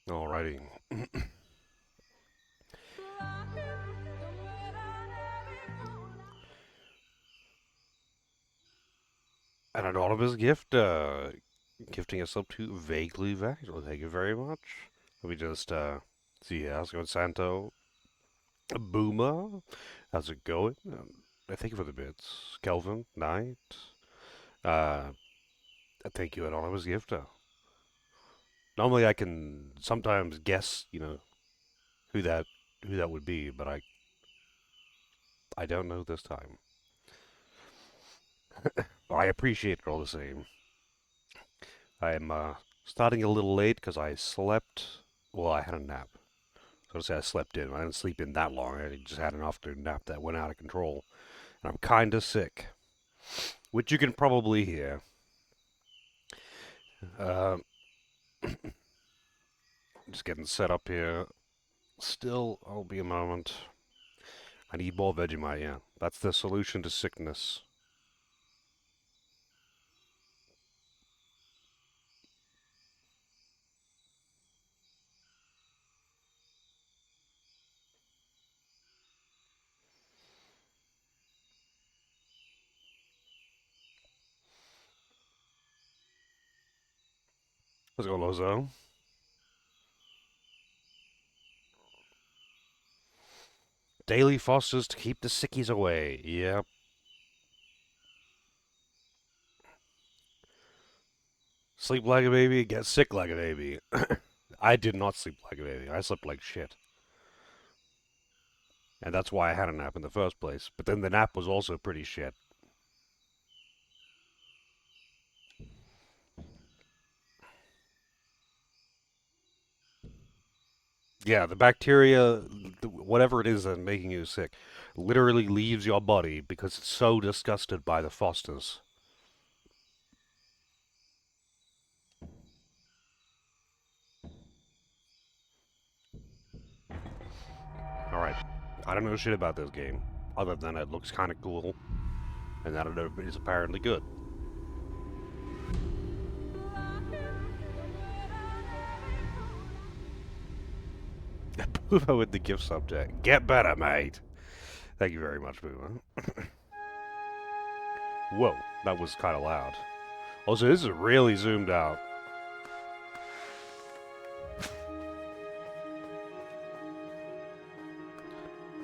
Alrighty. An anonymous gift, gifting us up to vaguely vague. Well, thank you very much. Let me just, see here. How's it going, Santo? Boomer? How's it going? Thank you for the bits. Kelvin, Knight. Uh, thank you, anonymous gifter. Normally I can sometimes guess, who that who that would be, but I don't know this time. But I appreciate it all the same. I'm starting a little late because I slept. Well, I had a nap. So to say I slept in. I didn't sleep in that long. I just had an afternoon nap that went out of control. And I'm kind of sick, which you can probably hear. Uh, just getting set up here. Still, I'll be a moment. I need more Vegemite, yeah. That's the solution to sickness. Let's go, Lozo. Daily fosters to keep the sickies away. Yep. Sleep like a baby, get sick like a baby. I did not sleep like a baby. I slept like shit. And that's why I had a nap in the first place. But then the nap was also pretty shit. Yeah, the bacteria, whatever it is that's making you sick, literally leaves your body because it's so disgusted by the Fosters. Alright, I don't know shit about this game, other than it looks kind of cool, and that it is apparently good. Boomer with the gift subject. Get better, mate. Thank you very much, Boomer. Whoa, that was kind of loud. Also, this is really zoomed out.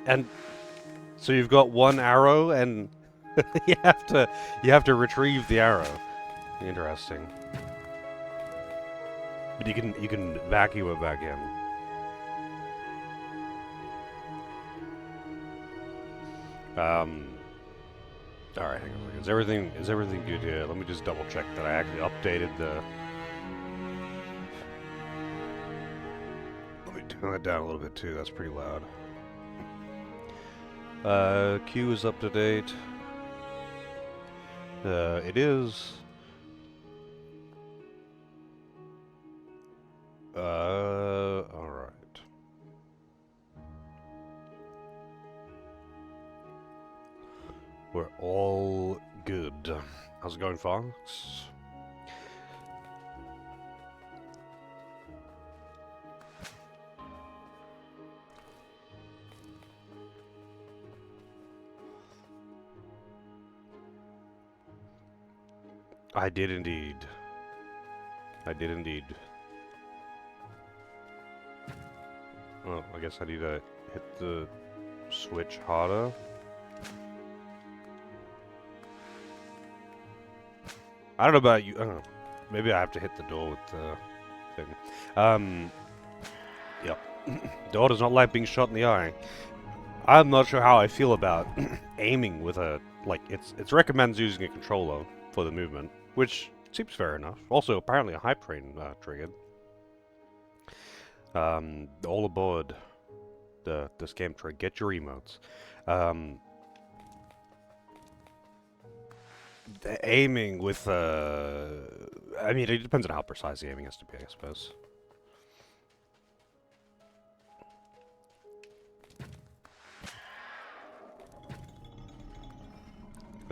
And so you've got one arrow, and you have to retrieve the arrow. Interesting. But you can vacuum it back in. Um. All right, hang on. Is everything good here? Let me just double check that I actually updated the. Let me turn that down a little bit too. That's pretty loud. Q is up to date. It is. All right. We're all good. How's it going, Fox? I did indeed. I did indeed. Well, I guess I need to hit the switch harder. I don't know about you. I don't know. Maybe I have to hit the door with the thing. Um, yep. Door does not like being shot in the eye. I'm not sure how I feel about aiming with a like. It's recommends using a controller for the movement, which seems fair enough. Also, apparently a hype train triggered. All aboard this game train. Get your emotes. Um, the aiming with I mean, it depends on how precise the aiming has to be, I suppose.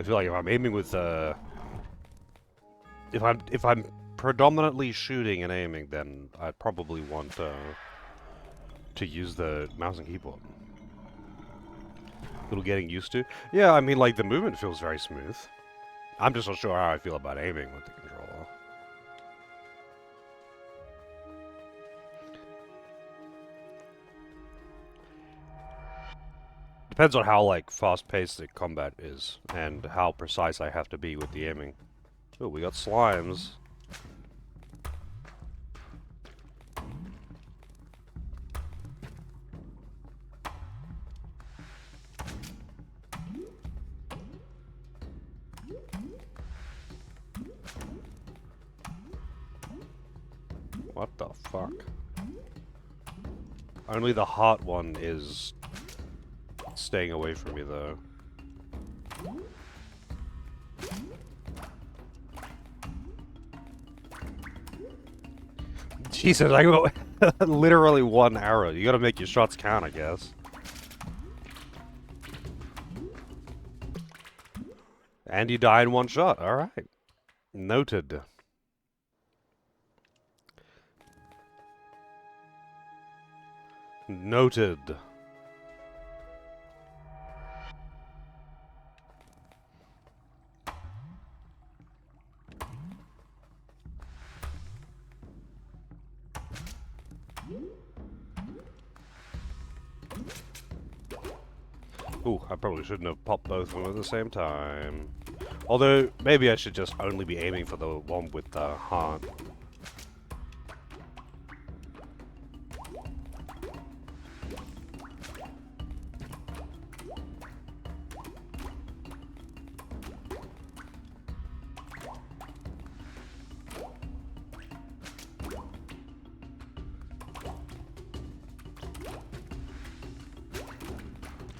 I feel like if I'm aiming with if I'm predominantly shooting and aiming, then I'd probably want to use the mouse and keyboard. A little getting used to. Yeah, I mean, like, the movement feels very smooth. I'm just not sure how I feel about aiming with the controller. Depends on how, like, fast-paced the combat is, and how precise I have to be with the aiming. Oh, we got slimes. What the fuck? Only the hot one is staying away from me, though. Jesus, I got literally one arrow. You gotta make your shots count, I guess. And you die in one shot. Alright. Noted. Noted. Ooh, I probably shouldn't have popped both of them at the same time. Although, maybe I should just only be aiming for the one with the heart.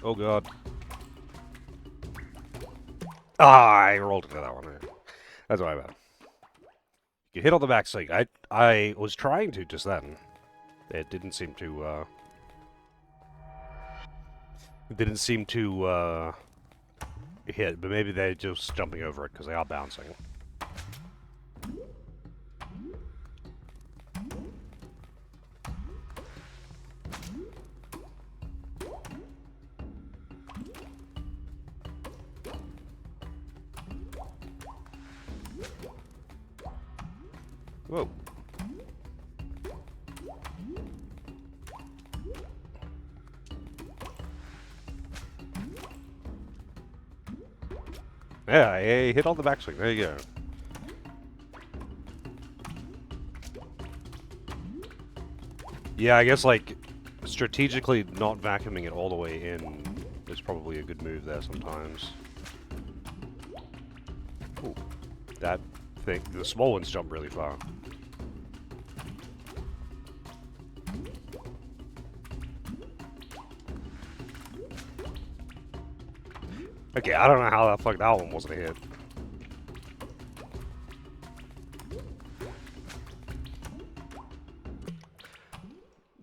Oh god. Ah, I rolled into that one. That's what I meant. You hit on the back swing. I was trying to just then. It didn't seem to, hit, but maybe they're just jumping over it because they are bouncing. Whoa. Yeah, I hit on the backswing. There you go. Yeah, I guess, like, strategically not vacuuming it all the way in is probably a good move there sometimes. Ooh, that thing, the small ones jump really far. Okay, I don't know how the fuck that one wasn't a hit.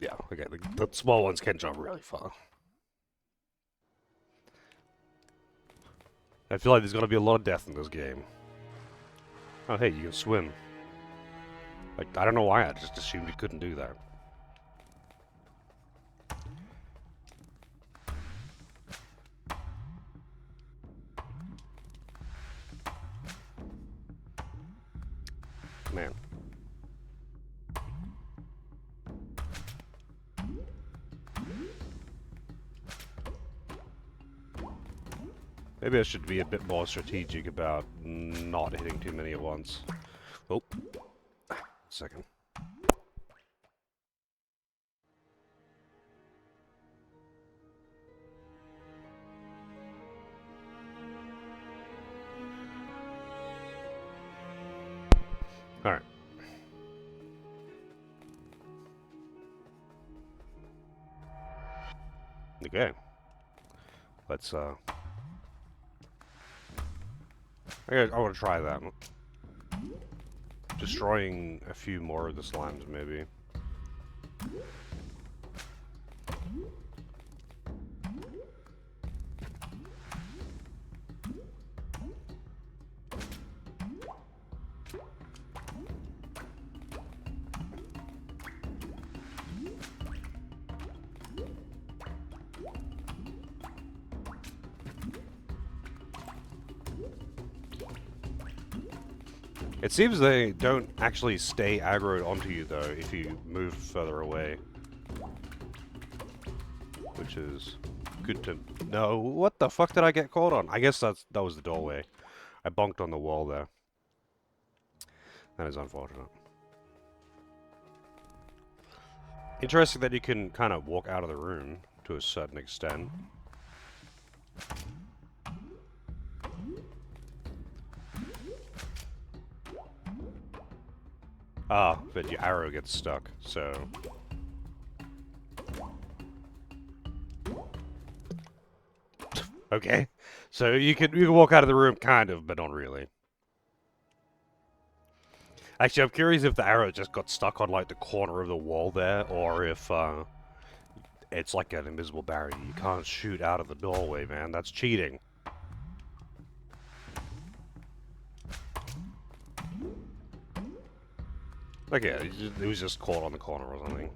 Yeah, okay, the small ones can jump really far. I feel like there's gonna be a lot of death in this game. Oh, hey, you can swim. Like, I don't know why, I just assumed you couldn't do that. Man. Maybe I should be a bit more strategic about not hitting too many at once. Oh. Second. Alright. Okay. Let's, I want to try that. Destroying a few more of the slimes, maybe. It seems they don't actually stay aggroed onto you, though, if you move further away. Which is good to know. What the fuck did I get caught on? I guess that was the doorway. I bonked on the wall there. That is unfortunate. Interesting that you can kind of walk out of the room to a certain extent. Ah, but your arrow gets stuck, so... Okay. So you can walk out of the room, kind of, but not really. Actually, I'm curious if the arrow just got stuck on, like, the corner of the wall there, or if, it's like an invisible barrier. You can't shoot out of the doorway, man. That's cheating. Okay, it was just caught on the corner or something.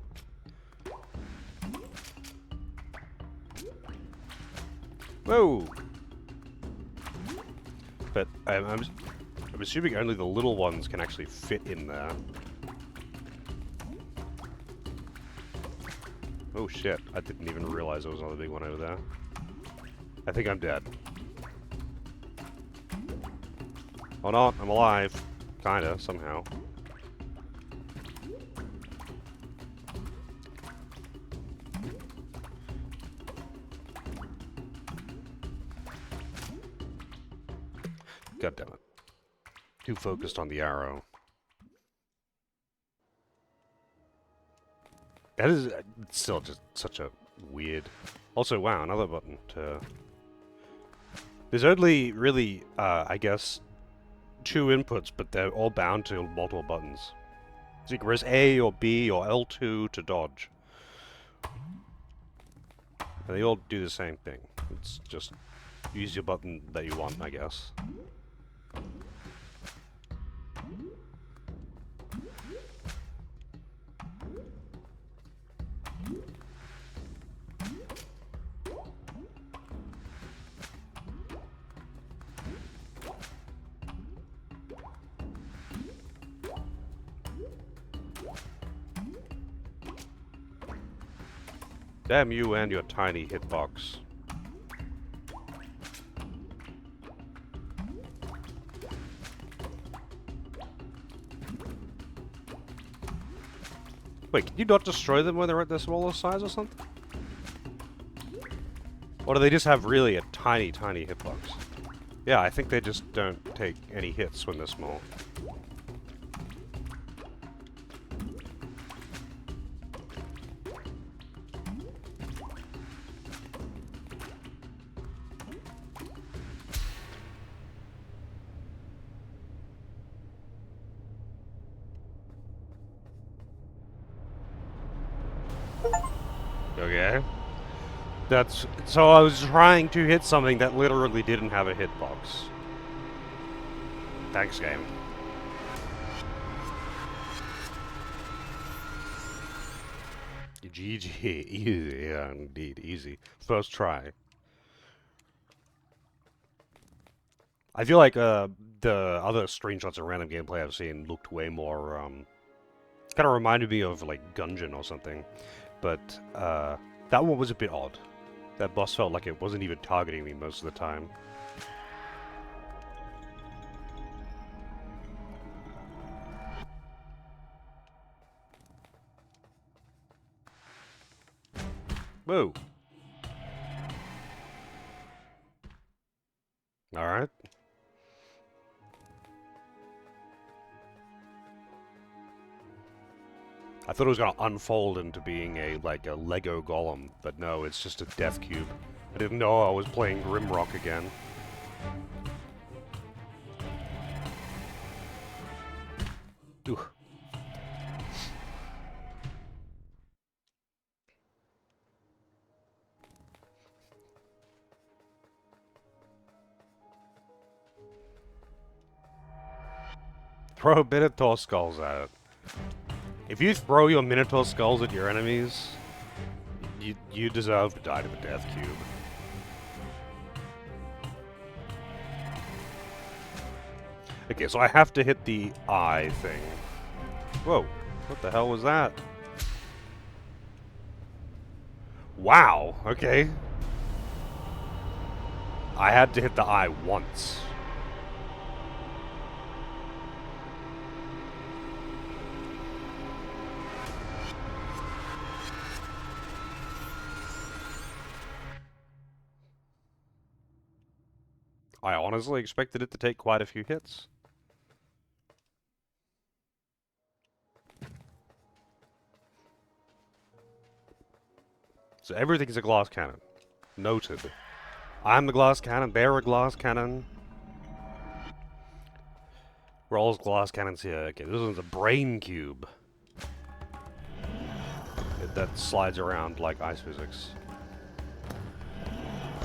Whoa! But I'm assuming only the little ones can actually fit in there. Oh shit, I didn't even realize there was another big one over there. I think I'm dead. Oh no, I'm alive. Kinda, somehow. God damn it. Too focused on the arrow. That is still just such a weird... Also, wow, another button to... There's only really, I guess, 2 inputs, but they're all bound to multiple buttons. So you can press A or B or L2 to dodge. And they all do the same thing. It's just use your button that you want, I guess. Damn you and your tiny hitbox. Wait, can you not destroy them when they're at their smaller size or something? Or do they just have really a tiny, tiny hitbox? Yeah, I think they just don't take any hits when they're small. Okay. That's... So I was trying to hit something that literally didn't have a hitbox. Thanks, game. GG. Easy. Yeah, indeed. Easy. First try. I feel like the other screenshots of random gameplay I've seen looked way more, kind of reminded me of, like, Gungeon or something. But, that one was a bit odd. That boss felt like it wasn't even targeting me most of the time. Whoa! Alright. I thought it was gonna unfold into being like a Lego golem, but no, it's just a death cube. I didn't know I was playing Grimrock again. Ooh. Throw Minotaur skulls at it. If you throw your Minotaur skulls at your enemies, you deserve to die to the death cube. Okay, so I have to hit the eye thing. Whoa, what the hell was that? Wow, okay. I had to hit the eye once. I honestly expected it to take quite a few hits. So everything's a glass cannon. Noted. I'm the glass cannon, they're a glass cannon. We're all glass cannons here. Okay, this one's a brain cube. That slides around like ice physics.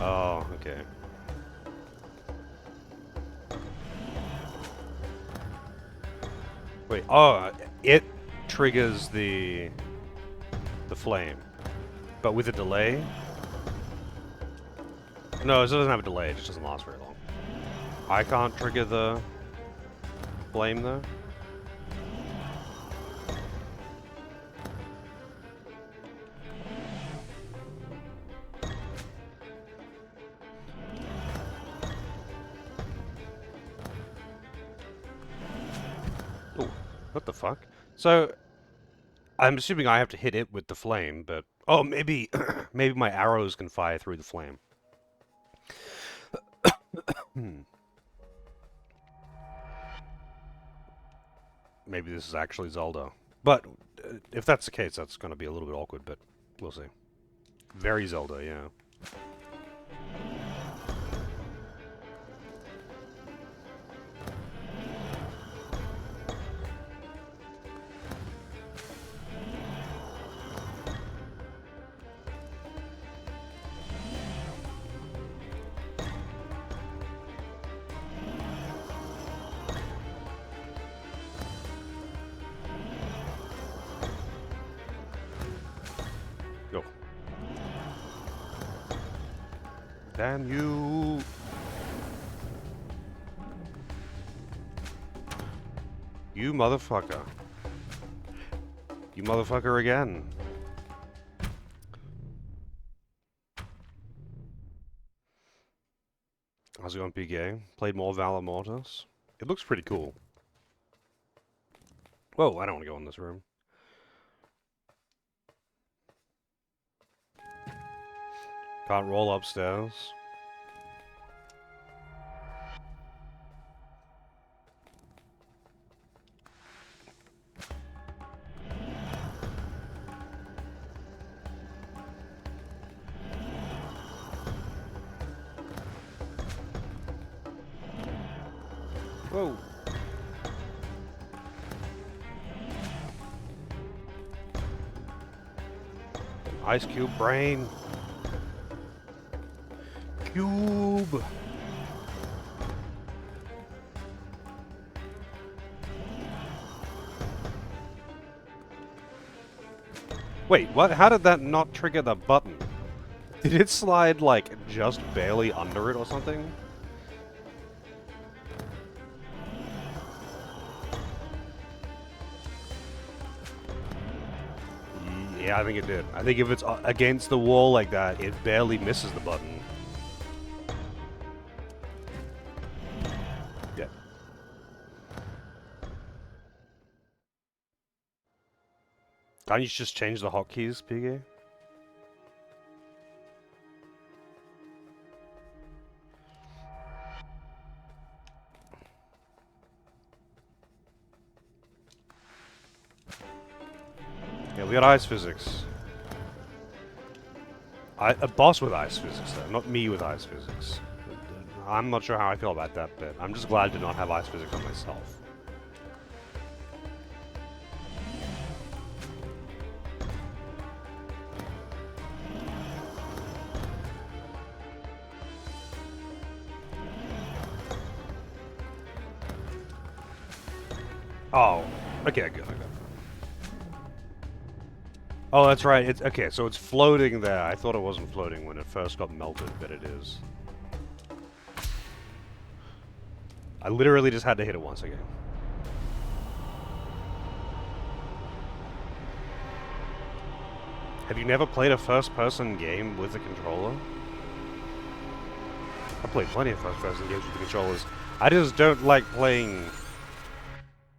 Oh, okay. Wait, oh, it triggers the flame. But with a delay? No, it doesn't have a delay, it just doesn't last very long. I can't trigger the flame though? Oh, what the fuck? So, I'm assuming I have to hit it with the flame, but... Oh, maybe... maybe my arrows can fire through the flame. Maybe this is actually Zelda. But, if that's the case, that's going to be a little bit awkward, but we'll see. Very Zelda, yeah. Go. Damn you! You motherfucker. You motherfucker again. How's it going, PK? Played more Valor Mortis? It looks pretty cool. Whoa, I don't want to go in this room. Can't roll upstairs. Whoa. Ice cube brain. Cube. Wait, what? How did that not trigger the button? Did it slide, like, just barely under it or something? Yeah, I think it did. I think if it's against the wall like that, it barely misses the button. Yeah. Can't you just change the hotkeys, PK? Yeah, we got ice physics. A boss with ice physics, though, not me with ice physics. I'm not sure how I feel about that bit. I'm just glad to not have ice physics on myself. Oh, okay, good. Oh, that's right. It's okay. So it's floating there. I thought it wasn't floating when it first got melted, but it is. I literally just had to hit it once again. Have you never played a first-person game with a controller? I played plenty of first-person games with the controllers. I just don't like playing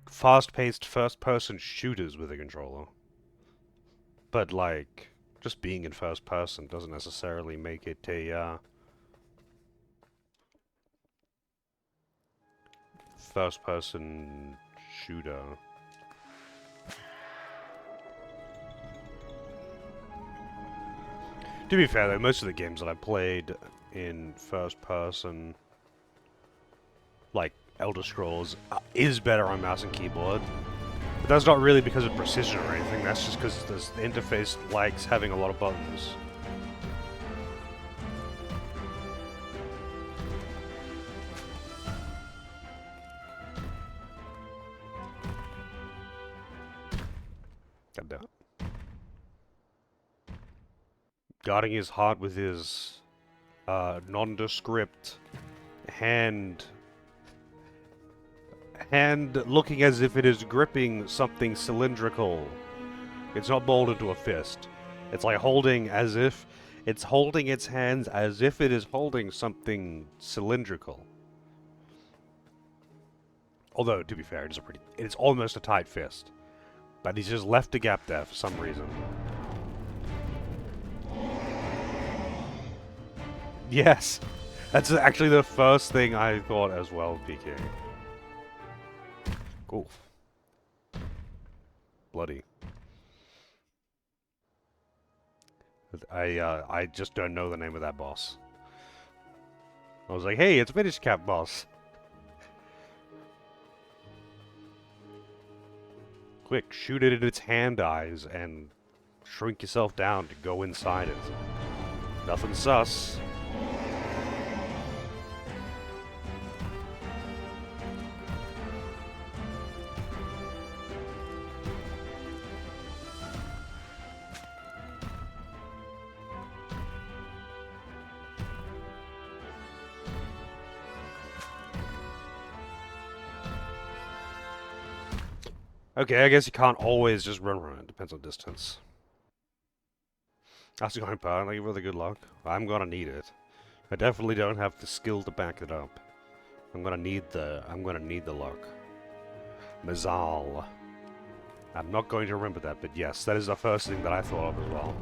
fast-paced first-person shooters with a controller. But, like, just being in first-person doesn't necessarily make it a, first-person shooter. To be fair, though, most of the games that I played in first-person, like Elder Scrolls, is better on mouse and keyboard. But that's not really because of precision or anything, that's just because the interface likes having a lot of buttons. God damn it. Guarding his heart with his nondescript hand looking as if it is gripping something cylindrical. It's not molded to a fist. It's like holding as if it's holding its hands as if it is holding something cylindrical. Although, to be fair, it's almost a tight fist. But he's just left a gap there for some reason. Yes! That's actually the first thing I thought as well, PK. Cool. Bloody. I just don't know the name of that boss. I was like, hey, it's Minish Cap boss. Quick, shoot it in its hand eyes and shrink yourself down to go inside it. Nothing sus. Okay, I guess you can't always just run from it. Depends on distance. That's going part. Thank you for the good luck. I'm gonna need it. I definitely don't have the skill to back it up. I'm gonna need the luck. Mazal. I'm not going to remember that, but yes, that is the first thing that I thought of as well.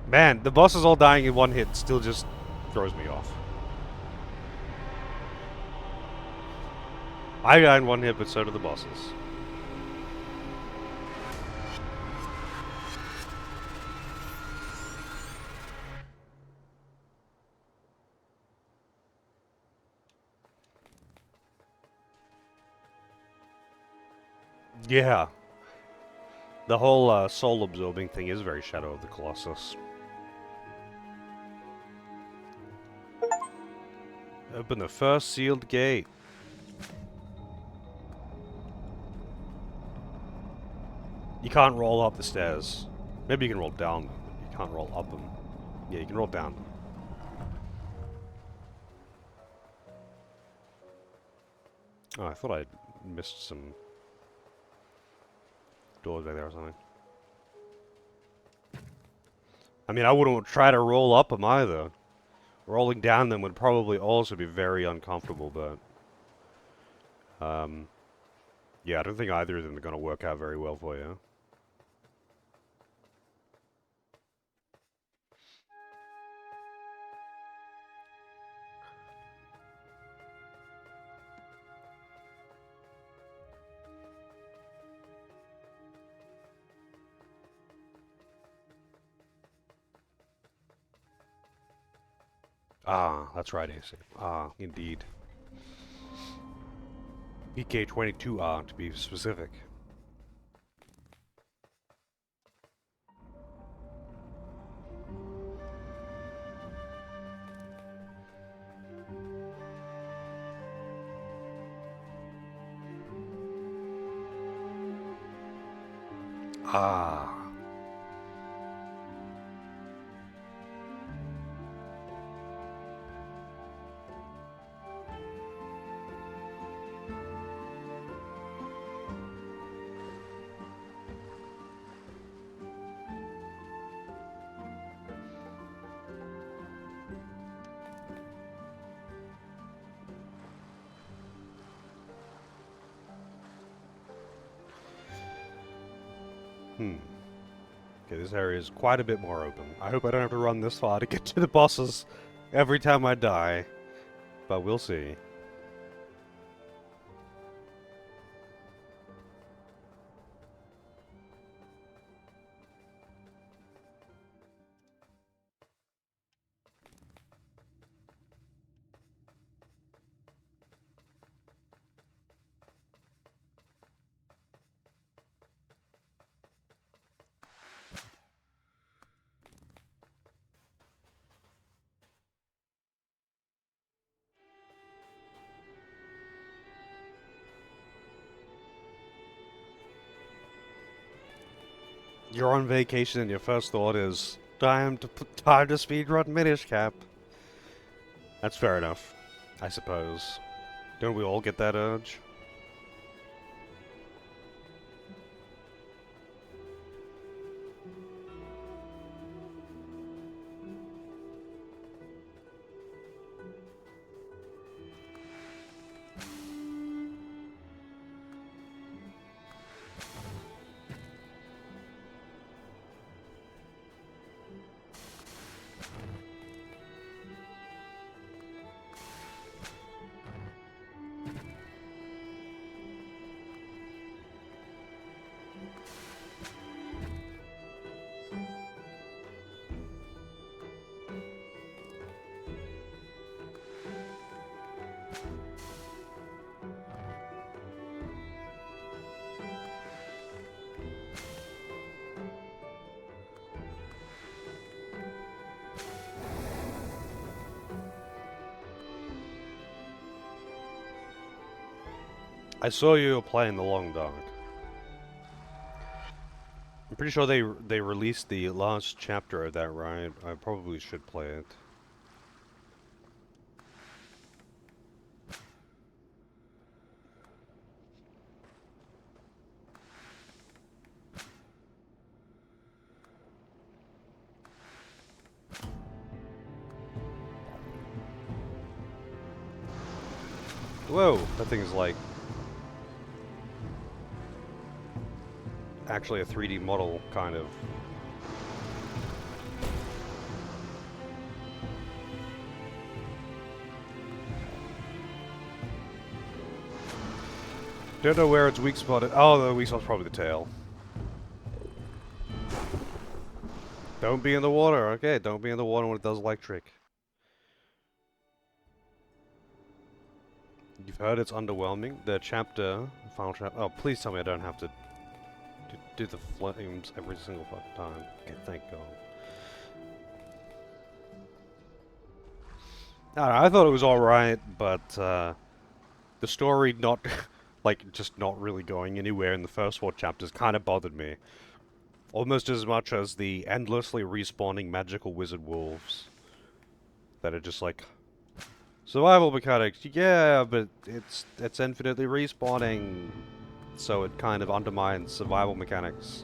Man, the bosses all dying in one hit still just throws me off. I die in one hit, but so do the bosses. Yeah. The whole soul-absorbing thing is very Shadow of the Colossus. Open the first sealed gate. You can't roll up the stairs. Maybe you can roll down them, but you can't roll up them. Yeah, you can roll down them. Oh, I thought I missed some doors back there or something. I mean, I wouldn't try to roll up them either. Rolling down them would probably also be very uncomfortable, but... yeah, I don't think either of them are going to work out very well for you. Ah, that's right, AC. Ah, indeed. PK22R, to be specific. Ah. Hmm. Okay, this area is quite a bit more open. I hope I don't have to run this far to get to the bosses every time I die. But we'll see. You're on vacation and your first thought is, time to speedrun Minish Cap. That's fair enough, I suppose. Don't we all get that urge? I saw you playing the Long Dark. I'm pretty sure they released the last chapter of that, right? I probably should play it. Whoa, that thing is like actually a 3D model, kind of. Don't know where its weak spot is. Oh, the weak spot's probably the tail. Don't be in the water. Okay, don't be in the water when it does electric. You've heard it's underwhelming. The chapter, final chapter. Oh, please tell me I don't have to do the flames every single fucking time. Okay, thank God. I don't know, I thought it was alright, but the story not, like, just not really going anywhere in the first 4 chapters kind of bothered me. Almost as much as the endlessly respawning magical wizard wolves. That are just like, survival mechanics, yeah, but it's infinitely respawning, so it kind of undermines survival mechanics.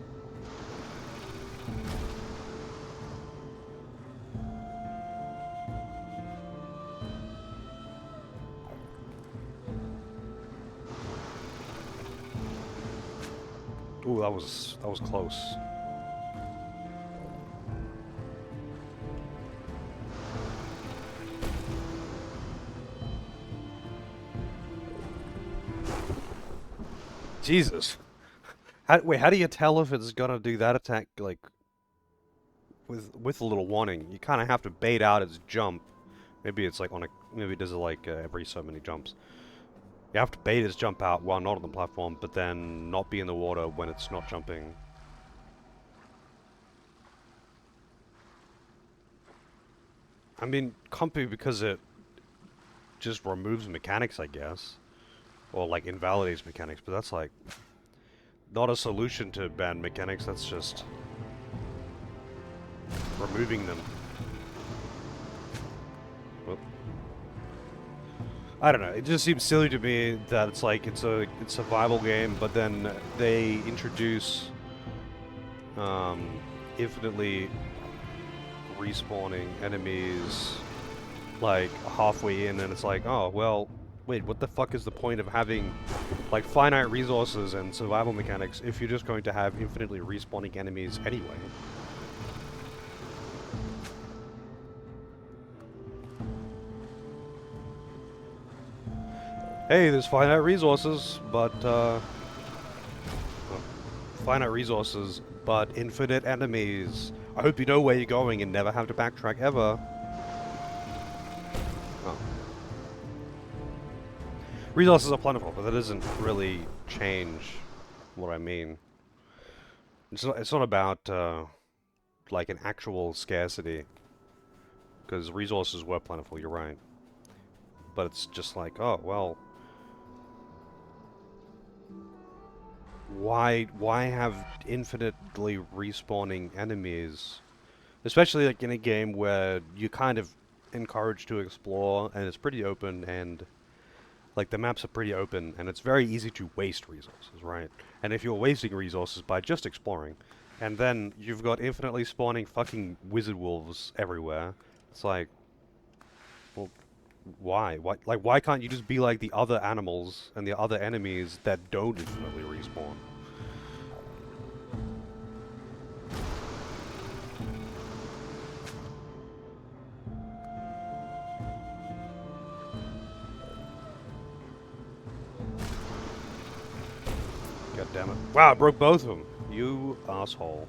Ooh, that was close. Jesus. Wait, how do you tell if it's gonna do that attack, like, with a little warning? You kind of have to bait out its jump. Maybe it's like maybe it does it like every so many jumps. You have to bait its jump out while not on the platform, but then not be in the water when it's not jumping. I mean, Comfy because it just removes mechanics, I guess. Or, like, invalidates mechanics, but that's like... not a solution to bad mechanics, that's just removing them. Well, I don't know, it just seems silly to me that it's like, it's a survival game, but then they introduce infinitely respawning enemies like halfway in, and it's like, oh, well, wait, what the fuck is the point of having like finite resources and survival mechanics if you're just going to have infinitely respawning enemies anyway? Hey, there's finite resources, but finite resources, but infinite enemies. I hope you know where you're going and never have to backtrack ever. Oh. Resources are plentiful, but that doesn't really change what I mean. It's not about like an actual scarcity, because resources were plentiful. You're right, but it's just like, oh well, why have infinitely respawning enemies, especially like in a game where you kind of encouraged to explore and it's pretty open, and like the maps are pretty open and it's very easy to waste resources, right? And if you're wasting resources by just exploring, and then you've got infinitely spawning fucking wizard wolves everywhere, it's like, well, why? Why can't you just be like the other animals and the other enemies that don't infinitely respawn? God damn it. Wow, I broke both of them. You asshole.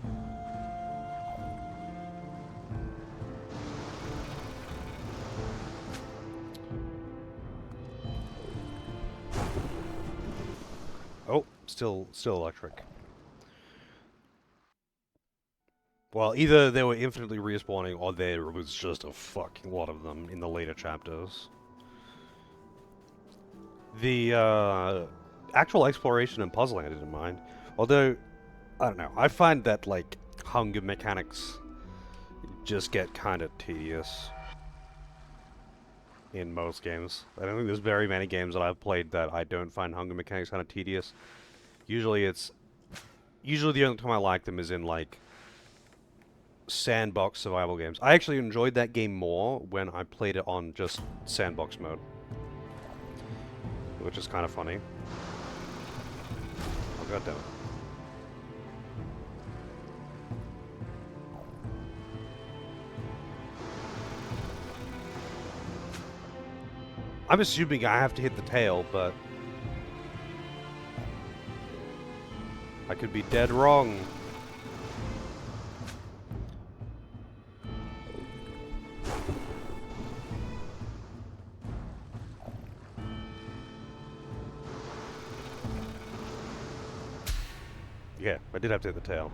Oh, still electric. Well, either they were infinitely respawning or there was just a fucking lot of them in the later chapters. The actual exploration and puzzling I didn't mind. Although, I don't know, I find that, like, hunger mechanics just get kind of tedious in most games. I don't think there's very many games that I've played that I don't find hunger mechanics kind of tedious. Usually the only time I like them is in, like, sandbox survival games. I actually enjoyed that game more when I played it on just sandbox mode, which is kind of funny. Oh, god damn it. I'm assuming I have to hit the tail, but I could be dead wrong. Yeah, I did have to hit the tail.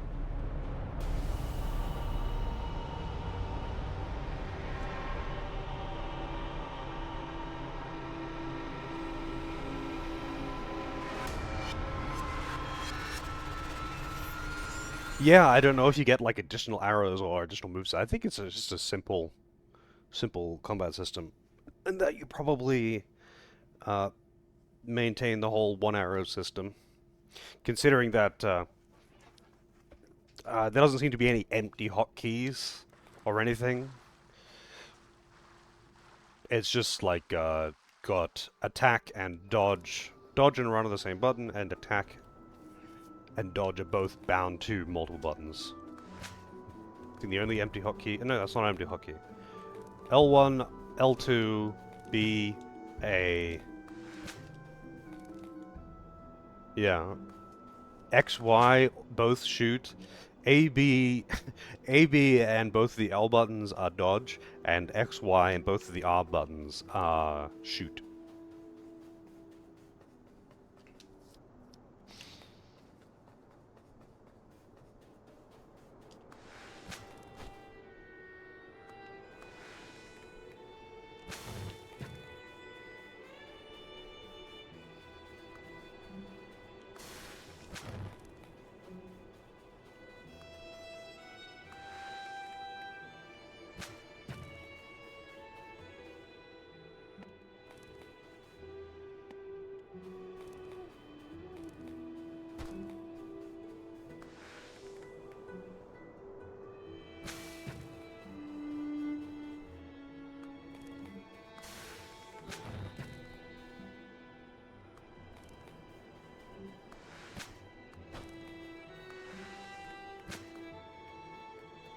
Yeah, I don't know if you get like additional arrows or additional moves. I think it's just a simple combat system, and that you probably uh, maintain the whole one arrow system, considering that there doesn't seem to be any empty hotkeys or anything. It's just like got attack and dodge. Dodge and run are the same button, and attack and dodge are both bound to multiple buttons. I think the only empty hotkey... No, that's not an empty hotkey. L1, L2, B, A. Yeah. X, Y both shoot. A, B, A, B and both of the L buttons are dodge, and X, Y and both of the R buttons are shoot.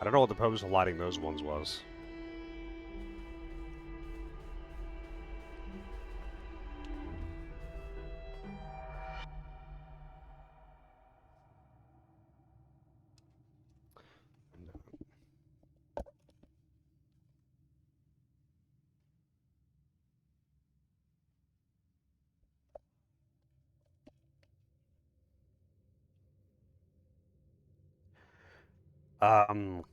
I don't know what the purpose of lighting those ones was. Um,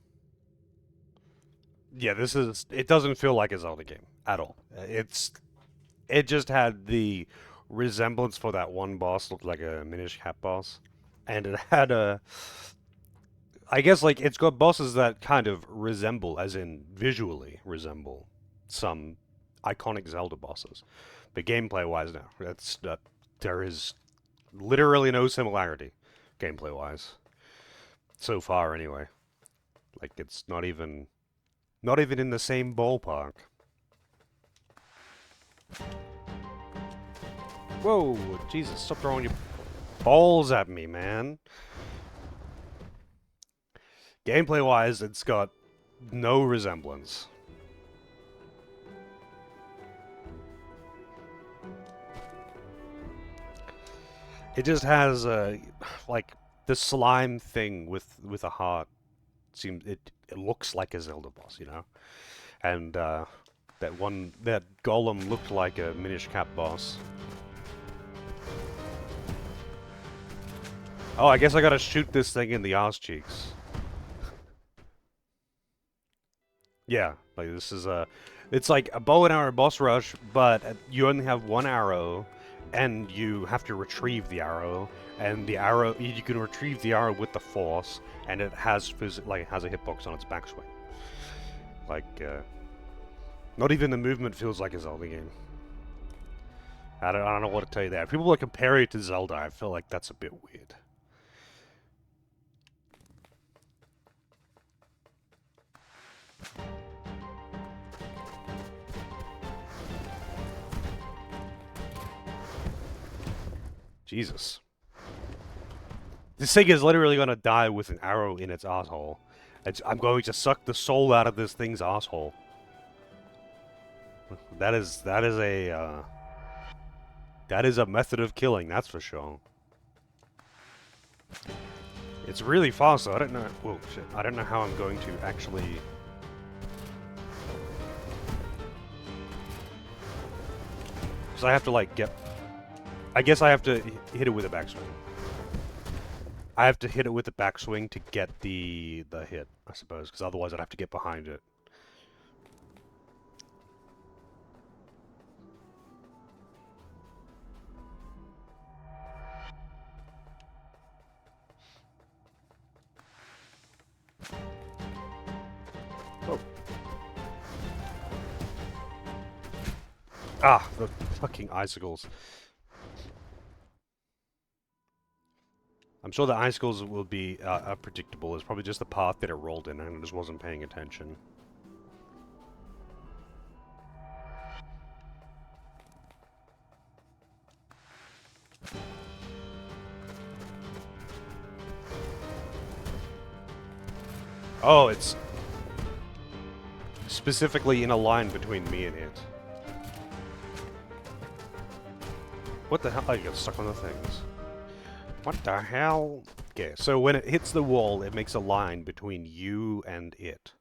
yeah, it doesn't feel like a Zelda game at all. It just had the resemblance for that one boss, looked like a Minish Cap boss. And it had I guess like it's got bosses that kind of resemble, as in visually resemble, some iconic Zelda bosses. But gameplay wise, no. There is literally no similarity, gameplay wise. So far anyway. Like it's not even in the same ballpark. Whoa, Jesus, stop throwing your balls at me, man. Gameplay wise, it's got no resemblance. It just has like the slime thing with a heart. It looks like a Zelda boss, you know, and that golem looked like a Minish Cap boss. Oh, I guess I gotta shoot this thing in the arse cheeks. Yeah, like this is it's like a bow and arrow boss rush, but you only have one arrow, and you have to retrieve the arrow, and the arrow you can retrieve the arrow with the force, and it has like it has a hitbox on its backswing. Like, not even the movement feels like a Zelda game. I don't know what to tell you there. If people are comparing it to Zelda, I feel like that's a bit weird. Jesus. This thing is literally gonna die with an arrow in its asshole. I'm going to suck the soul out of this thing's asshole. That is a method of killing, that's for sure. It's really fast, so I don't know. Whoa, shit! I don't know how I'm going to actually. Because I have to like get. I guess I have to hit it with a backswing. I have to hit it with the backswing to get the hit, I suppose, because otherwise I'd have to get behind it. Oh. Ah, the fucking icicles. I'm sure the icicles will be predictable. It's probably just the path that it rolled in and I just wasn't paying attention. Oh, it's specifically in a line between me and it. What the hell? I got stuck on the things. What the hell? Okay, so when it hits the wall, it makes a line between you and it.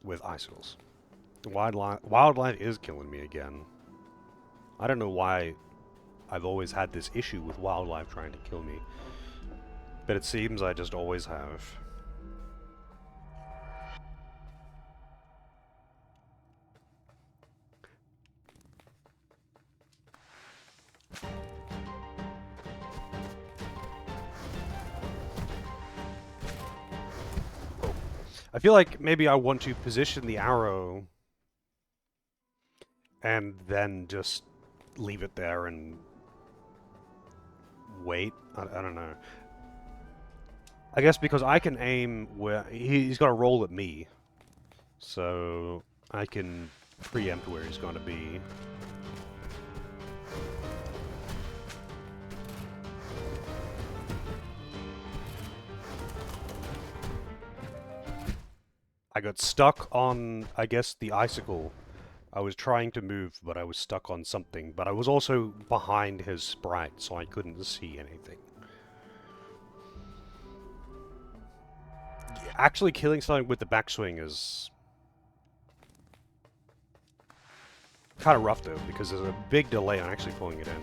With icicles. Wildlife is killing me again. I don't know why I've always had this issue with wildlife trying to kill me. But it seems I just always have. I feel like maybe I want to position the arrow and then just leave it there and wait. I don't know. I guess because I can aim where he's got to roll at me, so I can preempt where he's going to be. I got stuck on, I guess, the icicle. I was trying to move, but I was stuck on something. But I was also behind his sprite, so I couldn't see anything. Actually killing something with the backswing is kind of rough, though, because there's a big delay on actually pulling it in.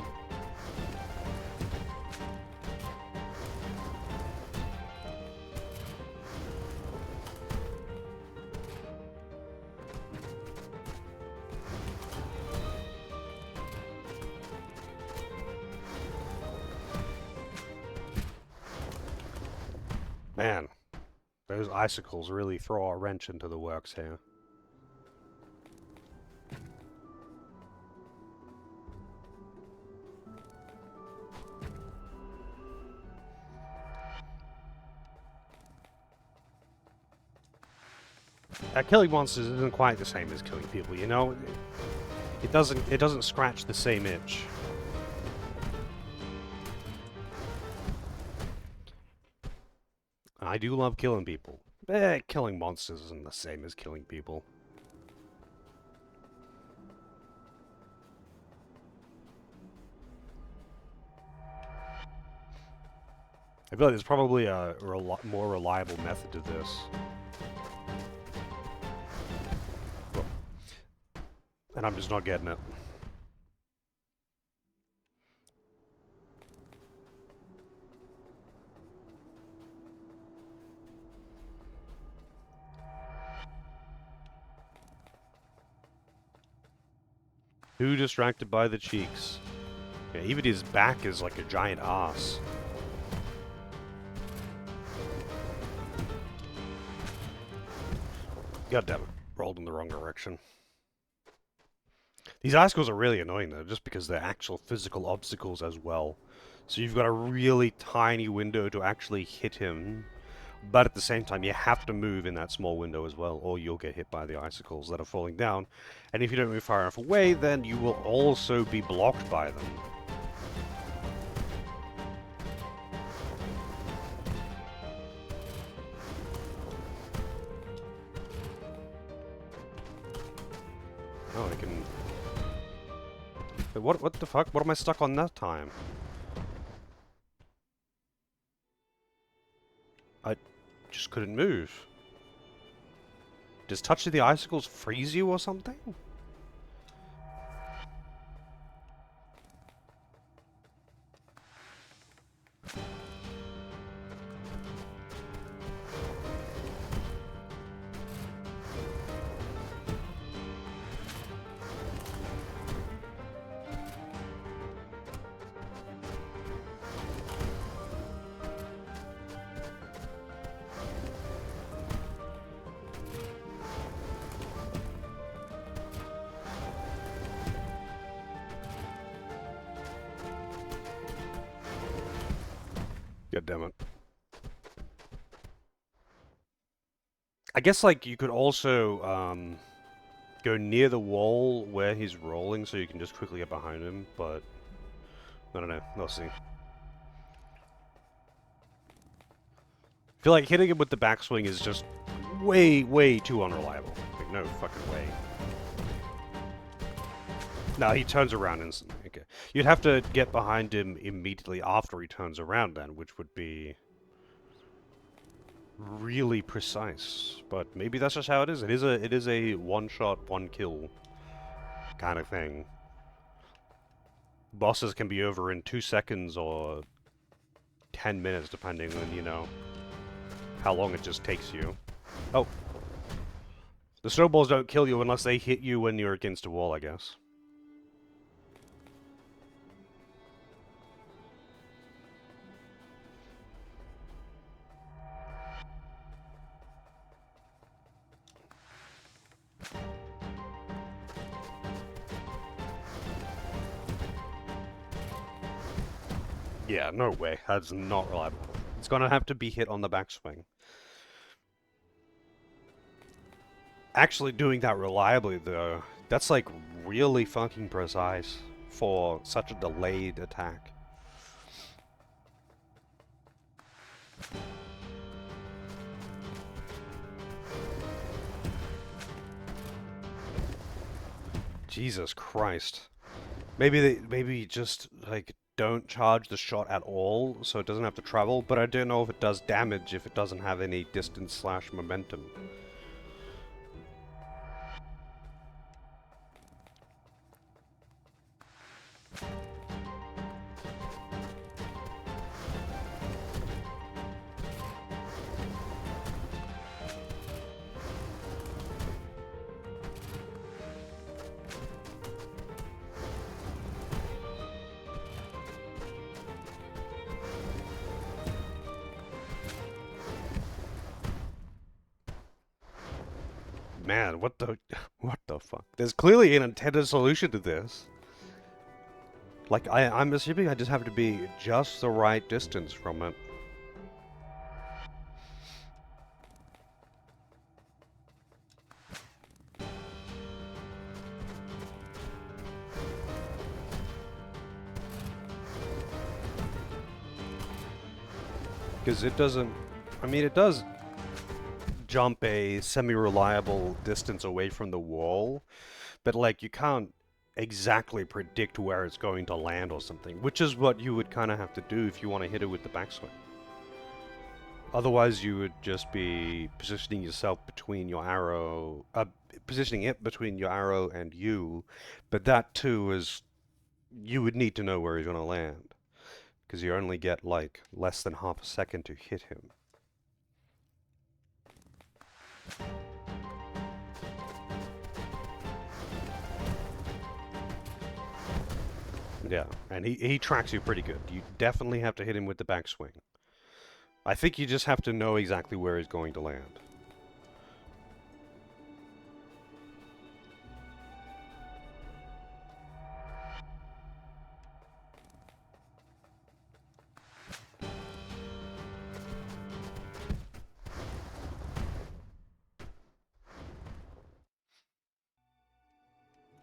Man, those icicles really throw a wrench into the works here. Killing monsters isn't quite the same as killing people, you know? It doesn't scratch the same itch. I do love killing people. Killing monsters isn't the same as killing people. I feel like there's probably a more reliable method to this. And I'm just not getting it. Too distracted by the cheeks. Yeah, even his back is like a giant ass. God damn it. Rolled in the wrong direction. These icicles are really annoying though, just because they're actual physical obstacles as well. So you've got a really tiny window to actually hit him, but at the same time you have to move in that small window as well, or you'll get hit by the icicles that are falling down. And if you don't move far enough away, then you will also be blocked by them. Oh, I can... Wait, what the fuck? What am I stuck on that time? I just couldn't move. Does touching the icicles freeze you or something? God damn it. I guess, like, you could also, go near the wall where he's rolling so you can just quickly get behind him, but... I don't know. We'll see. I feel like hitting him with the backswing is just way, way too unreliable. Like, no fucking way. No, he turns around instantly. Okay. You'd have to get behind him immediately after he turns around then, which would be... really precise. But maybe that's just how it is. It is a one-shot, one-kill kind of thing. Bosses can be over in 2 seconds or 10 minutes, depending on, you know, how long it just takes you. Oh. The snowballs don't kill you unless they hit you when you're against a wall, I guess. Yeah, no way. That's not reliable. It's gonna have to be hit on the backswing. Actually doing that reliably, though, that's like really fucking precise for such a delayed attack. Jesus Christ. Maybe just like don't charge the shot at all so it doesn't have to travel, but I don't know if it does damage if it doesn't have any distance slash momentum. Man, what the what the fuck? There's clearly an intended solution to this. Like I'm assuming I just have to be just the right distance from it. Because it doesn't... I mean, it does jump a semi-reliable distance away from the wall, but, like, you can't exactly predict where it's going to land or something, which is what you would kind of have to do if you want to hit it with the backswing. Otherwise, you would just be positioning yourself between your arrow... positioning it between your arrow and you, but that, too, is... You would need to know where he's going to land. Because you only get, like, less than half a second to hit him. Yeah, and he tracks you pretty good. You definitely have to hit him with the backswing. I think you just have to know exactly where he's going to land.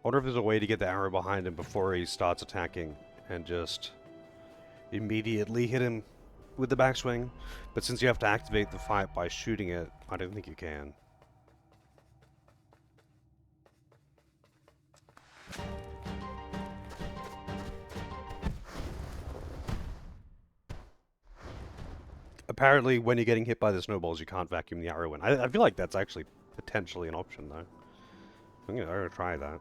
I wonder if there's a way to get the arrow behind him before he starts attacking and just immediately hit him with the backswing. But since you have to activate the fight by shooting it, I don't think you can. Apparently, when you're getting hit by the snowballs, you can't vacuum the arrow in. I feel like that's actually potentially an option, though. I'm gonna try that.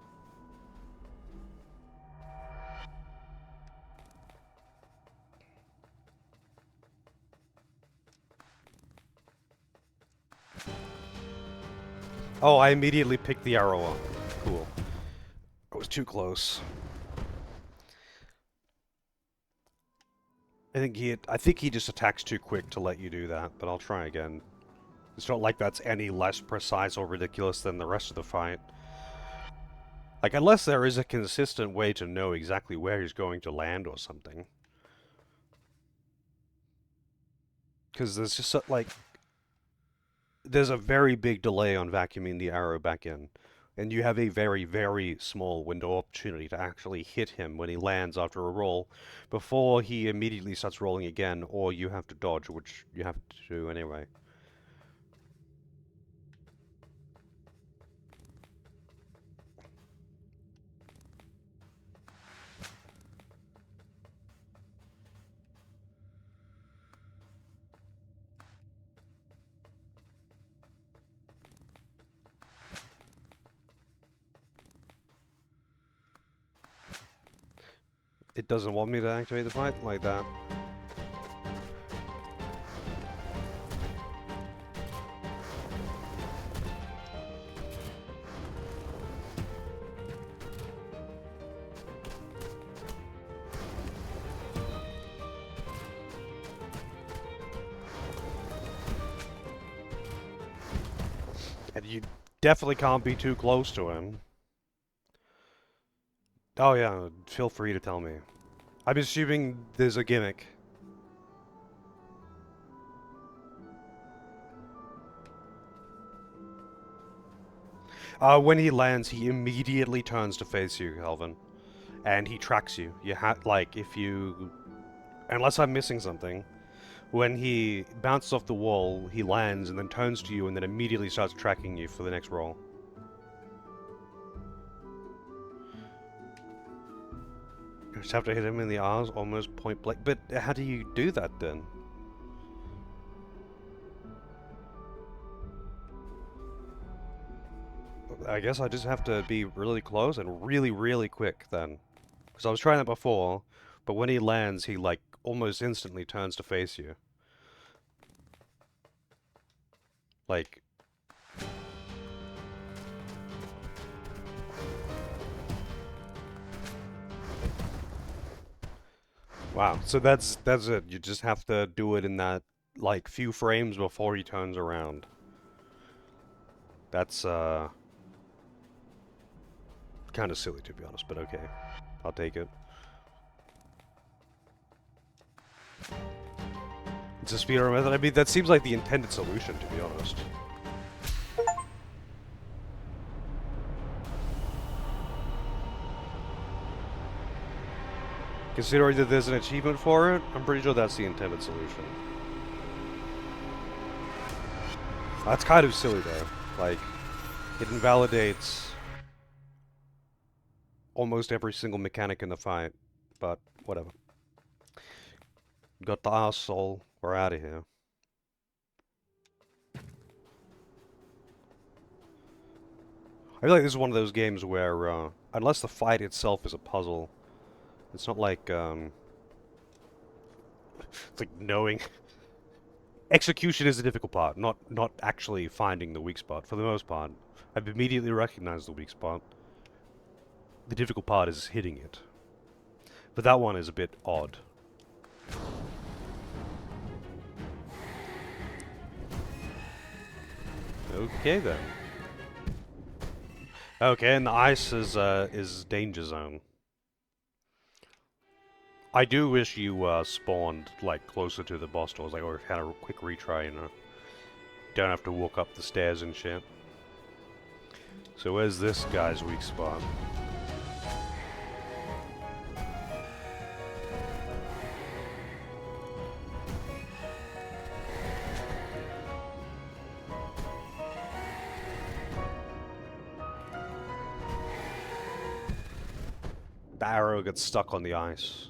Oh, I immediately picked the arrow up. Cool. I was too close. I think he just attacks too quick to let you do that, but I'll try again. It's not like that's any less precise or ridiculous than the rest of the fight. Like, unless there is a consistent way to know exactly where he's going to land or something. Because there's just, like... There's a very big delay on vacuuming the arrow back in. And you have a very, very small window of opportunity to actually hit him when he lands after a roll before he immediately starts rolling again, or you have to dodge, which you have to do anyway. It doesn't want me to activate the fight like that. And you definitely can't be too close to him. Oh yeah, feel free to tell me. I'm assuming there's a gimmick. When he lands, he immediately turns to face you, Calvin. And he tracks you. You have, like, if you... Unless I'm missing something. When he bounces off the wall, he lands and then turns to you and then immediately starts tracking you for the next roll. Just have to hit him in the eyes almost point blank. But how do you do that then? I guess I just have to be really close and really, really quick then. Because I was trying that before, but when he lands, he like almost instantly turns to face you. Like, wow. So that's it. You just have to do it in that like few frames before he turns around. That's kind of silly to be honest, but okay. I'll take it. It's a speedrun method. I mean, that seems like the intended solution, to be honest. Considering that there's an achievement for it, I'm pretty sure that's the intended solution. That's kind of silly, though. Like, it invalidates almost every single mechanic in the fight, but whatever. Got the arsehole. We're out of here. I feel like this is one of those games where, unless the fight itself is a puzzle, it's not like, it's like knowing... Execution is the difficult part, not actually finding the weak spot. For the most part, I've immediately recognized the weak spot. The difficult part is hitting it. But that one is a bit odd. Okay then. Okay, and the ice is danger zone. I do wish you spawned like closer to the boss doors, like, or had a quick retry, you know. Don't have to walk up the stairs and shit. So where's this guy's weak spot? The arrow gets stuck on the ice.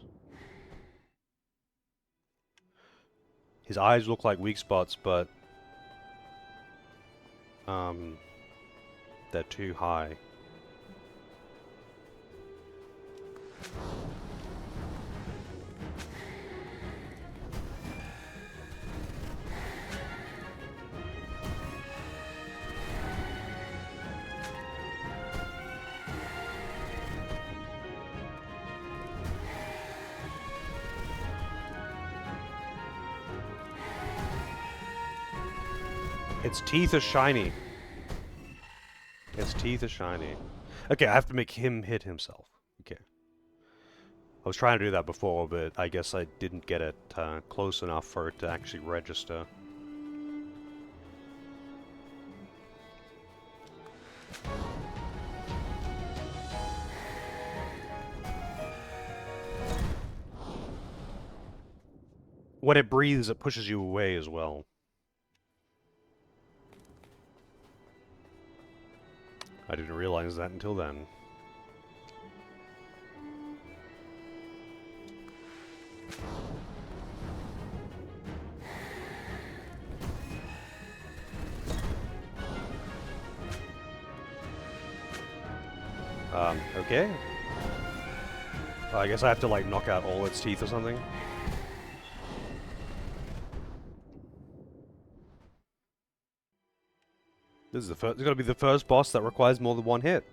His eyes look like weak spots, but they're too high. Its teeth are shiny. Its teeth are shiny. Okay, I have to make him hit himself. Okay. I was trying to do that before, but I guess I didn't get it close enough for it to actually register. When it breathes, it pushes you away as well. I didn't realize that until then. Okay. I guess I have to, like, knock out all its teeth or something. This is the first. It's gonna be the first boss that requires more than one hit.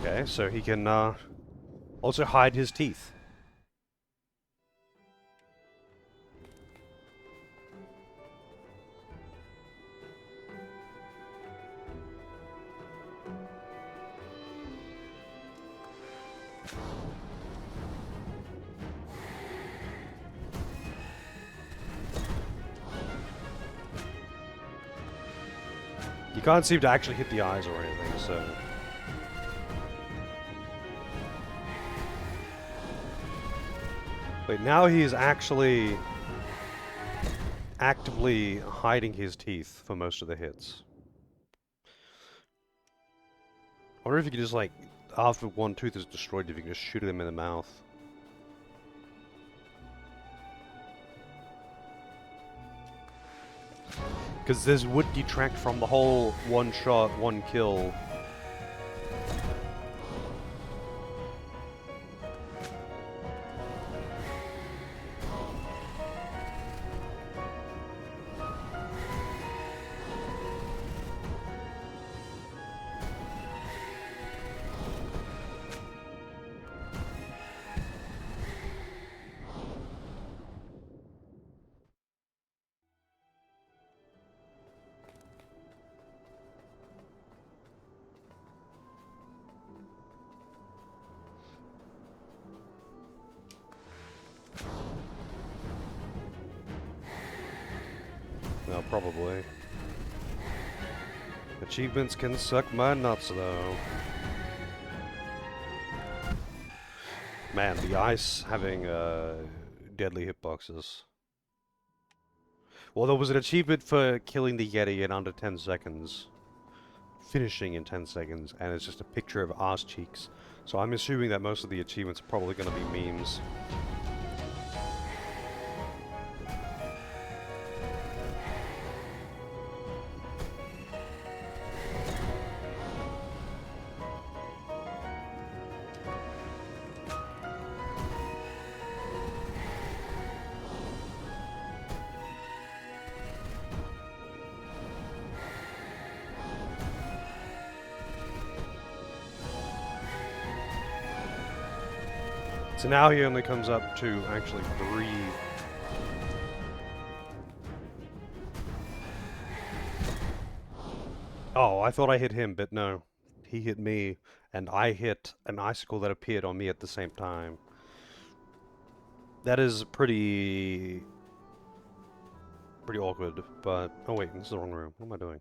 Okay, so he can also hide his teeth. You can't seem to actually hit the eyes or anything, so... Wait, now he's actually... actively hiding his teeth for most of the hits. I wonder if you could just, like, after one tooth is destroyed, if you can just shoot him in the mouth. Because this would detract from the whole one shot, one kill. No, probably. Achievements can suck my nuts, though. Man, the ice having deadly hitboxes. Well, there was an achievement for killing the Yeti in under 10 seconds. Finishing in 10 seconds, and it's just a picture of arse cheeks. So I'm assuming that most of the achievements are probably going to be memes. So now he only comes up to actually breathe. Oh, I thought I hit him, but no. He hit me, and I hit an icicle that appeared on me at the same time. That is pretty awkward, but... Oh wait, this is the wrong room. What am I doing?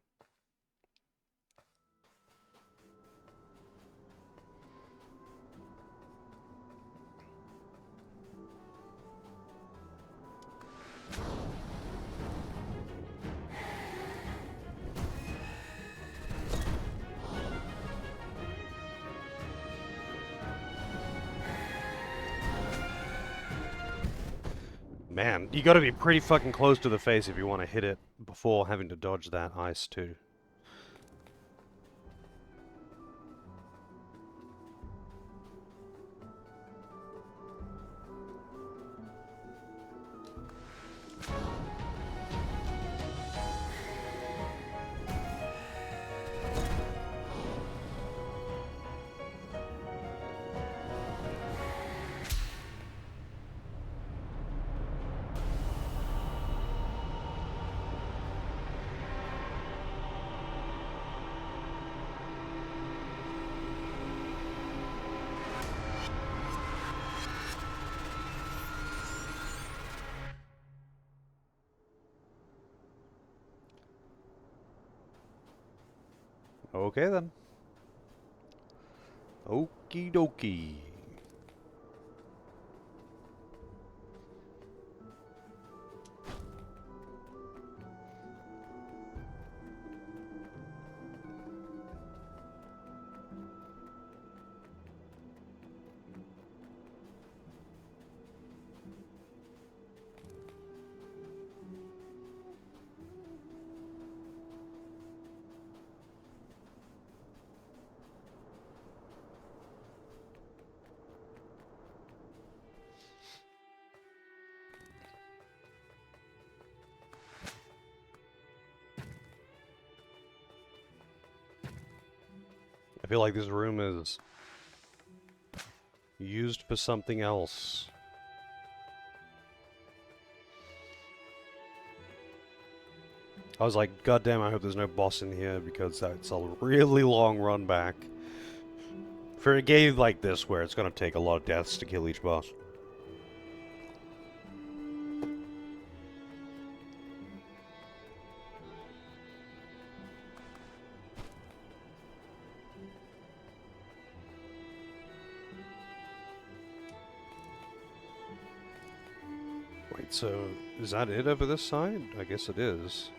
Man, you gotta be pretty fucking close to the face if you want to hit it before having to dodge that ice, too. Okay then. Okie dokie. I feel like this room is used for something else. I was like, God damn, I hope there's no boss in here because that's a really long run back. For a game like this where it's gonna take a lot of deaths to kill each boss. Alright, so is that it over this side? I guess it is.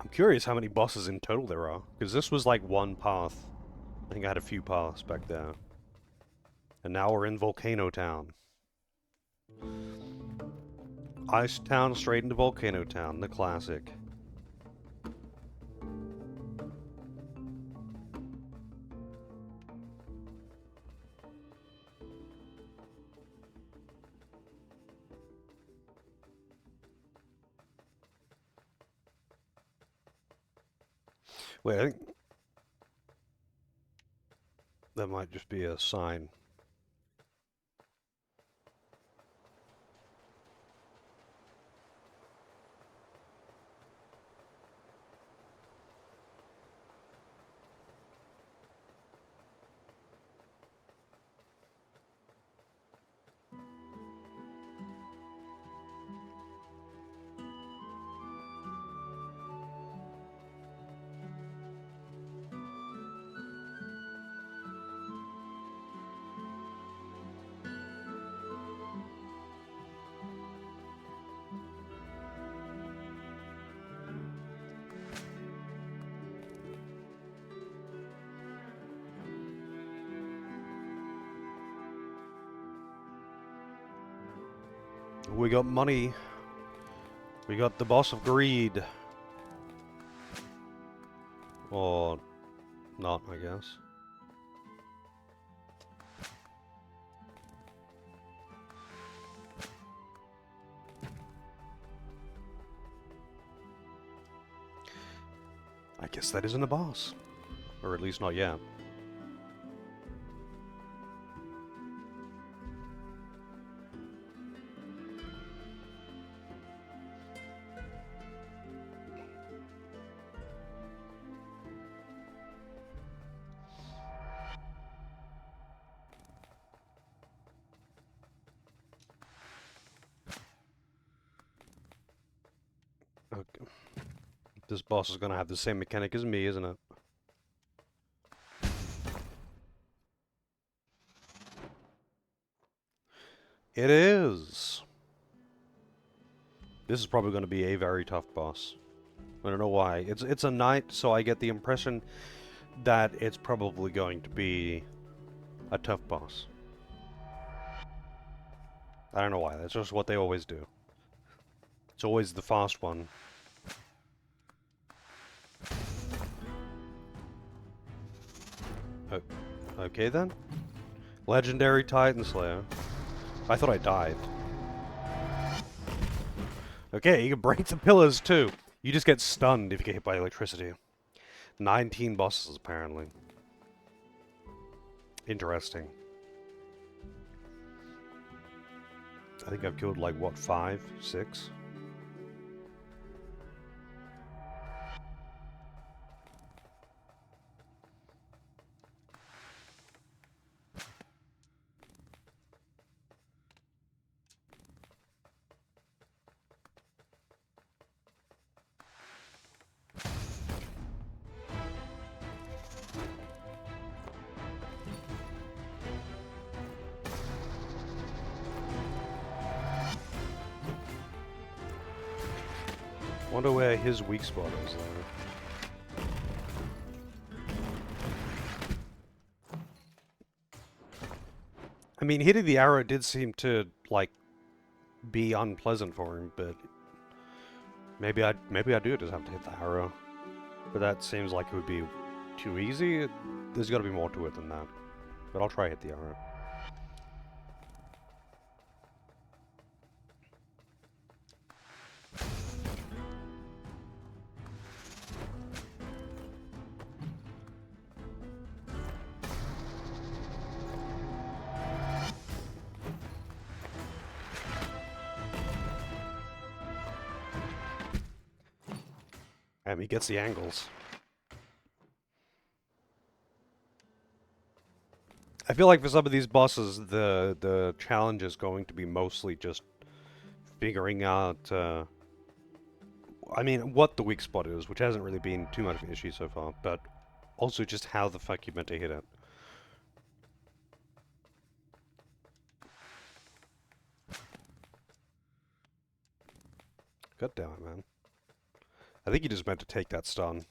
I'm curious how many bosses in total there are, because this was like one path. I think I had a few paths back there. And now we're in Volcano Town. Ice Town straight into Volcano Town, the classic. Wait, I think that might just be a sign. We got money. We got the boss of greed. Or not, I guess. I guess that isn't a boss. Or at least not yet. Okay. This boss is gonna have the same mechanic as me, isn't it? It is! This is probably going to be a very tough boss. I don't know why. It's a knight, so I get the impression that it's probably going to be a tough boss. I don't know why. That's just what they always do. It's always the fast one. Oh, okay then. Legendary Titan Slayer. I thought I died. Okay, you can break the pillars too. You just get stunned if you get hit by electricity. 19 bosses, apparently. Interesting. I think I've killed, like, what, 5? 6? Wonder where his weak spot is, though. I mean, hitting the arrow did seem to, like, be unpleasant for him, but maybe I do just have to hit the arrow. But that seems like it would be too easy. There's got to be more to it than that. But I'll try hit the arrow. And he gets the angles. I feel like for some of these bosses, the challenge is going to be mostly just figuring out, I mean, what the weak spot is, which hasn't really been too much of an issue so far, but also just how the fuck you meant to hit it. God damn it, man. I think you just meant to take that stun.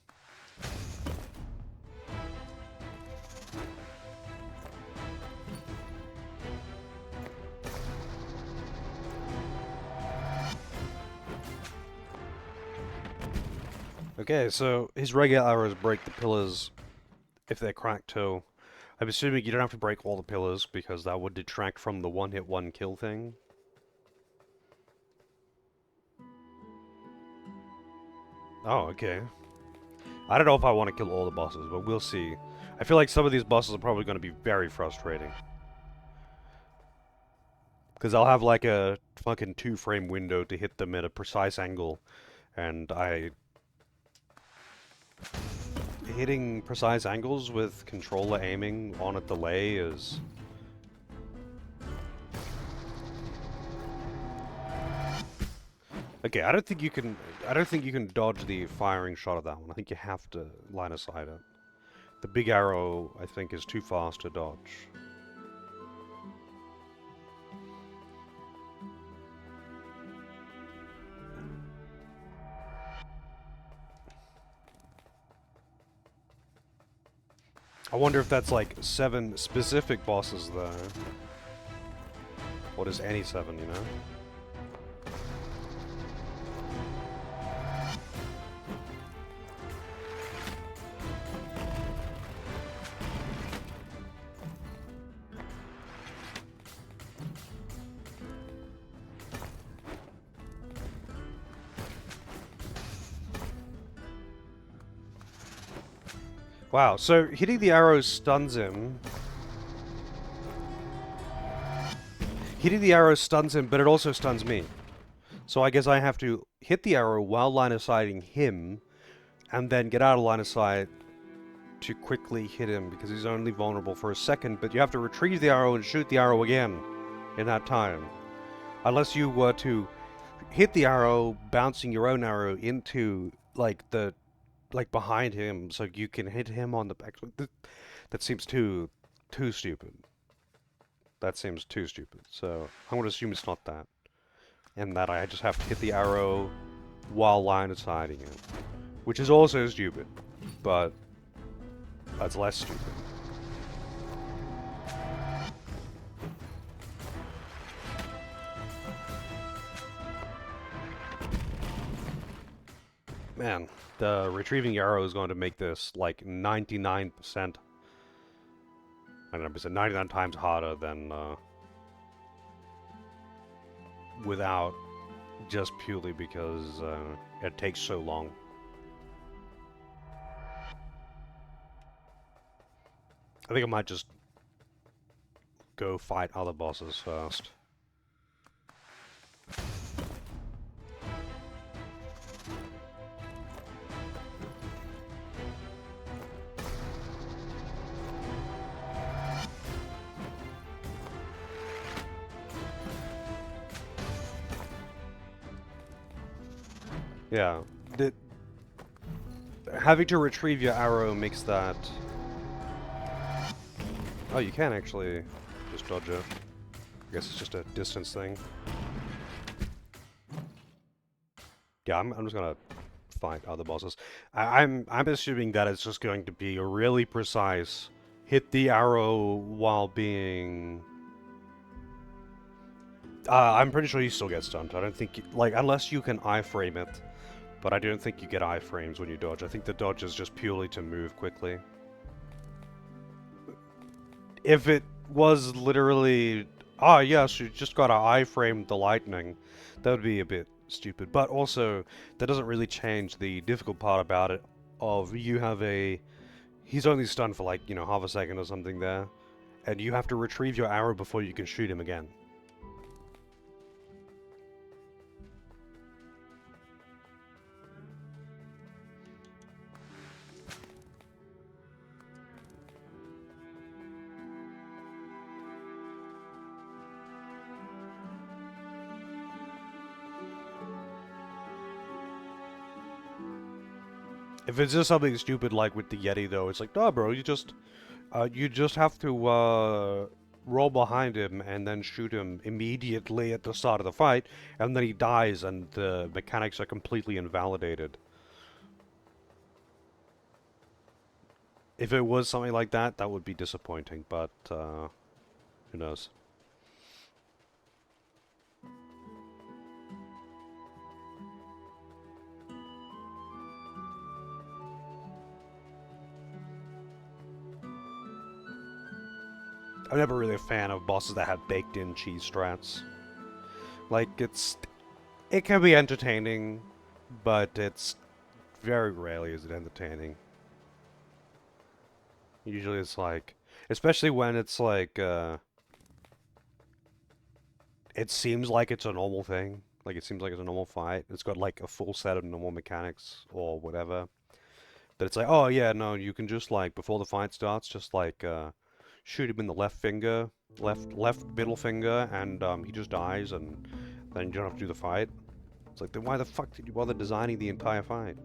Okay, so his regular arrows break the pillars if they're cracked too. I'm assuming you don't have to break all the pillars because that would detract from the one-hit, one-kill thing. Oh, okay. I don't know if I want to kill all the bosses, but we'll see. I feel like some of these bosses are probably going to be very frustrating. Because I'll have like a fucking 2-frame window to hit them at a precise angle, and hitting precise angles with controller aiming on a delay is... Okay, I don't think you can dodge the firing shot of that one. I think you have to line of sight it. The big arrow, I think, is too fast to dodge. I wonder if that's like 7 specific bosses there. What is any 7, you know? Wow, so hitting the arrow stuns him. Hitting the arrow stuns him, but it also stuns me. So I guess I have to hit the arrow while line of sighting him, and then get out of line of sight to quickly hit him, because he's only vulnerable for a second, but you have to retrieve the arrow and shoot the arrow again in that time. Unless you were to hit the arrow, bouncing your own arrow into, like, behind him, so you can hit him on the back. That seems too stupid. That seems too stupid. So I'm going to assume it's not that. And that I just have to hit the arrow while line of sighting it. Which is also stupid. But that's less stupid. Man, the retrieving arrow is going to make this like 99%. 99 times harder than without, just purely because it takes so long. I think I might just go fight other bosses first. Yeah, having to retrieve your arrow makes that... Oh, you can actually just dodge it. I guess it's just a distance thing. Yeah, I'm just gonna fight other bosses. I'm assuming that it's just going to be a really precise hit the arrow while being... I'm pretty sure you still get stunned. I don't think you, like, unless you can iframe it. But I don't think you get iframes when you dodge. I think the dodge is just purely to move quickly. If it was literally, ah yes, you just gotta iframe the lightning, that would be a bit stupid. But also, that doesn't really change the difficult part about it, of you have a... He's only stunned for like, you know, half a second or something there. And you have to retrieve your arrow before you can shoot him again. If it's just something stupid like with the Yeti, though, it's like, no, bro, you just have to roll behind him and then shoot him immediately at the start of the fight, and then he dies, and the mechanics are completely invalidated. If it was something like that, that would be disappointing, but who knows? I'm never really a fan of bosses that have baked-in cheese strats. Like, it can be entertaining, but it's very rarely is it entertaining. Usually it's like, especially when it's like, it seems like it's a normal thing. Like, it seems like it's a normal fight. It's got like a full set of normal mechanics or whatever. That it's like, oh yeah, no, you can just like, before the fight starts, just like, shoot him in the left finger, left middle finger, and he just dies, and then you don't have to do the fight. It's like, then why the fuck did you bother designing the entire fight?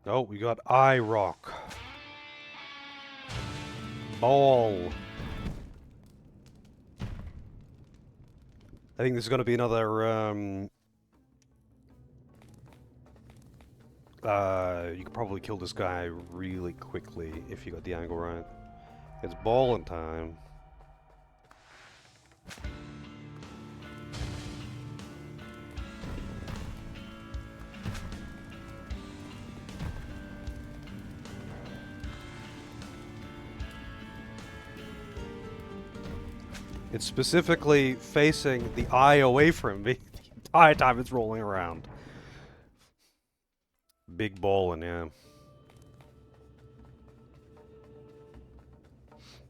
Oh, we got eye rock. Ball. I think this is going to be another, you could probably kill this guy really quickly if you got the angle right. It's ballin' time. It's specifically facing the eye away from me the entire time it's rolling around. Big ballin', yeah.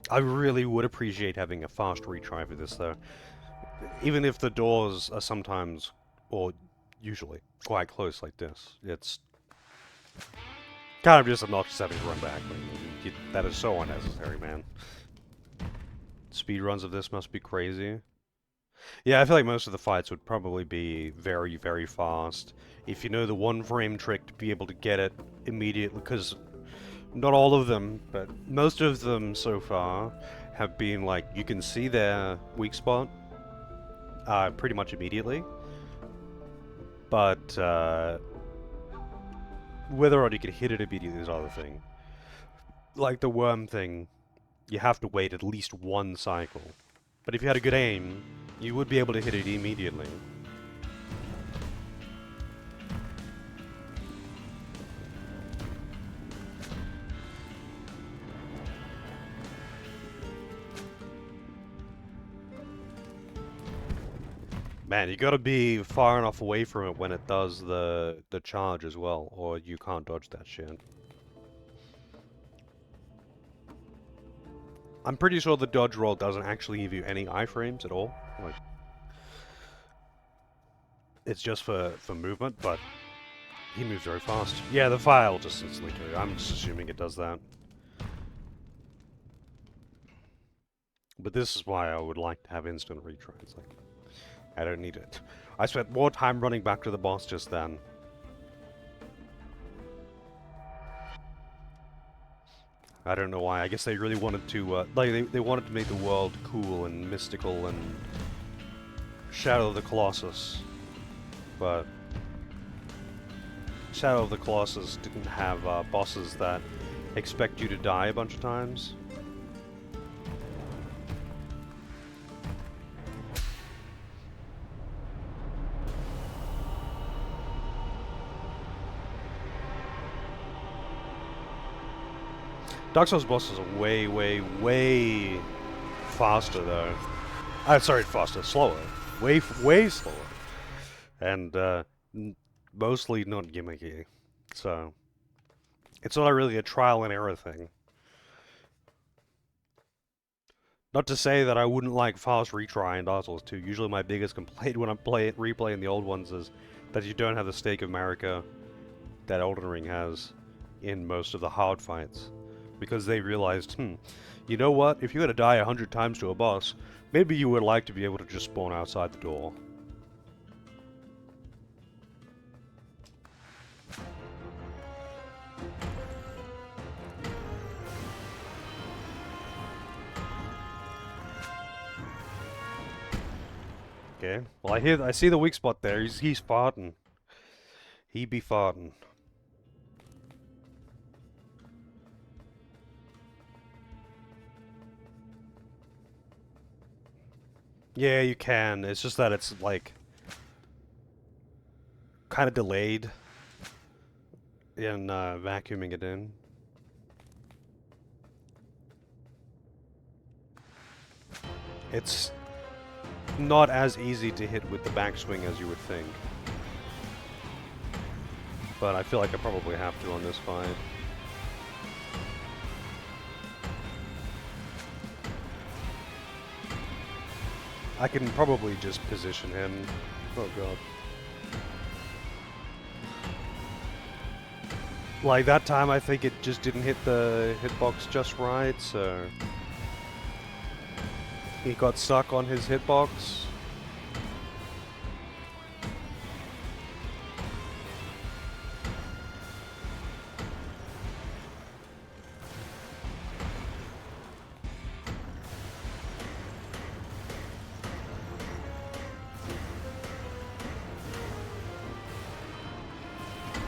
I really would appreciate having a fast retry for this, though. Even if the doors are sometimes, or usually, quite close like this, it's kind of just obnoxious having to run back. That is so unnecessary, man. Speedruns of this must be crazy. Yeah, I feel like most of the fights would probably be very, very fast. If you know the one frame trick to be able to get it immediately, because not all of them, but most of them so far have been like, you can see their weak spot pretty much immediately, but whether or not you can hit it immediately is another thing. Like the worm thing, you have to wait at least one cycle. But if you had a good aim, you would be able to hit it immediately. Man, you gotta be far enough away from it when it does the charge as well, or you can't dodge that shit. I'm pretty sure the dodge roll doesn't actually give you any iframes at all. Like, it's just for movement, but he moves very fast. Yeah, the fire will just instantly kill you. I'm just assuming it does that. But this is why I would like to have instant retries. Like, I don't need it. I spent more time running back to the boss just then. I don't know why. I guess they really wanted to, like, they wanted to make the world cool and mystical and Shadow of the Colossus. But Shadow of the Colossus didn't have bosses that expect you to die a bunch of times. Dark Souls bosses are way, way, way faster, though. Sorry, faster, slower. Way, way slower. And, mostly not gimmicky. So, it's not really a trial and error thing. Not to say that I wouldn't like fast retry in Dark Souls 2. Usually my biggest complaint when I'm replaying the old ones is that you don't have the stake of Marika that Elden Ring has in most of the hard fights. Because they realized, you know what? If you're gonna die 100 times to a boss, maybe you would like to be able to just spawn outside the door. Okay. Well, I see the weak spot there. He's farting. He be farting. Yeah, you can. It's just that it's like kind of delayed in vacuuming it in. It's not as easy to hit with the backswing as you would think. But I feel like I probably have to on this fight. I can probably just position him. Oh god. Like that time I think it just didn't hit the hitbox just right, so he got stuck on his hitbox.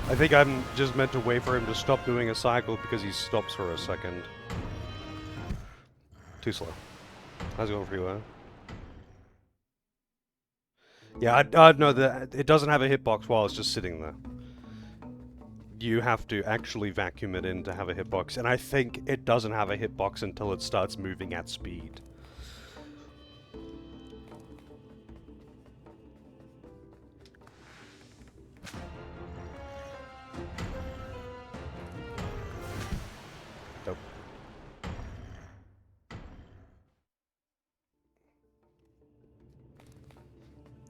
I think I'm just meant to wait for him to stop doing a cycle because he stops for a second. Too slow. How's it going for you, huh? Yeah, I'd know that it doesn't have a hitbox while it's just sitting there. You have to actually vacuum it in to have a hitbox, and I think it doesn't have a hitbox until it starts moving at speed. Nope.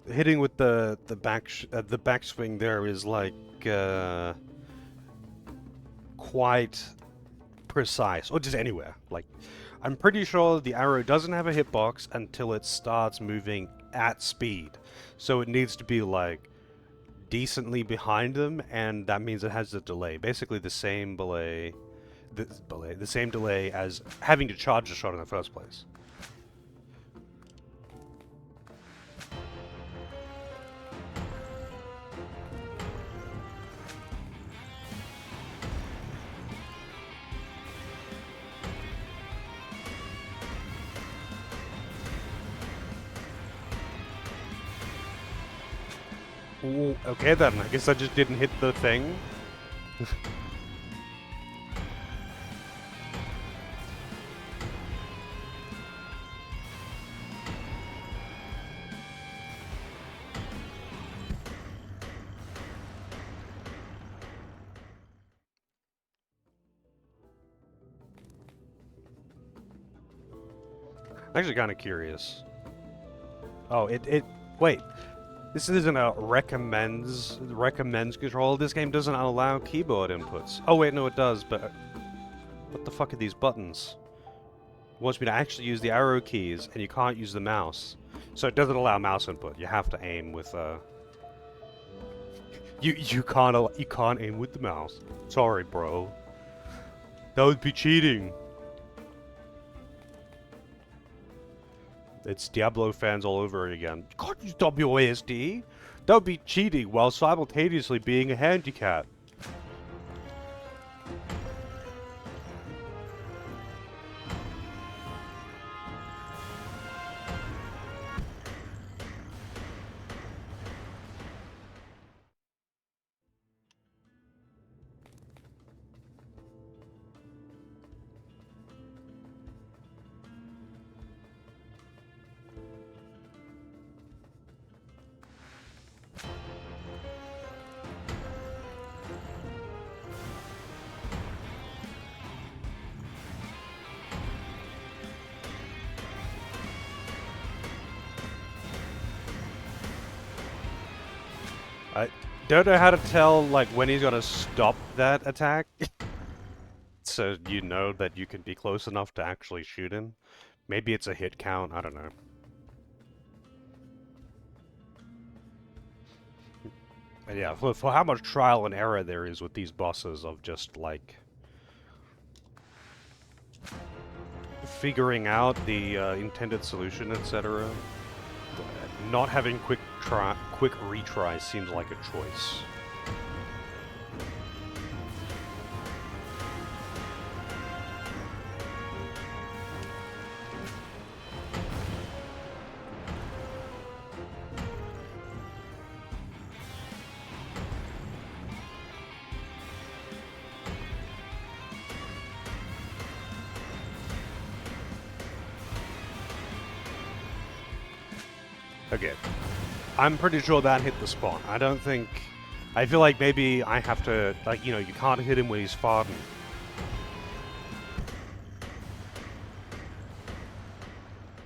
Hitting with the backswing there is like quite precise, or just anywhere. Like, I'm pretty sure the arrow doesn't have a hitbox until it starts moving at speed, so it needs to be like decently behind them, and that means it has a delay. Basically, the same delay, the same delay as having to charge the shot in the first place. Ooh, okay then, I guess I just didn't hit the thing. I'm actually kind of curious. Oh, wait. This isn't a recommends control. This game doesn't allow keyboard inputs. Oh wait, no it does, but what the fuck are these buttons? It wants me to actually use the arrow keys, and you can't use the mouse. So it doesn't allow mouse input. You have to aim with you can't aim with the mouse. Sorry, bro. That would be cheating. It's Diablo fans all over again. Can't use WASD? That would be cheating while simultaneously being a handicap. I don't know how to tell, like, when he's gonna stop that attack, so you know that you can be close enough to actually shoot him. Maybe it's a hit count, I don't know. But yeah, for how much trial and error there is with these bosses of just, like, figuring out the intended solution, etc. Not having quick retries seems like a choice. Okay. I'm pretty sure that hit the spot. I don't think... I feel like maybe I have to... Like, you know, you can't hit him when he's farting.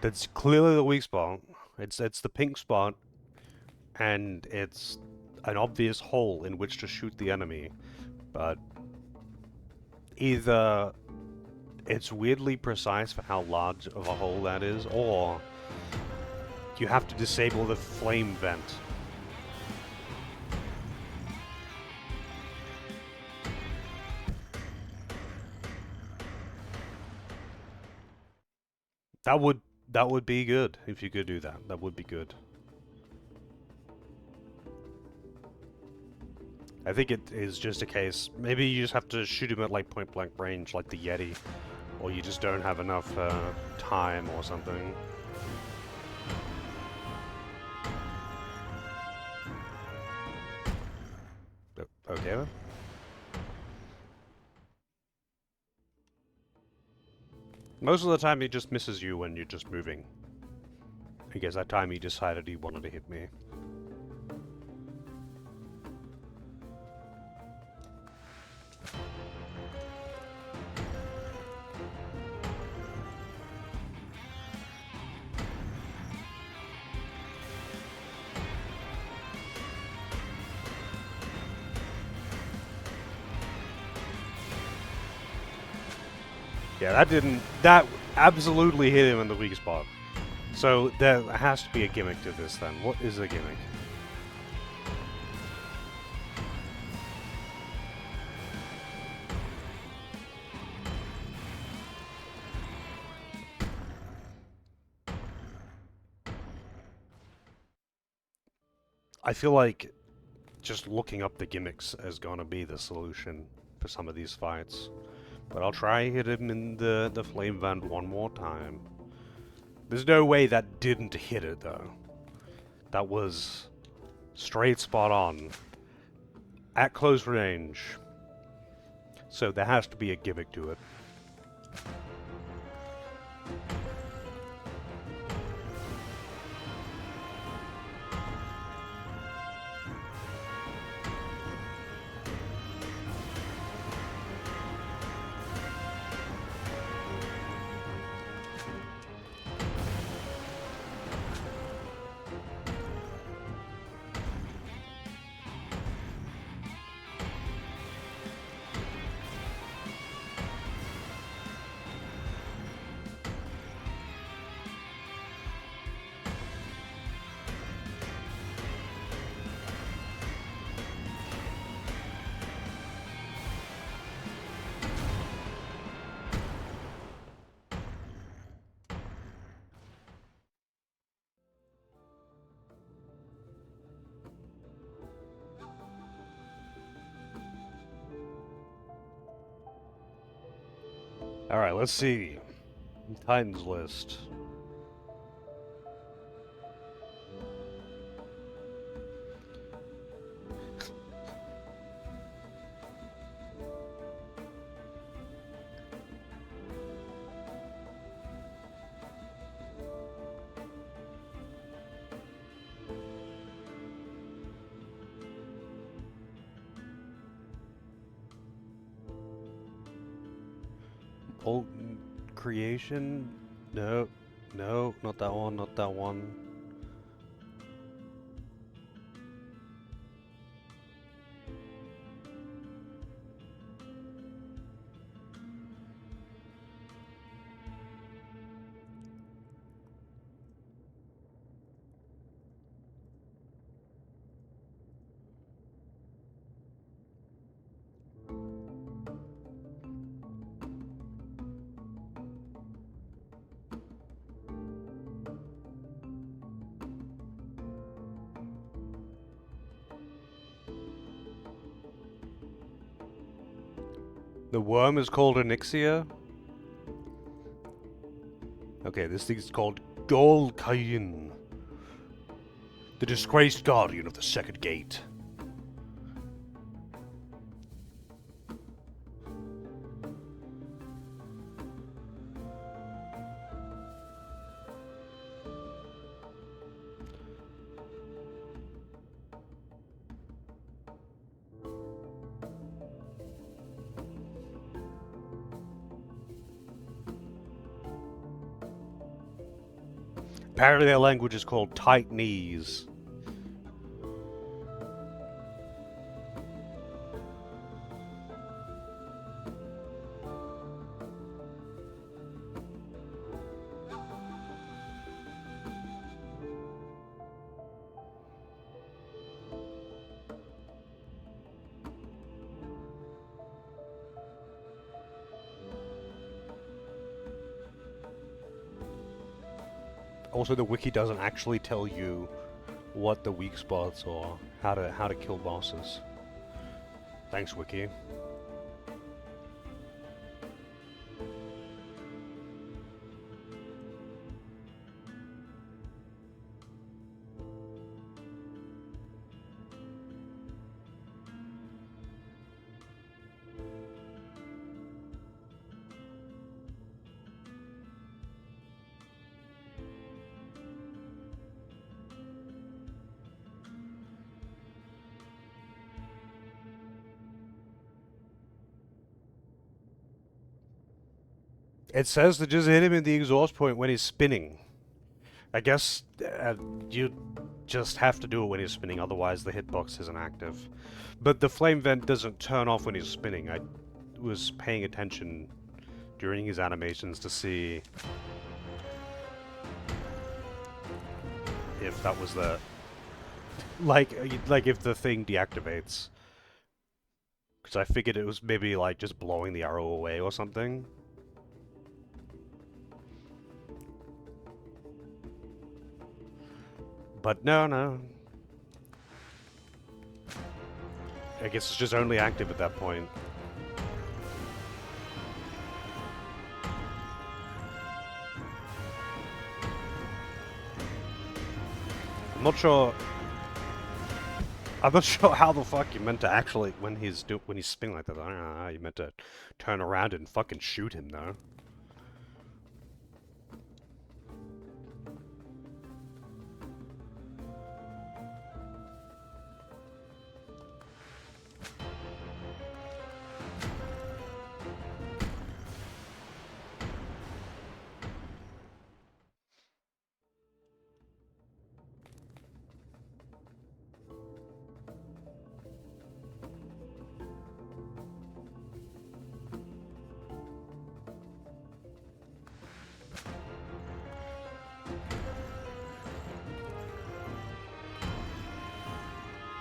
That's clearly the weak spot. It's the pink spot, and it's an obvious hole in which to shoot the enemy. But either it's weirdly precise for how large of a hole that is, or you have to disable the flame vent. That would be good if you could do that. That would be good. I think it is just a case. Maybe you just have to shoot him at like point blank range, like the Yeti, or you just don't have enough time or something. Okay then. Most of the time he just misses you when you're just moving. I guess that time he decided he wanted to hit me. Yeah, that absolutely hit him in the weak spot. So there has to be a gimmick to this then. What is the gimmick? I feel like just looking up the gimmicks is gonna be the solution for some of these fights. But I'll try hit him in the flame vent one more time. There's no way that didn't hit it though. That was straight spot on. At close range. So there has to be a gimmick to it. Alright, let's see. Titans list. Old creation? No. No, not that one, not that one. The worm is called Onyxia? Okay, this thing is called Golkayin, the disgraced guardian of the second gate. Apparently their language is called Titanese. Also, the wiki doesn't actually tell you what the weak spots are, how to kill bosses. Thanks, wiki. It says to just hit him in the exhaust point when he's spinning. I guess you just have to do it when he's spinning, otherwise the hitbox isn't active. But the flame vent doesn't turn off when he's spinning. I was paying attention during his animations to see if that was the... Like if the thing deactivates. Because I figured it was maybe like just blowing the arrow away or something. But no. I guess it's just only active at that point. I'm not sure how the fuck you meant to actually when he's spinning like that. I don't know how you meant to turn around and fucking shoot him though.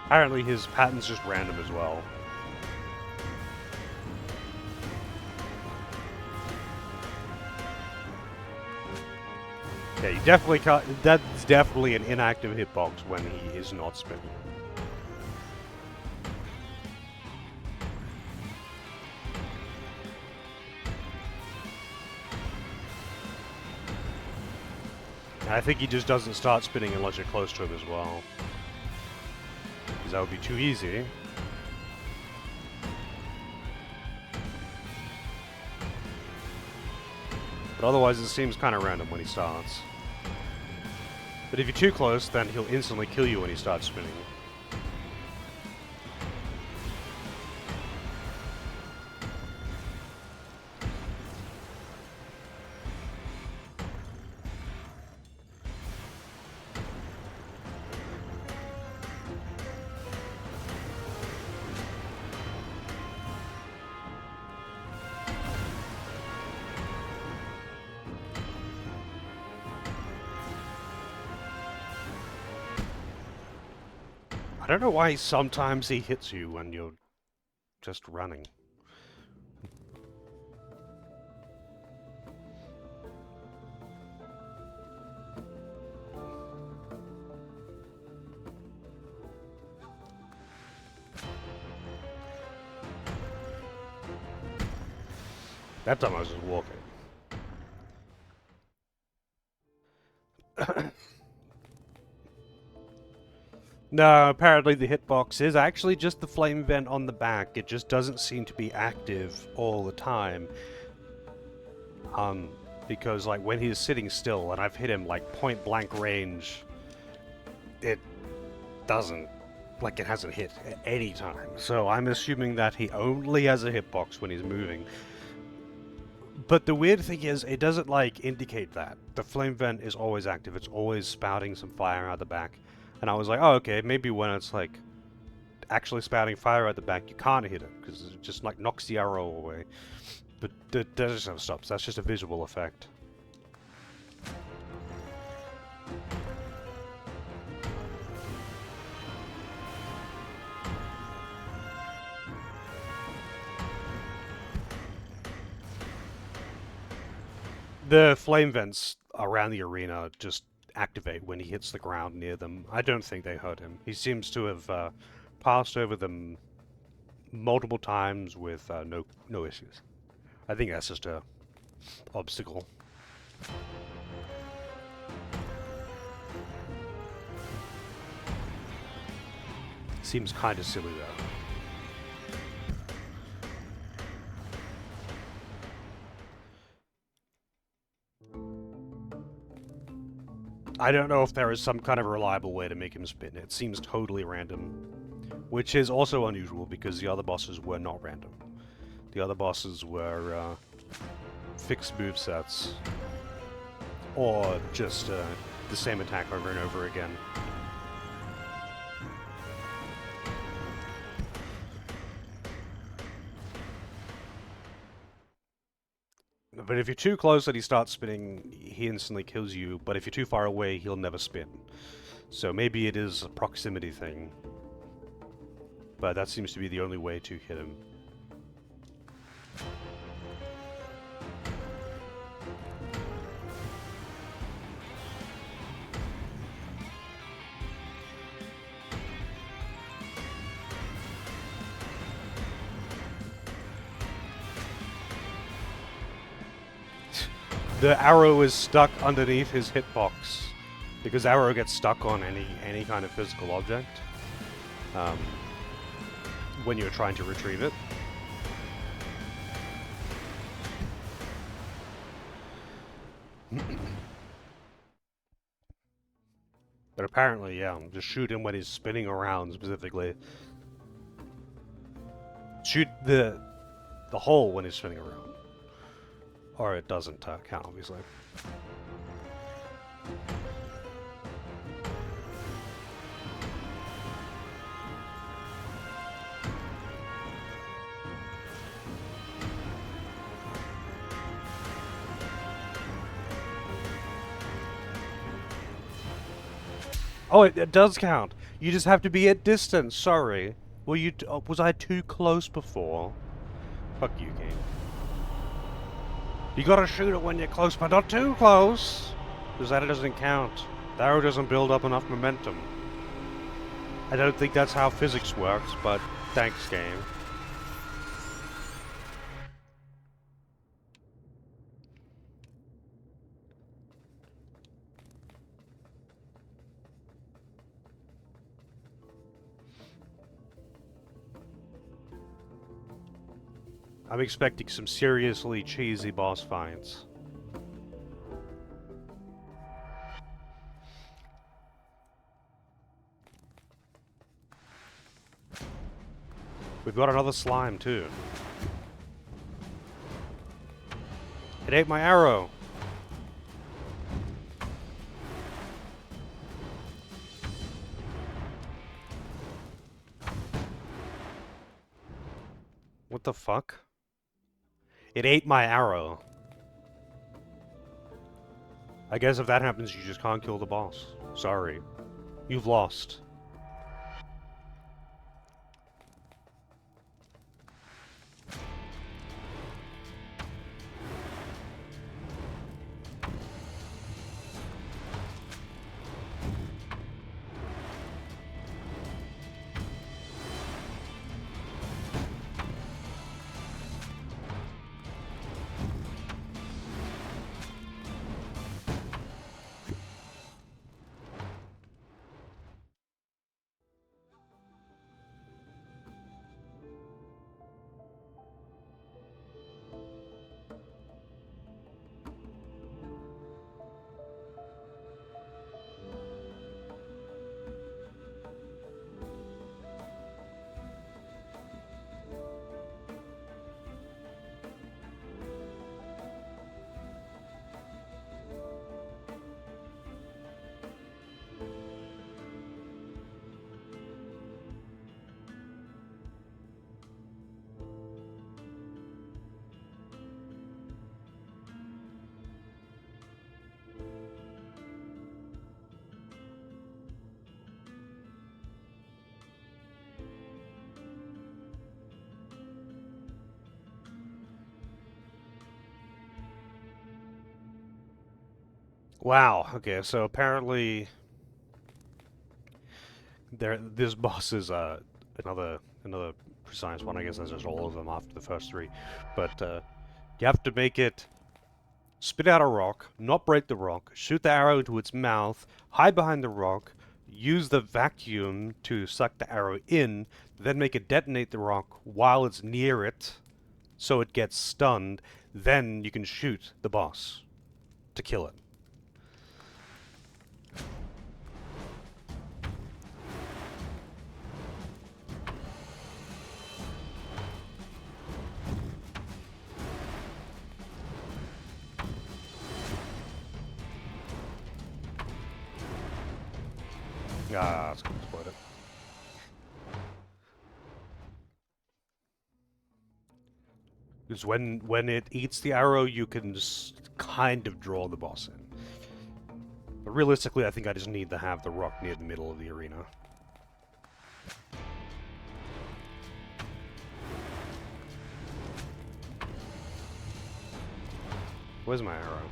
Apparently his pattern's just random as well. Yeah, you definitely can't... That's definitely an inactive hitbox when he is not spinning. And I think he just doesn't start spinning unless you're close to him as well. Because that would be too easy. But otherwise it seems kind of random when he starts. But if you're too close, then he'll instantly kill you when he starts spinning. I don't know why sometimes he hits you when you're just running. That time I was just walking. No, apparently the hitbox is actually just the flame vent on the back. It just doesn't seem to be active all the time. Because like when he's sitting still and I've hit him like point blank range, it doesn't, like it hasn't hit at any time. So I'm assuming that he only has a hitbox when he's moving. But the weird thing is, it doesn't like indicate that. The flame vent is always active. It's always spouting some fire out the back. And I was like, oh, okay, maybe when it's like actually spouting fire out the back, you can't hit it because it just like knocks the arrow away. But that just never stops. That's just a visual effect. The flame vents around the arena just activate when he hits the ground near them. I don't think they hurt him. He seems to have passed over them multiple times with no issues. I think that's just a obstacle. Seems kind of silly though. I don't know if there is some kind of reliable way to make him spin. It seems totally random. Which is also unusual because the other bosses were not random. The other bosses were fixed movesets. Or just the same attack over and over again. But if you're too close and he starts spinning, he instantly kills you. But if you're too far away, he'll never spin. So maybe it is a proximity thing. But that seems to be the only way to hit him. The arrow is stuck underneath his hitbox. Because arrow gets stuck on any kind of physical object. When you're trying to retrieve it. But apparently, yeah, just shoot him when he's spinning around specifically. Shoot the hole when he's spinning around. Or it doesn't count, obviously. Oh, it does count. You just have to be at distance. Sorry. Were you? Was I too close before? Fuck you, game. You gotta shoot it when you're close, but not too close, because that doesn't count. The arrow doesn't build up enough momentum. I don't think that's how physics works, but thanks, game. I'm expecting some seriously cheesy boss fights. We've got another slime, too. It ate my arrow! What the fuck? It ate my arrow. I guess if that happens, you just can't kill the boss. Sorry. You've lost. Wow. Okay, so apparently this boss is another precise one. I guess that's just all of them after the first three, but you have to make it spit out a rock, not break the rock, shoot the arrow into its mouth, hide behind the rock, use the vacuum to suck the arrow in, then make it detonate the rock while it's near it, so it gets stunned. Then you can shoot the boss to kill it. Ah, it's gonna explode it. Because when it eats the arrow, you can just kind of draw the boss in. But realistically, I think I just need to have the rock near the middle of the arena. Where's my arrow?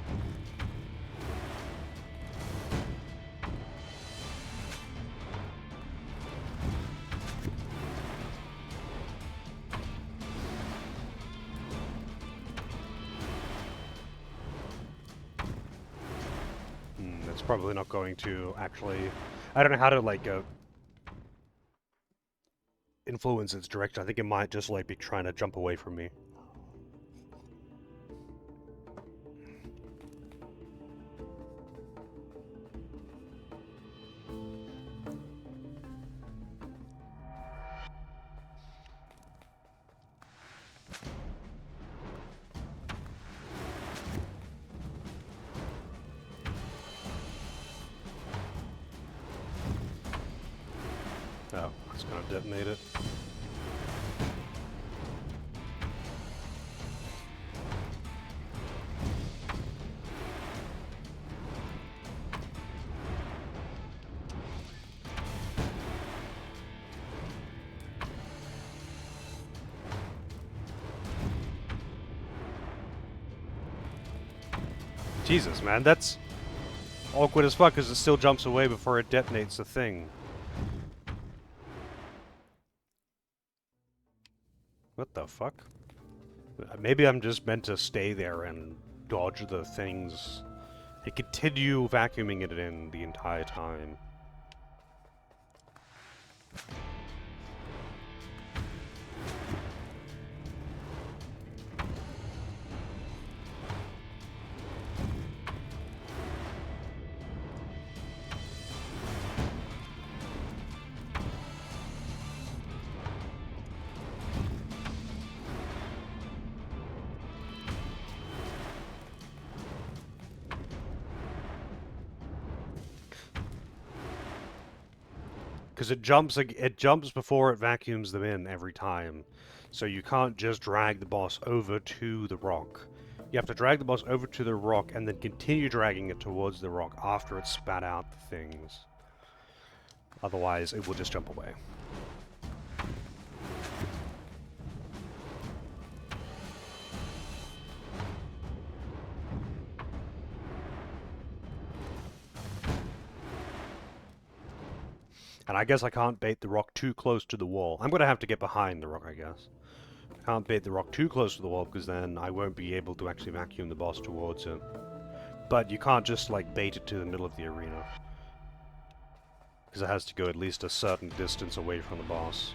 That's probably not going to actually... I don't know how to, like, influence its direction. I think it might just, like, be trying to jump away from me. Oh, it's gonna detonate it. Jesus, man, that's awkward as fuck because it still jumps away before it detonates the thing. What the fuck? Maybe I'm just meant to stay there and dodge the things and continue vacuuming it in the entire time. Because it jumps before it vacuums them in every time. So you can't just drag the boss over to the rock. You have to drag the boss over to the rock and then continue dragging it towards the rock after it spat out the things. Otherwise, it will just jump away. And I guess I can't bait the rock too close to the wall. I'm going to have to get behind the rock, I guess. I can't bait the rock too close to the wall because then I won't be able to actually vacuum the boss towards it. But you can't just, like, bait it to the middle of the arena. Because it has to go at least a certain distance away from the boss.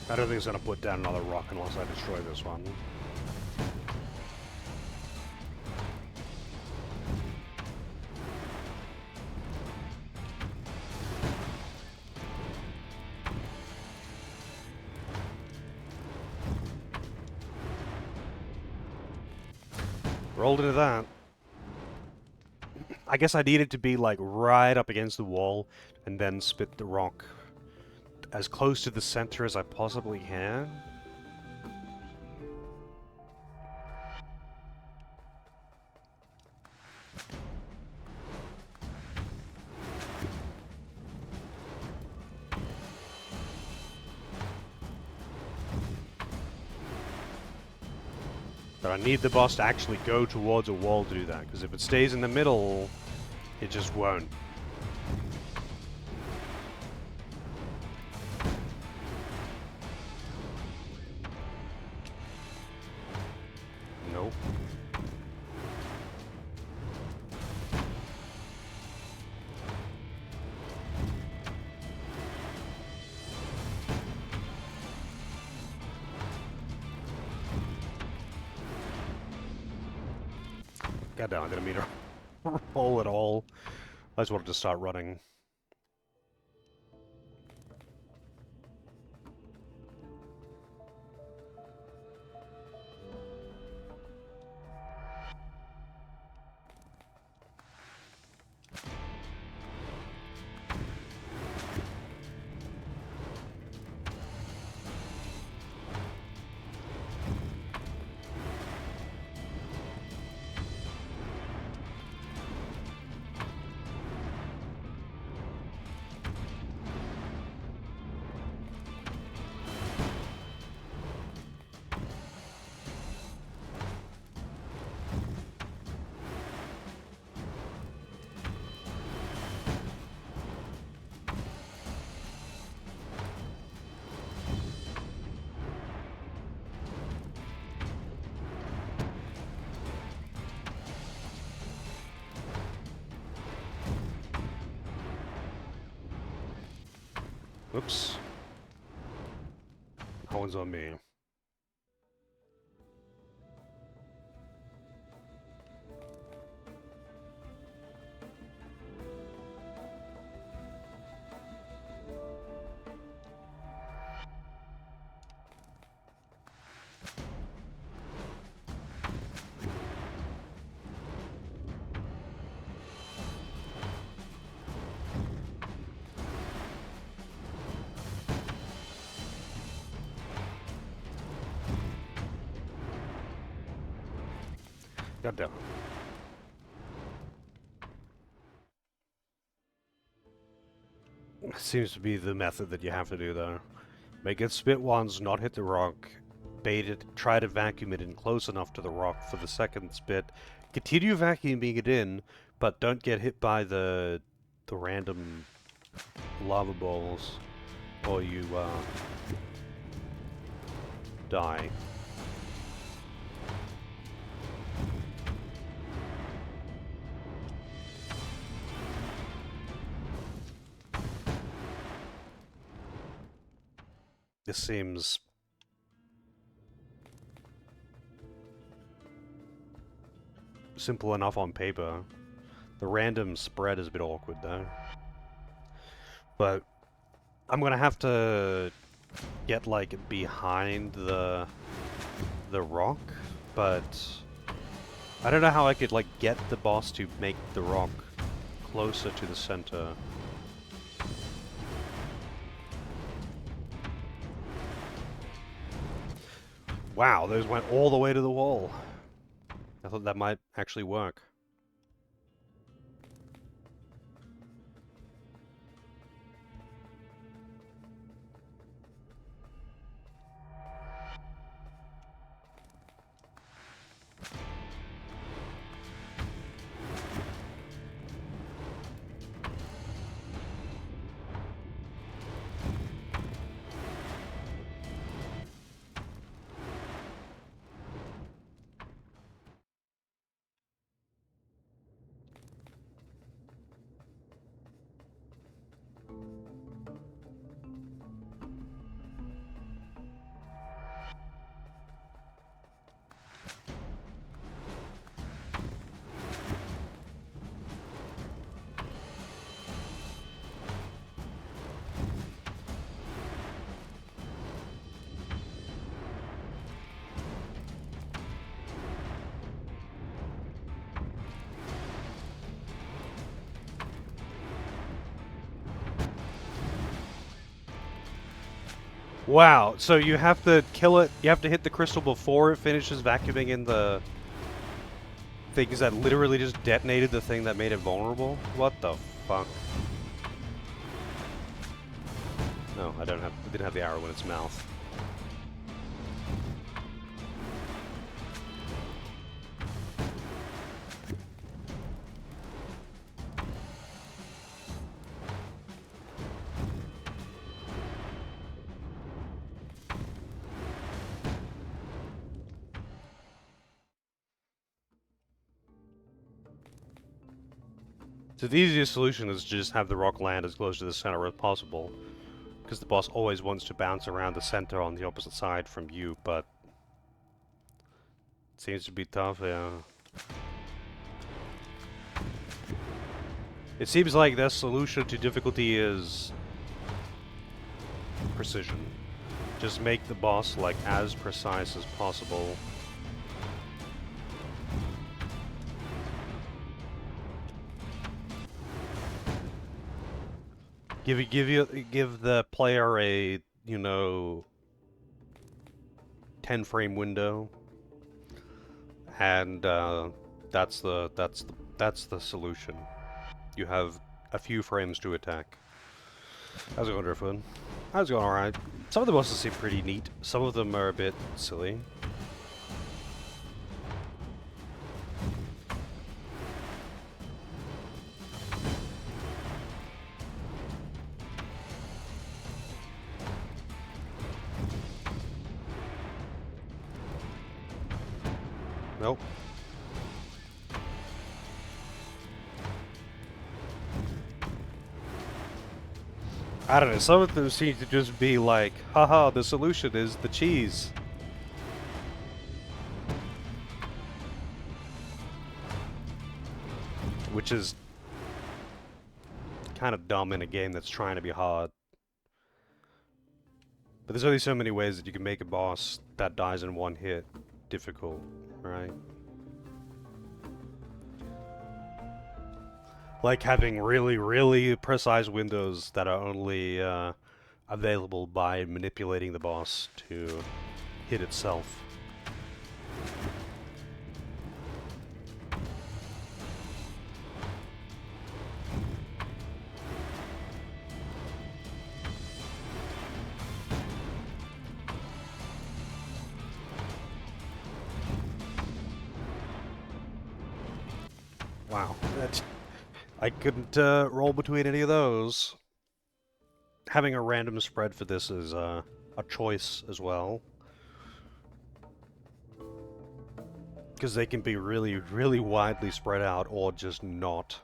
I don't think it's going to put down another rock unless I destroy this one. Rolled into that. I guess I need it to be like right up against the wall and then spit the rock as close to the center as I possibly can. But I need the boss to actually go towards a wall to do that, because if it stays in the middle, it just won't. Nope. God damn, I didn't mean to roll at all. I just wanted to start running. Oops. That one's on me. God damn it. Seems to be the method that you have to do, though. Make it spit once, not hit the rock. Bait it, try to vacuum it in close enough to the rock for the second spit. Continue vacuuming it in, but don't get hit by the random lava balls, or you die. This seems simple enough on paper. The random spread is a bit awkward though. But I'm gonna have to get like behind the rock, but I don't know how I could like get the boss to make the rock closer to the center. Wow, those went all the way to the wall. I thought that might actually work. Wow, so you have to kill it, you have to hit the crystal before it finishes vacuuming in the things that literally just detonated the thing that made it vulnerable? What the fuck? No, it didn't have the arrow in its mouth. So the easiest solution is to just have the rock land as close to the center as possible, because the boss always wants to bounce around the center on the opposite side from you, but it seems to be tough, yeah. It seems like the solution to difficulty is precision. Just make the boss like as precise as possible. Give the player a, you know, 10 frame window, and that's the solution. You have a few frames to attack. How's it going, Driftwood? How's it going? All right. Some of the bosses seem pretty neat. Some of them are a bit silly. Nope. I don't know, some of them seem to just be like, haha, the solution is the cheese. Which is kind of dumb in a game that's trying to be hard. But there's only so many ways that you can make a boss that dies in one hit difficult, right? Like having really, really precise windows that are only available by manipulating the boss to hit itself. Wow, I couldn't roll between any of those. Having a random spread for this is a choice as well. Because they can be really, really widely spread out or just not.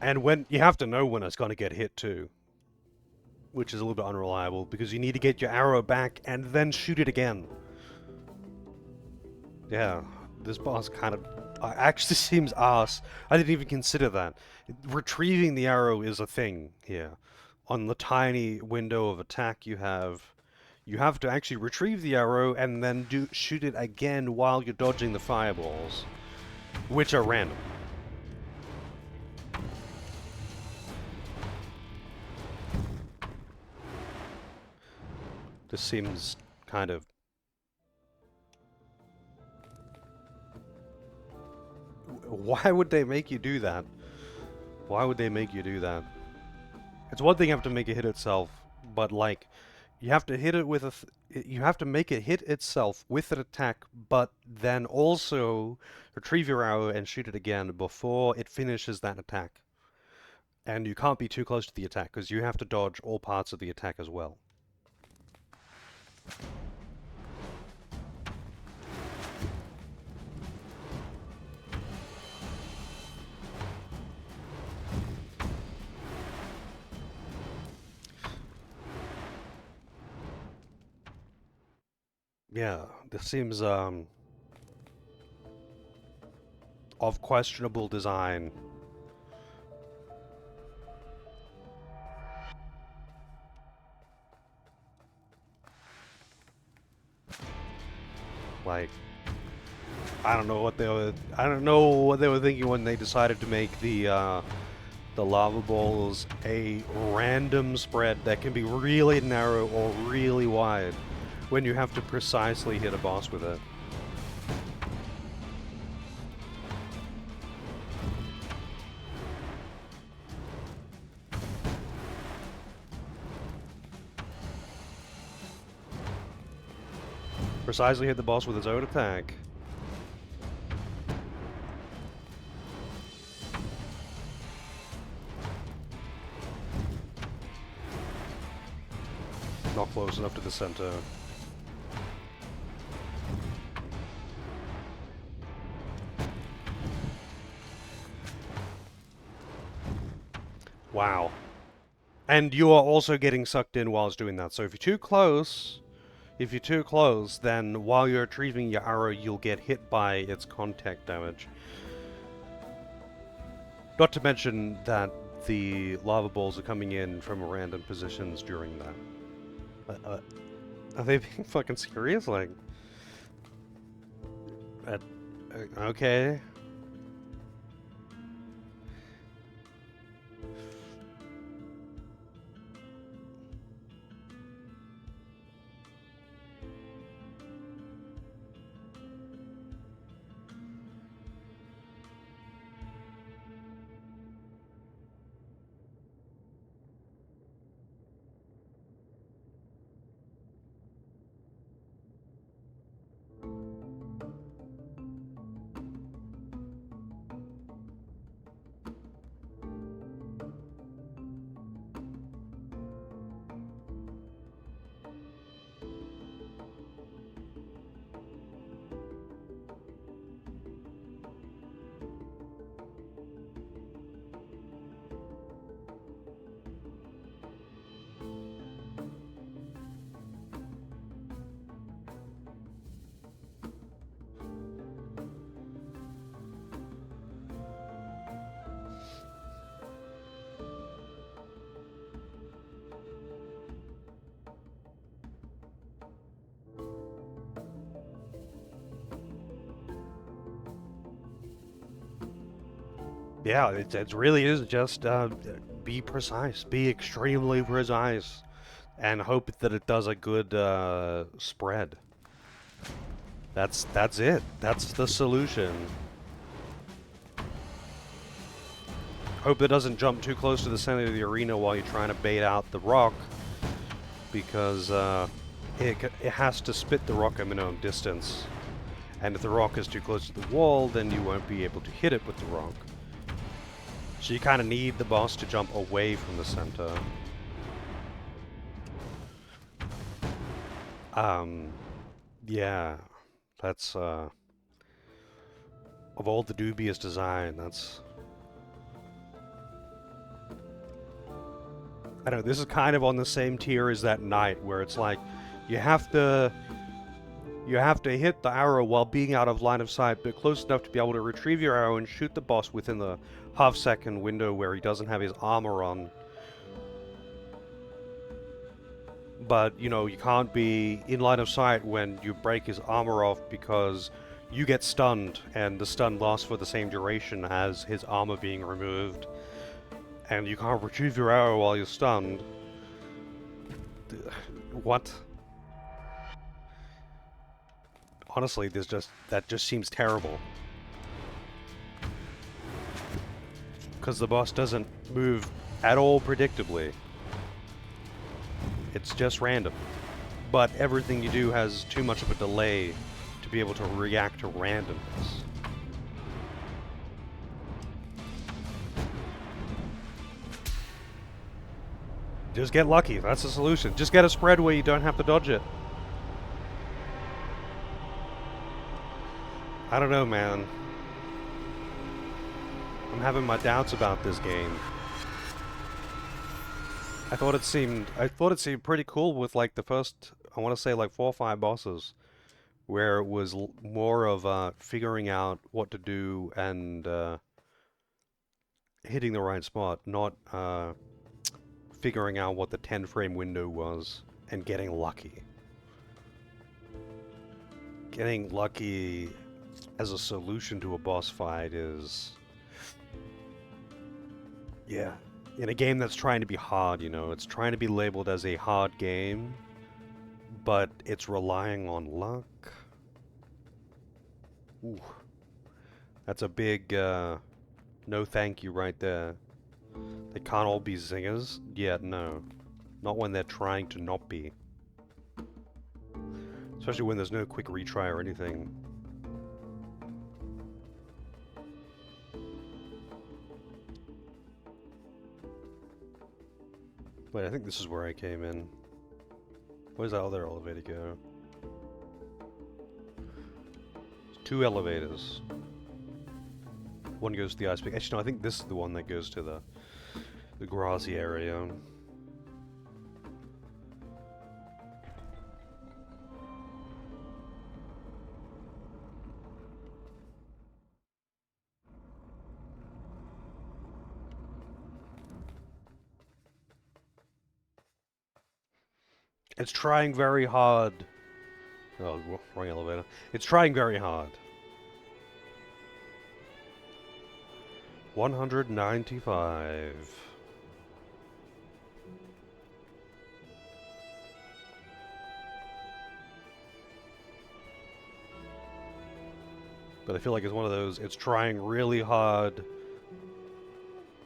And when you have to know when it's going to get hit too, which is a little bit unreliable because you need to get your arrow back and then shoot it again. Yeah, this boss kind of actually seems arse. I didn't even consider that. Retrieving the arrow is a thing here. On the tiny window of attack you have to actually retrieve the arrow and then shoot it again while you're dodging the fireballs, which are random. This seems kind of... Why would they make you do that? Why would they make you do that? It's one thing you have to make it hit itself, but like, you have to hit it with you have to make it hit itself with an attack, but then also retrieve your arrow and shoot it again before it finishes that attack. And you can't be too close to the attack, because you have to dodge all parts of the attack as well. Yeah, this seems, of questionable design. Like, I don't know what they were thinking when they decided to make the lava balls a random spread that can be really narrow or really wide when you have to precisely hit a boss with it. Precisely hit the boss with its own attack. Not close enough to the center. Wow. And you are also getting sucked in while it's doing that. So if you're too close, then while you're retrieving your arrow, you'll get hit by its contact damage. Not to mention that the lava balls are coming in from random positions during that. Are they being fucking serious? Like, okay. Yeah, it really is just be precise, be extremely precise, and hope that it does a good spread. That's it. That's the solution. Hope it doesn't jump too close to the center of the arena while you're trying to bait out the rock, because it has to spit the rock a minimum distance, and if the rock is too close to the wall, then you won't be able to hit it with the rock. So you kind of need the boss to jump away from the center. Yeah, that's, of all the dubious design, that's... I don't know, this is kind of on the same tier as that knight, where it's like, you have to hit the arrow while being out of line of sight, but close enough to be able to retrieve your arrow and shoot the boss within the half-second window where he doesn't have his armor on. But, you know, you can't be in line of sight when you break his armor off because you get stunned, and the stun lasts for the same duration as his armor being removed. And you can't retrieve your arrow while you're stunned. What? Honestly, that just seems terrible. Because the boss doesn't move at all predictably. It's just random. But everything you do has too much of a delay to be able to react to randomness. Just get lucky, that's the solution. Just get a spread where you don't have to dodge it. I don't know, man. I'm having my doubts about this game. I thought it seemed pretty cool with like the first, I want to say like 4 or 5 bosses. where it was more of figuring out what to do and hitting the right spot, not figuring out what the 10 frame window was and getting lucky. Getting lucky as a solution to a boss fight is, yeah, in a game that's trying to be hard, you know, it's trying to be labeled as a hard game, but it's relying on luck. Ooh, that's a big no thank you right there. They can't all be zingers. Yeah, no. Not when they're trying to not be. Especially when there's no quick retry or anything. Wait, I think this is where I came in. Where's that other elevator go? Two elevators. One goes to the ice pick. Actually, no, I think this is the one that goes to the grassy area. It's trying very hard. Oh, wrong elevator. It's trying very hard. 195. But I feel like it's one of those, it's trying really hard,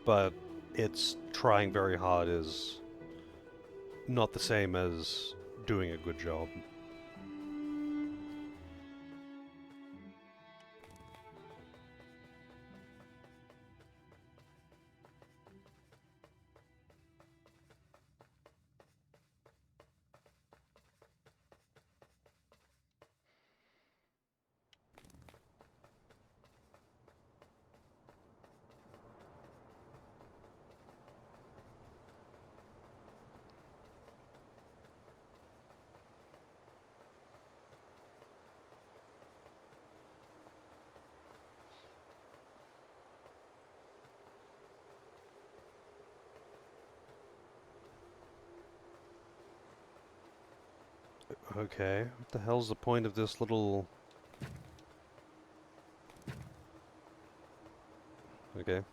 but it's trying very hard is not the same as doing a good job. Okay, what the hell's the point of this little... Okay.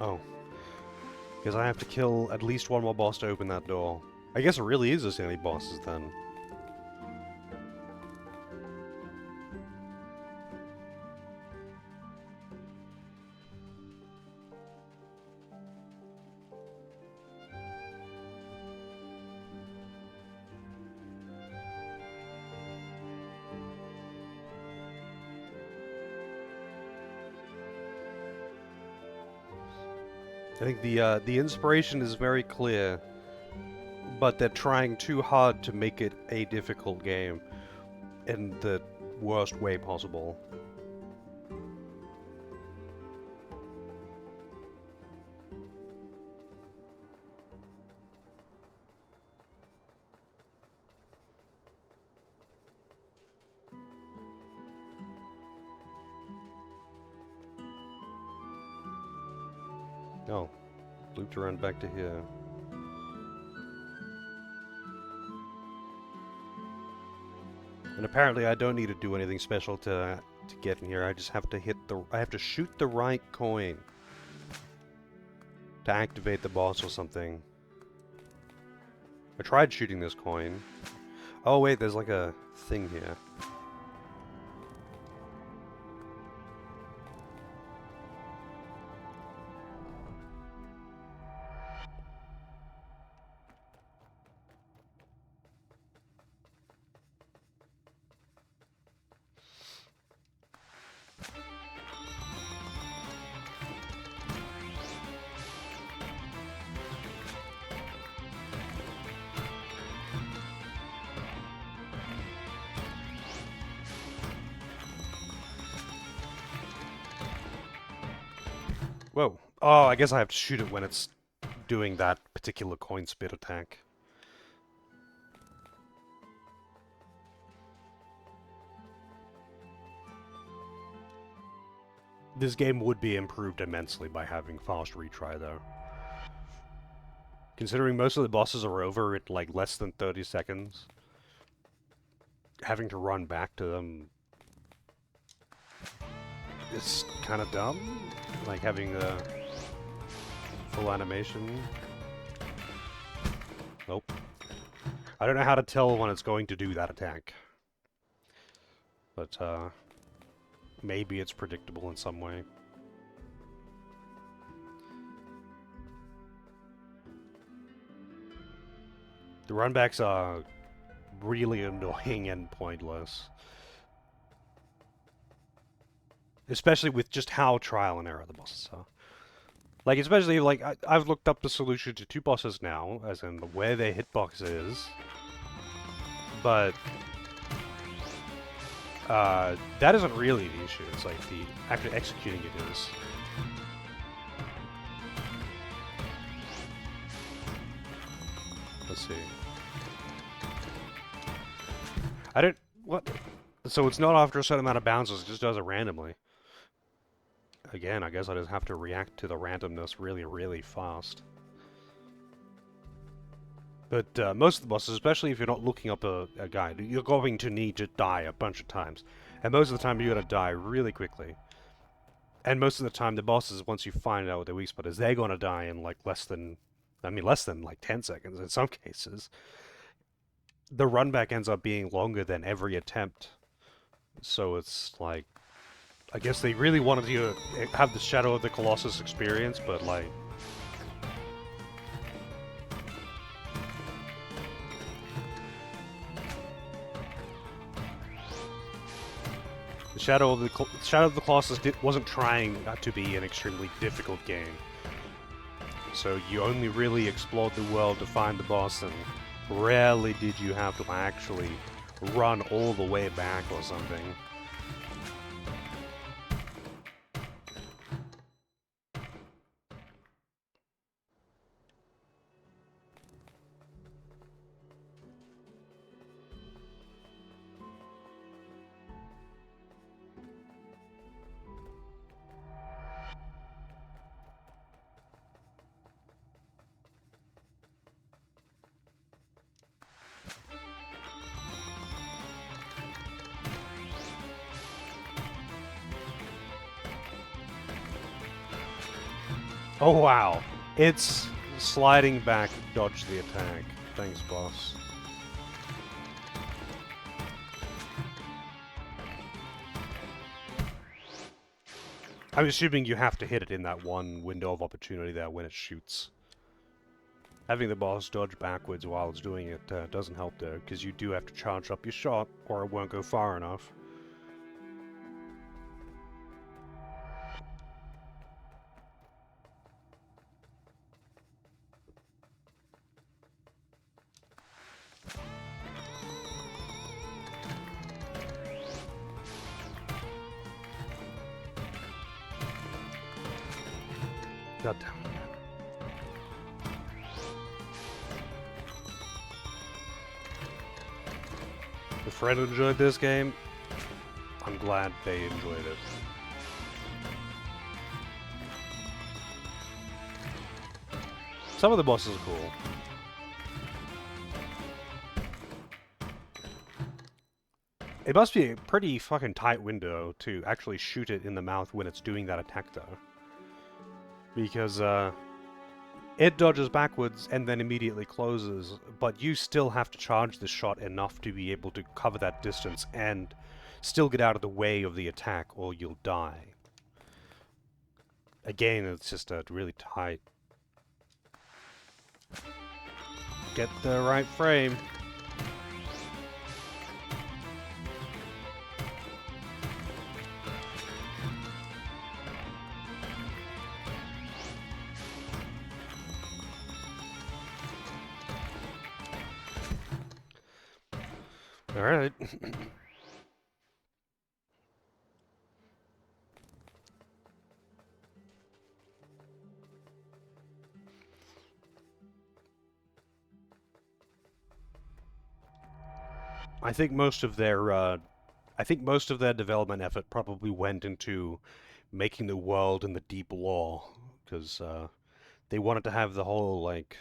Oh. Because I have to kill at least one more boss to open that door. I guess it really is just any bosses then. I think the inspiration is very clear, but they're trying too hard to make it a difficult game in the worst way possible. Oh, looped around back to here. And apparently I don't need to do anything special to get in here. I just have to I have to shoot the right coin to activate the boss or something. I tried shooting this coin. Oh wait, there's like a thing here. Whoa. Oh, I guess I have to shoot it when it's doing that particular coin spit attack. This game would be improved immensely by having fast retry, though. Considering most of the bosses are over in, like, less than 30 seconds, having to run back to them is kind of dumb. Like, having the full animation. Nope. I don't know how to tell when it's going to do that attack. But, maybe it's predictable in some way. The runbacks are really annoying and pointless. Especially with just how trial and error the bosses are. Like, especially, like, I've looked up the solution to 2 bosses now, as in where their hitbox is. But, that isn't really the issue. It's like the actually executing it is. Let's see. I don't... What? So it's not after a certain amount of bounces, it just does it randomly. Again, I guess I just have to react to the randomness really, really fast. But most of the bosses, especially if you're not looking up a guide, you're going to need to die a bunch of times. And most of the time you're going to die really quickly. And most of the time the bosses, once you find out what their weak spot is, they're going to die in like less than like 10 seconds in some cases. The run back ends up being longer than every attempt. So it's like, I guess they really wanted you to have the Shadow of the Colossus experience, but like, the Shadow of the Colossus wasn't trying to be an extremely difficult game. So you only really explored the world to find the boss, and rarely did you have to actually run all the way back or something. Oh wow, it's sliding back, dodge the attack. Thanks, boss. I'm assuming you have to hit it in that one window of opportunity there when it shoots. Having the boss dodge backwards while it's doing it doesn't help there, because you do have to charge up your shot, or it won't go far enough. God damn it. If a friend enjoyed this game, I'm glad they enjoyed it. Some of the bosses are cool. It must be a pretty fucking tight window to actually shoot it in the mouth when it's doing that attack, though. Because, it dodges backwards and then immediately closes, but you still have to charge the shot enough to be able to cover that distance and still get out of the way of the attack, or you'll die. Again, it's just a really tight... Get the right frame. Alright. I think most of their development effort probably went into making the world and the deep lore, because they wanted to have the whole like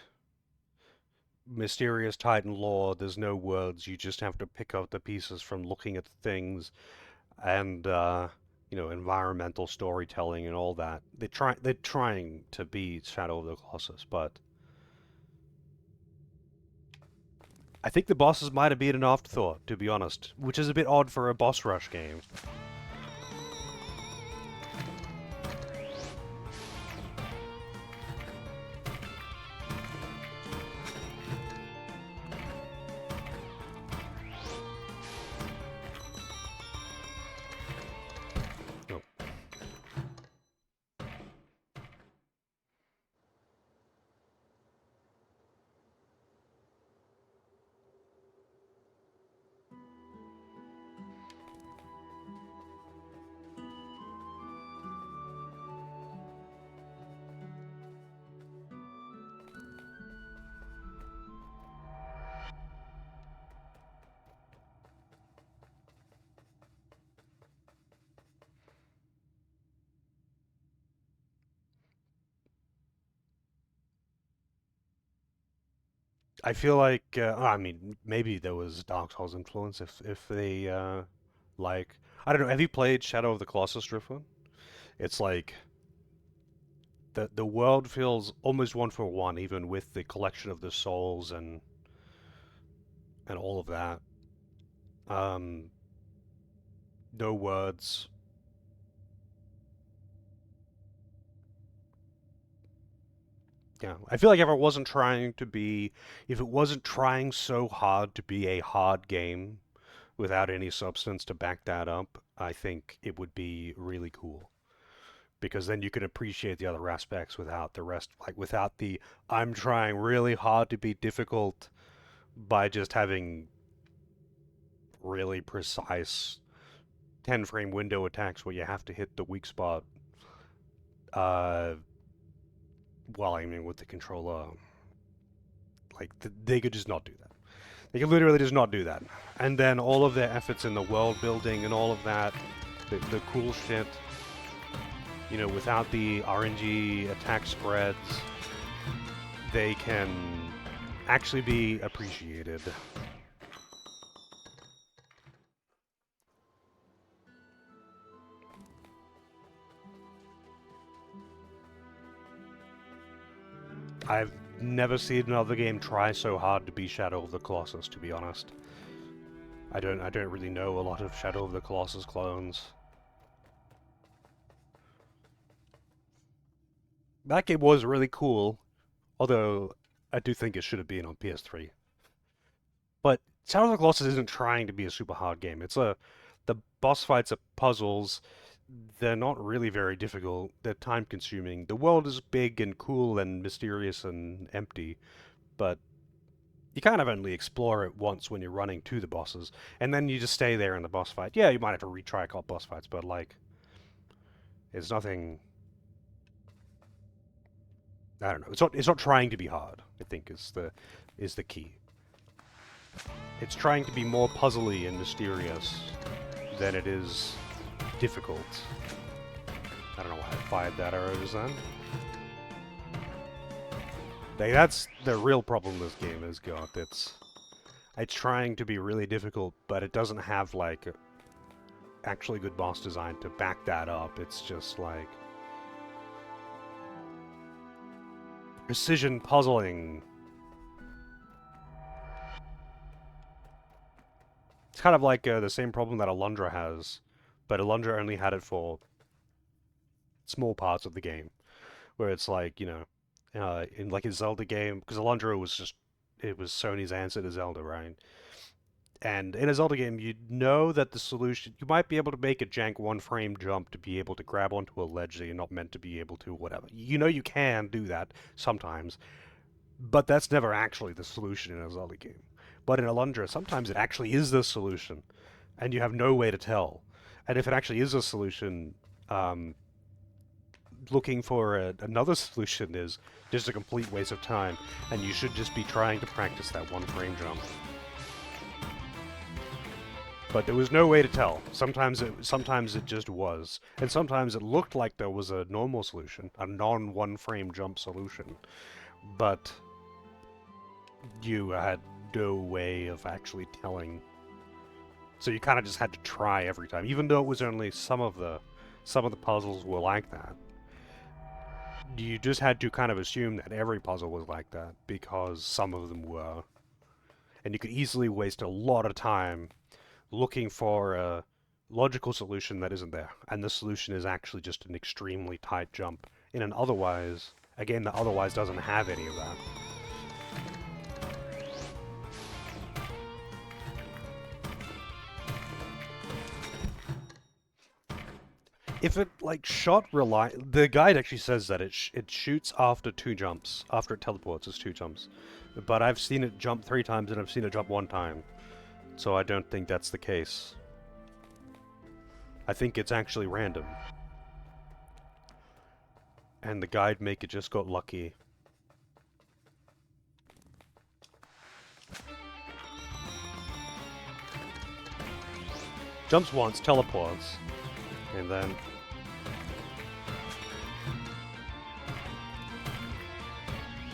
mysterious Titan lore. There's no words; you just have to pick up the pieces from looking at things, and environmental storytelling and all that. They're trying to be Shadow of the Colossus, but I think the bosses might have been an afterthought, to be honest, which is a bit odd for a boss rush game. Oh. I feel like, I mean, maybe there was Dark Souls influence if they like, I don't know. Have you played Shadow of the Colossus, Driftwood? It's like the world feels almost one for one, even with the collection of the souls and all of that. Um, no words. Yeah, I feel like if it wasn't trying so hard to be a hard game without any substance to back that up, I think it would be really cool. Because then you can appreciate the other aspects without the rest, like without the I'm trying really hard to be difficult by just having really precise 10 frame window attacks where you have to hit the weak spot. Uh, well, I mean, with the controller, like they could just not do that. They could literally just not do that. And then all of their efforts in the world building and all of that, the cool shit, without the RNG attack spreads, they can actually be appreciated. I've never seen another game try so hard to be Shadow of the Colossus, to be honest. I don't really know a lot of Shadow of the Colossus clones. That game was really cool, although I do think it should have been on PS3. But Shadow of the Colossus isn't trying to be a super hard game. The boss fights are puzzles. They're not really very difficult. They're time consuming. The world is big and cool and mysterious and empty, but you kind of only explore it once when you're running to the bosses, and then you just stay there in the boss fight. Yeah, you might have to retry a couple boss fights, but like, it's nothing. I don't know. It's not trying to be hard. I think is the key. It's trying to be more puzzly and mysterious than it is difficult. I don't know why I fired that arrow just then. That's the real problem this game has got. It's trying to be really difficult, but it doesn't have like actually good boss design to back that up. It's just like precision puzzling. It's kind of like the same problem that Alundra has, but Alundra only had it for small parts of the game, where it's like, in like a Zelda game, because Alundra it was Sony's answer to Zelda, right? And in a Zelda game, you know that the solution, you might be able to make a jank one frame jump to be able to grab onto a ledge that you're not meant to be able to, whatever. You know you can do that sometimes, but that's never actually the solution in a Zelda game. But in Alundra, sometimes it actually is the solution, and you have no way to tell. And if it actually is a solution, looking for another solution is just a complete waste of time, and you should just be trying to practice that one frame jump. But there was no way to tell. Sometimes it just was, and sometimes it looked like there was a normal solution, a non-one frame jump solution, but you had no way of actually telling. So you kind of just had to try every time, even though it was only some of the puzzles were like that. You just had to kind of assume that every puzzle was like that because some of them were, and you could easily waste a lot of time looking for a logical solution that isn't there, and the solution is actually just an extremely tight jump in an otherwise, again, that otherwise doesn't have any of that. If it, like, the guide actually says that it shoots after 2 jumps. After it teleports, it's 2 jumps. But I've seen it jump 3 times, and I've seen it jump 1 time. So I don't think that's the case. I think it's actually random. And the guide make it just got lucky. Jumps once, teleports, and then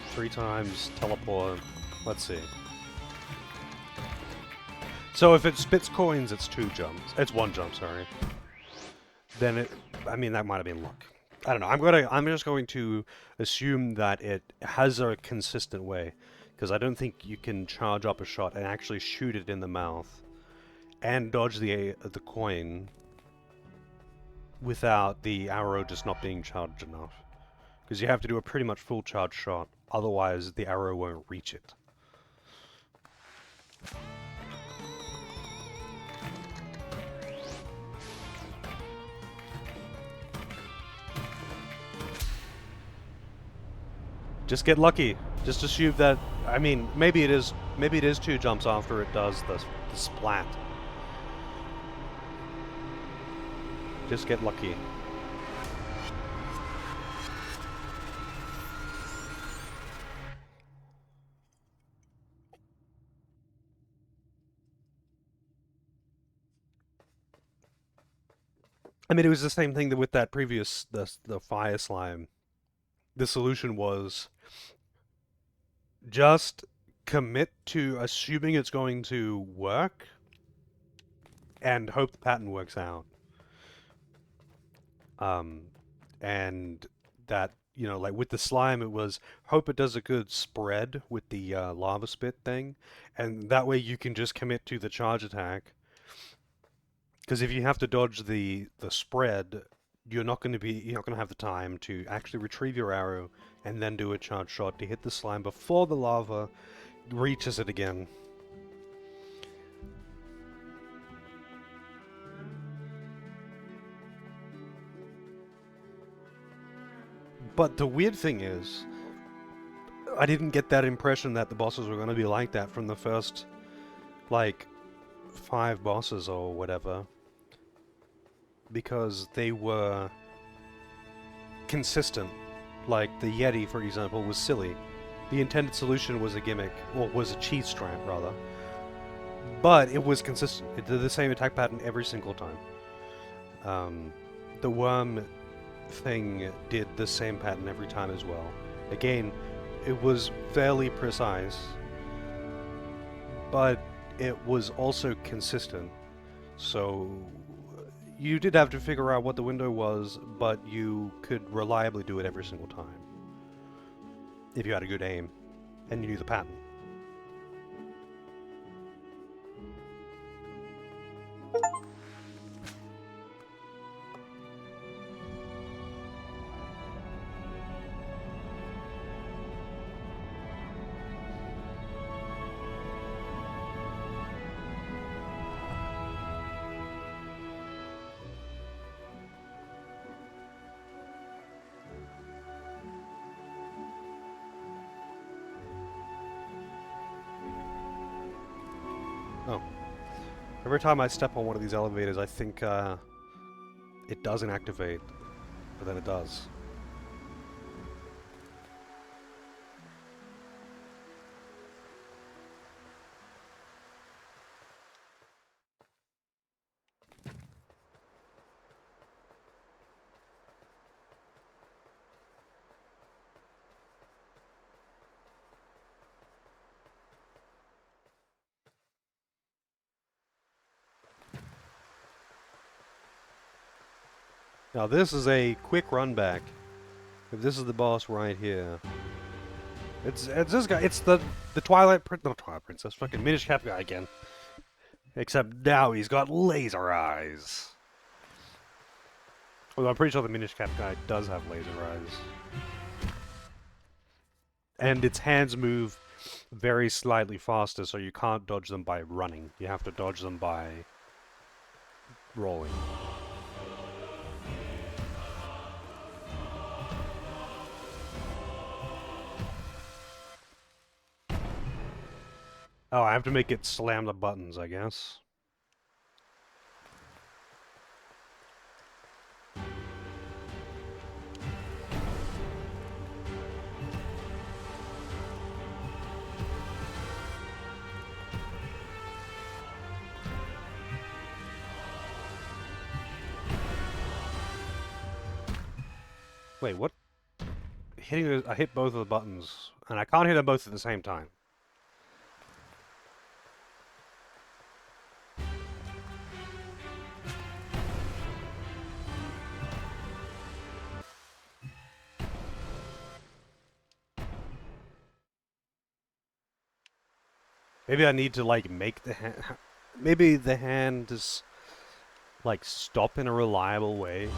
3 times, teleport. Let's see. So if it spits coins, it's 2 jumps. It's 1 jump, sorry. Then I mean, that might have been luck. I don't know. I'm just going to assume that it has a consistent way, because I don't think you can charge up a shot and actually shoot it in the mouth and dodge the coin without the arrow just not being charged enough. Because you have to do a pretty much full charge shot, otherwise the arrow won't reach it. Just get lucky. Just assume that, I mean, maybe it is 2 jumps after it does the splat. Just get lucky. I mean, it was the same thing with that previous, the fire slime. The solution was just commit to assuming it's going to work and hope the pattern works out. And that, you know, like with the slime, it was hope it does a good spread with the lava spit thing, and that way you can just commit to the charge attack. Because if you have to dodge the spread, you're not going to have the time to actually retrieve your arrow and then do a charge shot to hit the slime before the lava reaches it again. But the weird thing is, I didn't get that impression that the bosses were going to be like that from the first, like, 5 bosses or whatever. Because they were consistent. Like, the Yeti, for example, was silly. The intended solution was a gimmick, or was a cheese strand, rather. But it was consistent. It did the same attack pattern every single time. The worm thing did the same pattern every time as well. Again, it was fairly precise, but it was also consistent. So you did have to figure out what the window was, but you could reliably do it every single time. If you had a good aim, and you knew the pattern. Oh. Every time I step on one of these elevators, I think it doesn't activate, but then it does. Now this is a quick run back. If this is the boss right here, it's this guy. It's the not Twilight Princess, fucking Minish Cap guy again. Except now he's got laser eyes. Although I'm pretty sure the Minish Cap guy does have laser eyes. And its hands move very slightly faster, so you can't dodge them by running. You have to dodge them by rolling. Oh, I have to make it slam the buttons, I guess. Wait, what? I hit both of the buttons, and I can't hit them both at the same time. Maybe I need to, like, make the hand... Maybe the hand is, like, stop in a reliable way.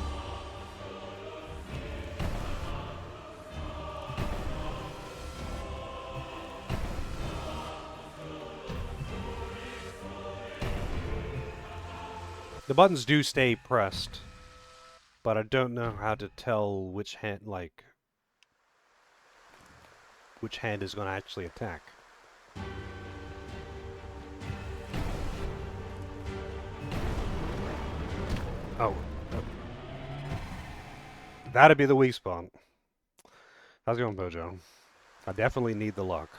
The buttons do stay pressed, but I don't know how to tell which hand, like... which hand is going to actually attack. Oh. That'd be the weak spot. How's it going, Bojo? I definitely need the luck.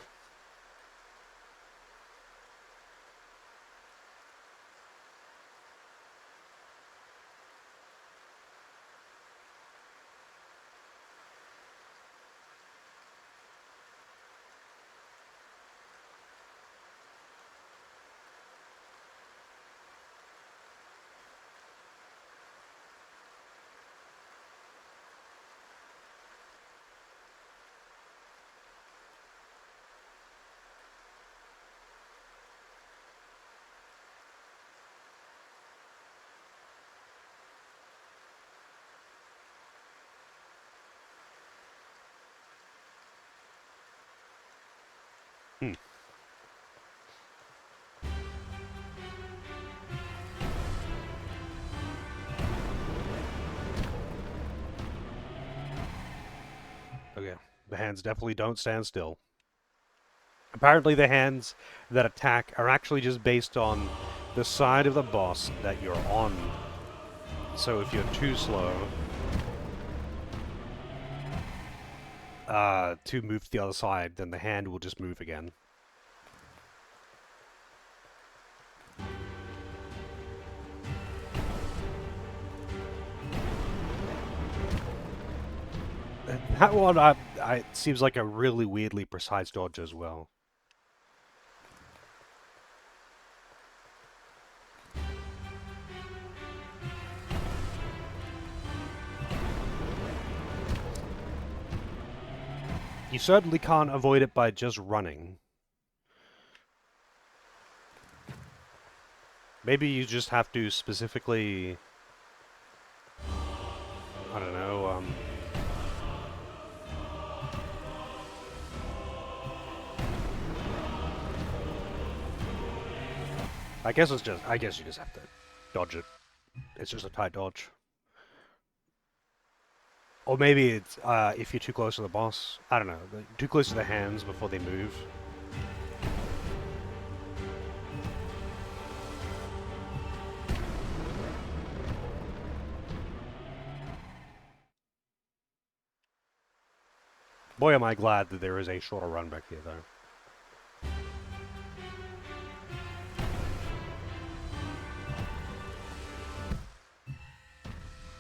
Hmm. Okay. The hands definitely don't stand still. Apparently the hands that attack are actually just based on the side of the boss that you're on. So if you're too slow to move to the other side, then the hand will just move again. That one it seems like a really weirdly precise dodge as well. You certainly can't avoid it by just running. Maybe you just have to specifically... I don't know, I guess you just have to dodge it. It's just a tight dodge. Or maybe it's, if you're too close to the boss. I don't know. Too close to the hands before they move. Boy, am I glad that there is a shorter run back here, though.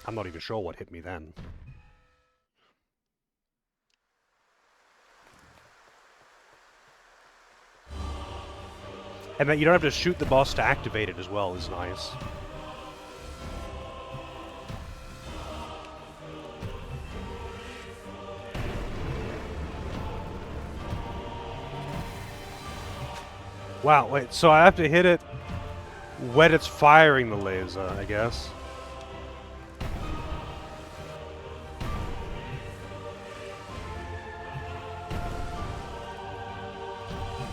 I'm not even sure what hit me then. And that you don't have to shoot the boss to activate it as well is nice. Wow, wait, so I have to hit it when it's firing the laser, I guess.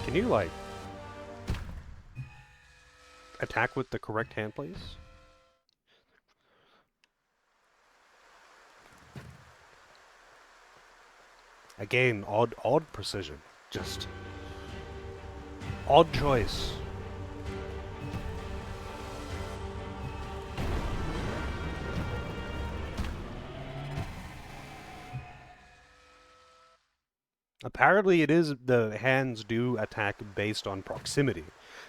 Can you, like, attack with the correct hand, please? Again, odd precision. Just odd choice. Apparently, it is the hands do attack based on proximity,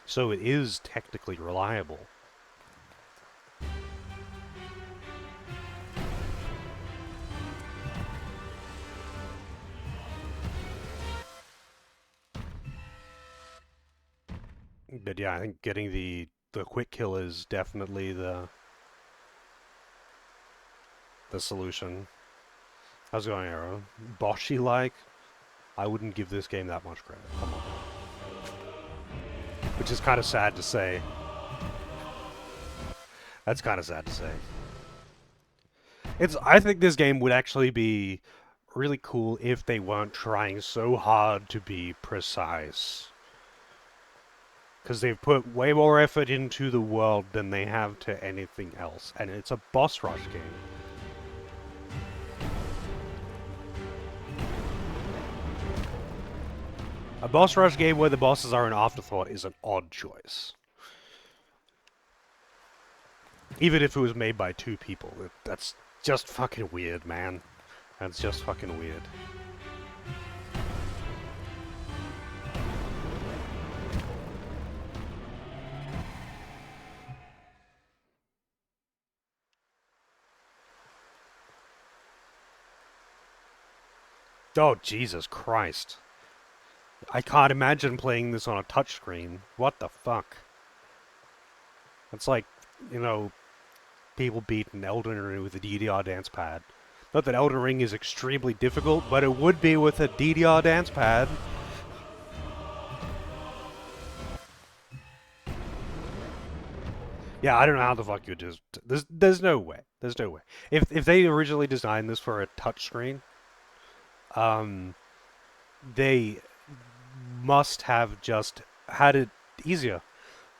so it is technically reliable. But yeah, I think getting the quick kill is definitely the solution. How's it going, Arrow? Boshy like? I wouldn't give this game that much credit. Come on. Which is kind of sad to say. That's kind of sad to say. I think this game would actually be really cool if they weren't trying so hard to be precise. Because they've put way more effort into the world than they have to anything else. And it's a boss rush game. A boss rush game where the bosses are an afterthought is an odd choice. Even if it was made by two people. That's just fucking weird, man. That's just fucking weird. Oh, Jesus Christ. I can't imagine playing this on a touchscreen. What the fuck? It's like, you know, people beating Elden Ring with a DDR dance pad. Not that Elden Ring is extremely difficult, but it would be with a DDR dance pad. Yeah, I don't know how the fuck you just... There's no way. There's no way. If they originally designed this for a touchscreen, they must have just had it easier.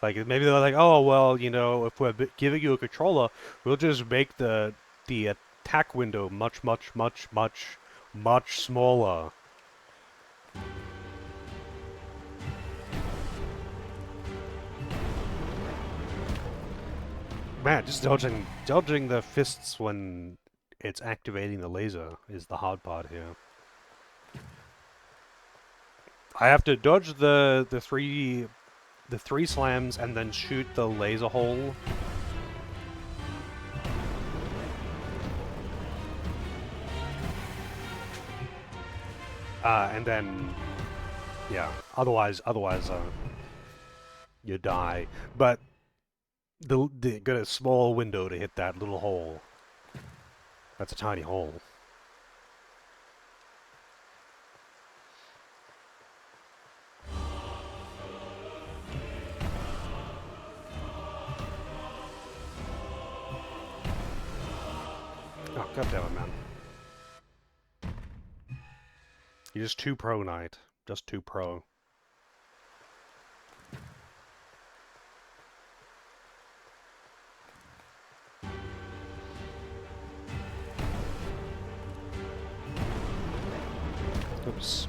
Like, maybe they're like, oh, well, you know, if we're giving you a controller, we'll just make the attack window much, much, much, much, much smaller. Man, just dodging the fists when it's activating the laser is the hard part here. I have to dodge the three slams and then shoot the laser hole. And then, yeah. Otherwise, you die. But they got a small window to hit that little hole. That's a tiny hole. Oh, goddammit, man. You're just too pro, Knight. Just too pro. Oops.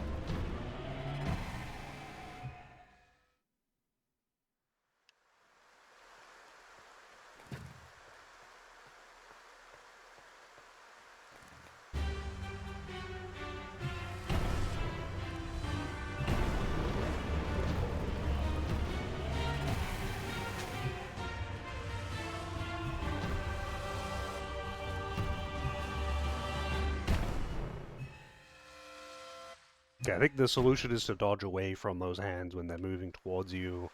Yeah, I think the solution is to dodge away from those hands when they're moving towards you.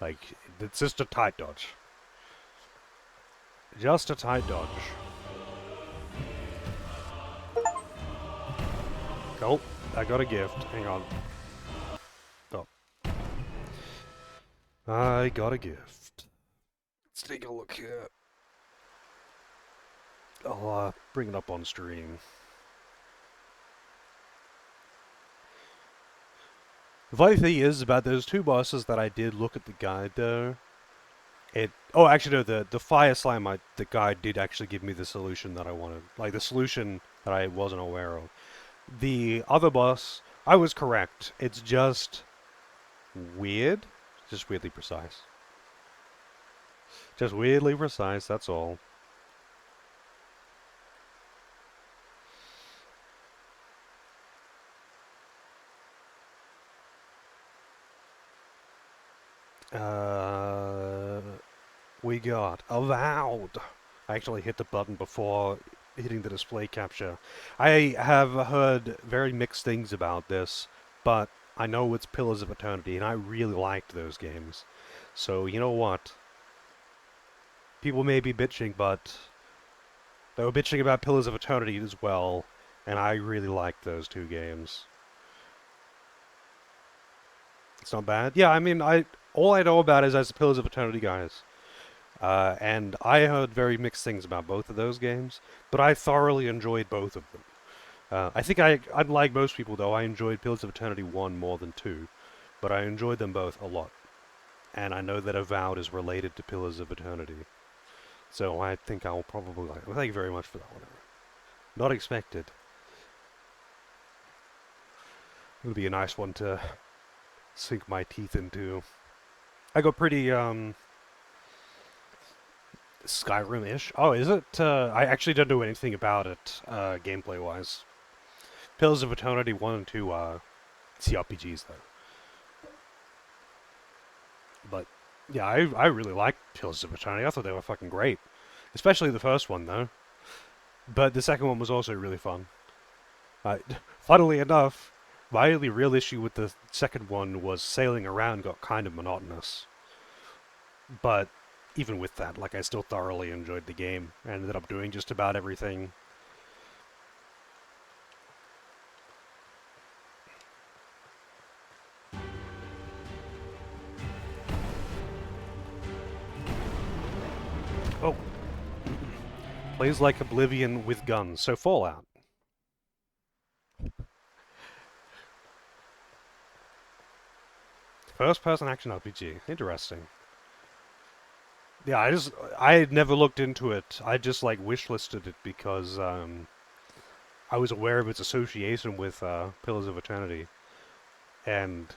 Like, it's just a tight dodge. Just a tight dodge. Oh, I got a gift. Hang on. Oh. I got a gift. Let's take a look here. I'll bring it up on stream. The funny thing is about those two bosses that I did look at the guide though. Oh, actually no, the fire slime the guide did actually give me the solution that I wanted, like the solution that I wasn't aware of. The other boss, I was correct. It's just weird, just weirdly precise. Just weirdly precise. That's all. Uh, we got Avowed. I actually hit the button before hitting the display capture. I have heard very mixed things about this, but I know it's Pillars of Eternity, and I really liked those games. So, you know what? People may be bitching, but they were bitching about Pillars of Eternity as well, and I really liked those two games. It's not bad. Yeah, I mean, all I know about is as the Pillars of Eternity guys. And I heard very mixed things about both of those games, but I thoroughly enjoyed both of them. I think unlike most people though, I enjoyed Pillars of Eternity 1 more than 2, but I enjoyed them both a lot. And I know that Avowed is related to Pillars of Eternity. So I think I'll probably like it. Well, thank you very much for that one. Not expected. It'll be a nice one to sink my teeth into. I got pretty, Skyrim-ish. Oh, is it? I actually don't know anything about it, gameplay-wise. Pillars of Eternity 1 and 2 are CRPGs, though. But, yeah, I really liked Pillars of Eternity. I thought they were fucking great. Especially the first one, though. But the second one was also really fun. Funnily enough, my only real issue with the second one was sailing around got kind of monotonous. But even with that, like, I still thoroughly enjoyed the game. I ended up doing just about everything. Oh, plays like Oblivion with guns, so Fallout. First-person action RPG. Interesting. Yeah, I had never looked into it. I just like wishlisted it because I was aware of its association with Pillars of Eternity, and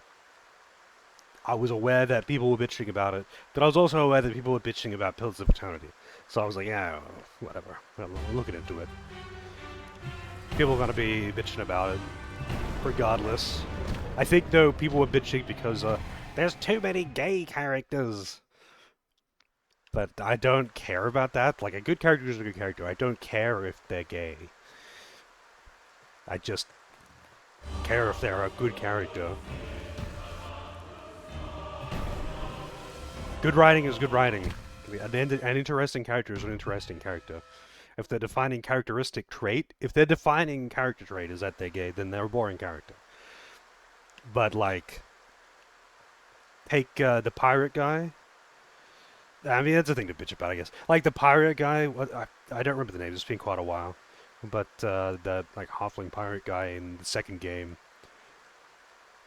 I was aware that people were bitching about it. But I was also aware that people were bitching about Pillars of Eternity. So I was like, yeah, whatever. I'm looking into it. People are gonna be bitching about it, regardless. I think though people were bitching because there's too many gay characters. But I don't care about that. Like, a good character is a good character. I don't care if they're gay. I just care if they're a good character. Good writing is good writing. An interesting character is an interesting character. If their defining characteristic trait, if their defining character trait is that they're gay, then they're a boring character. But, like, take the pirate guy. I mean, that's a thing to bitch about, I guess. Like, the pirate guy, I don't remember the name, it's been quite a while. But the, like, halfling pirate guy in the second game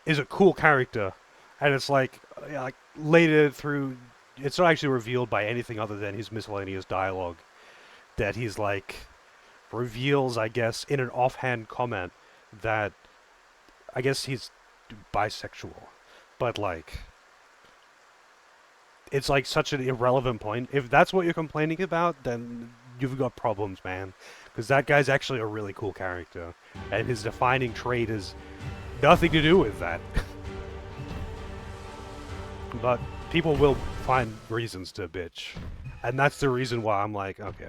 is a cool character. And it's like later through, it's not actually revealed by anything other than his miscellaneous dialogue that he's like, reveals, I guess, in an offhand comment that I guess he's bisexual. But, like, it's like such an irrelevant point. If that's what you're complaining about, then you've got problems, man. Because that guy's actually a really cool character. And his defining trait is nothing to do with that. But people will find reasons to bitch. And that's the reason why I'm like, okay.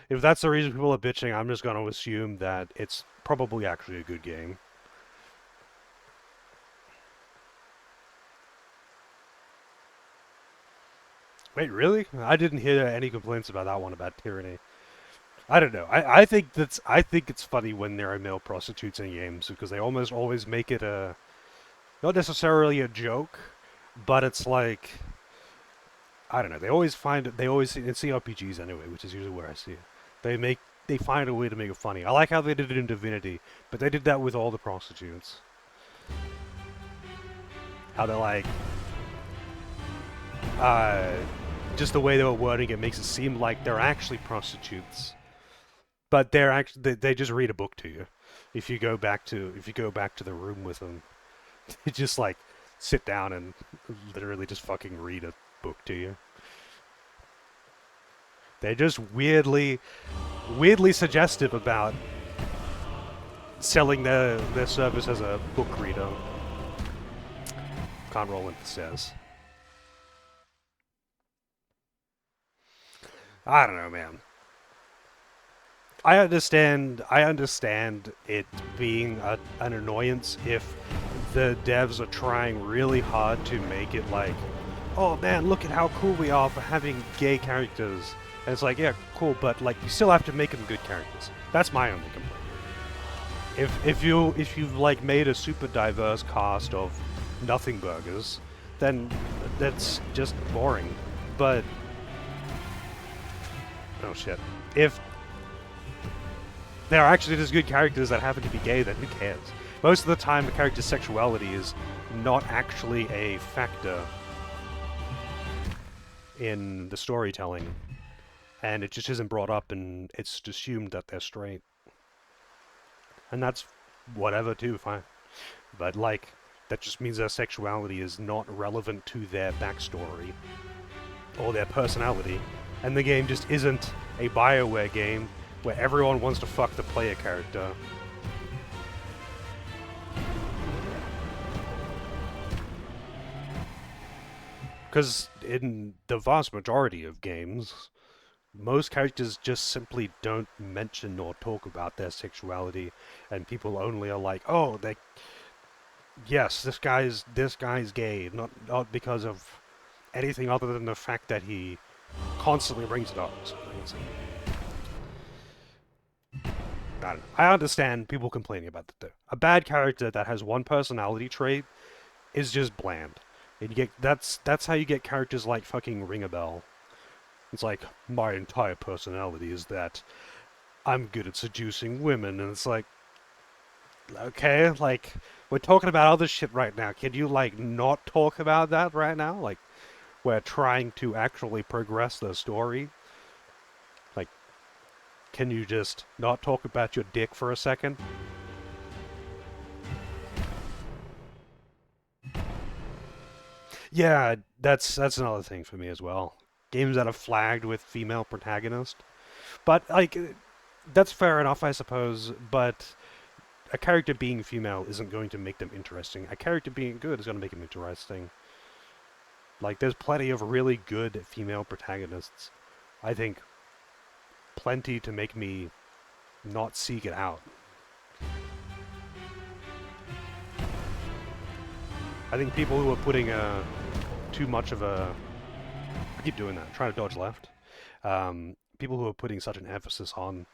If that's the reason people are bitching, I'm just going to assume that it's probably actually a good game. Wait, really? I didn't hear any complaints about that one about tyranny. I don't know. I think it's funny when there are male prostitutes in games because they almost always make it a not necessarily a joke, but it's like I don't know. They always in CRPGs anyway, which is usually where I see it. They find a way to make it funny. I like how they did it in Divinity, but they did that with all the prostitutes. How they're like, uh, just the way they were wording it makes it seem like they're actually prostitutes, but they just read a book to you. If you go back to the room with them, they just like sit down and literally just fucking read a book to you. They're just weirdly suggestive about selling their service as a book reader. Can't roll into the stairs. I don't know, man. I understand it being an annoyance if the devs are trying really hard to make it like, oh man, look at how cool we are for having gay characters. And it's like, yeah, cool, but like you still have to make them good characters. That's my only complaint. If you've like made a super diverse cast of nothing burgers, then that's just boring. But oh shit. If there are actually just good characters that happen to be gay, then who cares? Most of the time, the character's sexuality is not actually a factor in the storytelling, and it just isn't brought up, and it's just assumed that they're straight. And that's whatever, too, fine. But, like, that just means their sexuality is not relevant to their backstory or their personality, and the game just isn't a BioWare game where everyone wants to fuck the player character. Because in the vast majority of games, most characters just simply don't mention or talk about their sexuality, and people only are like, "Oh, yes, this guy's gay," not because of anything other than the fact that he constantly brings it up. So I don't know. I understand people complaining about that though. A bad character that has one personality trait is just bland. And that's how you get characters like fucking Ring a Bell. It's like, my entire personality is that I'm good at seducing women, and it's like, okay, like, we're talking about other shit right now. Can you, like, not talk about that right now? Like, we're trying to actually progress the story. Like, can you just not talk about your dick for a second? Yeah, that's another thing for me as well. Games that are flagged with female protagonist. But, like, that's fair enough, I suppose, but a character being female isn't going to make them interesting. A character being good is going to make them interesting. Like, there's plenty of really good female protagonists. I think plenty to make me not seek it out. I think people who are putting too much of a... I keep doing that, trying to dodge left. People who are putting such an emphasis on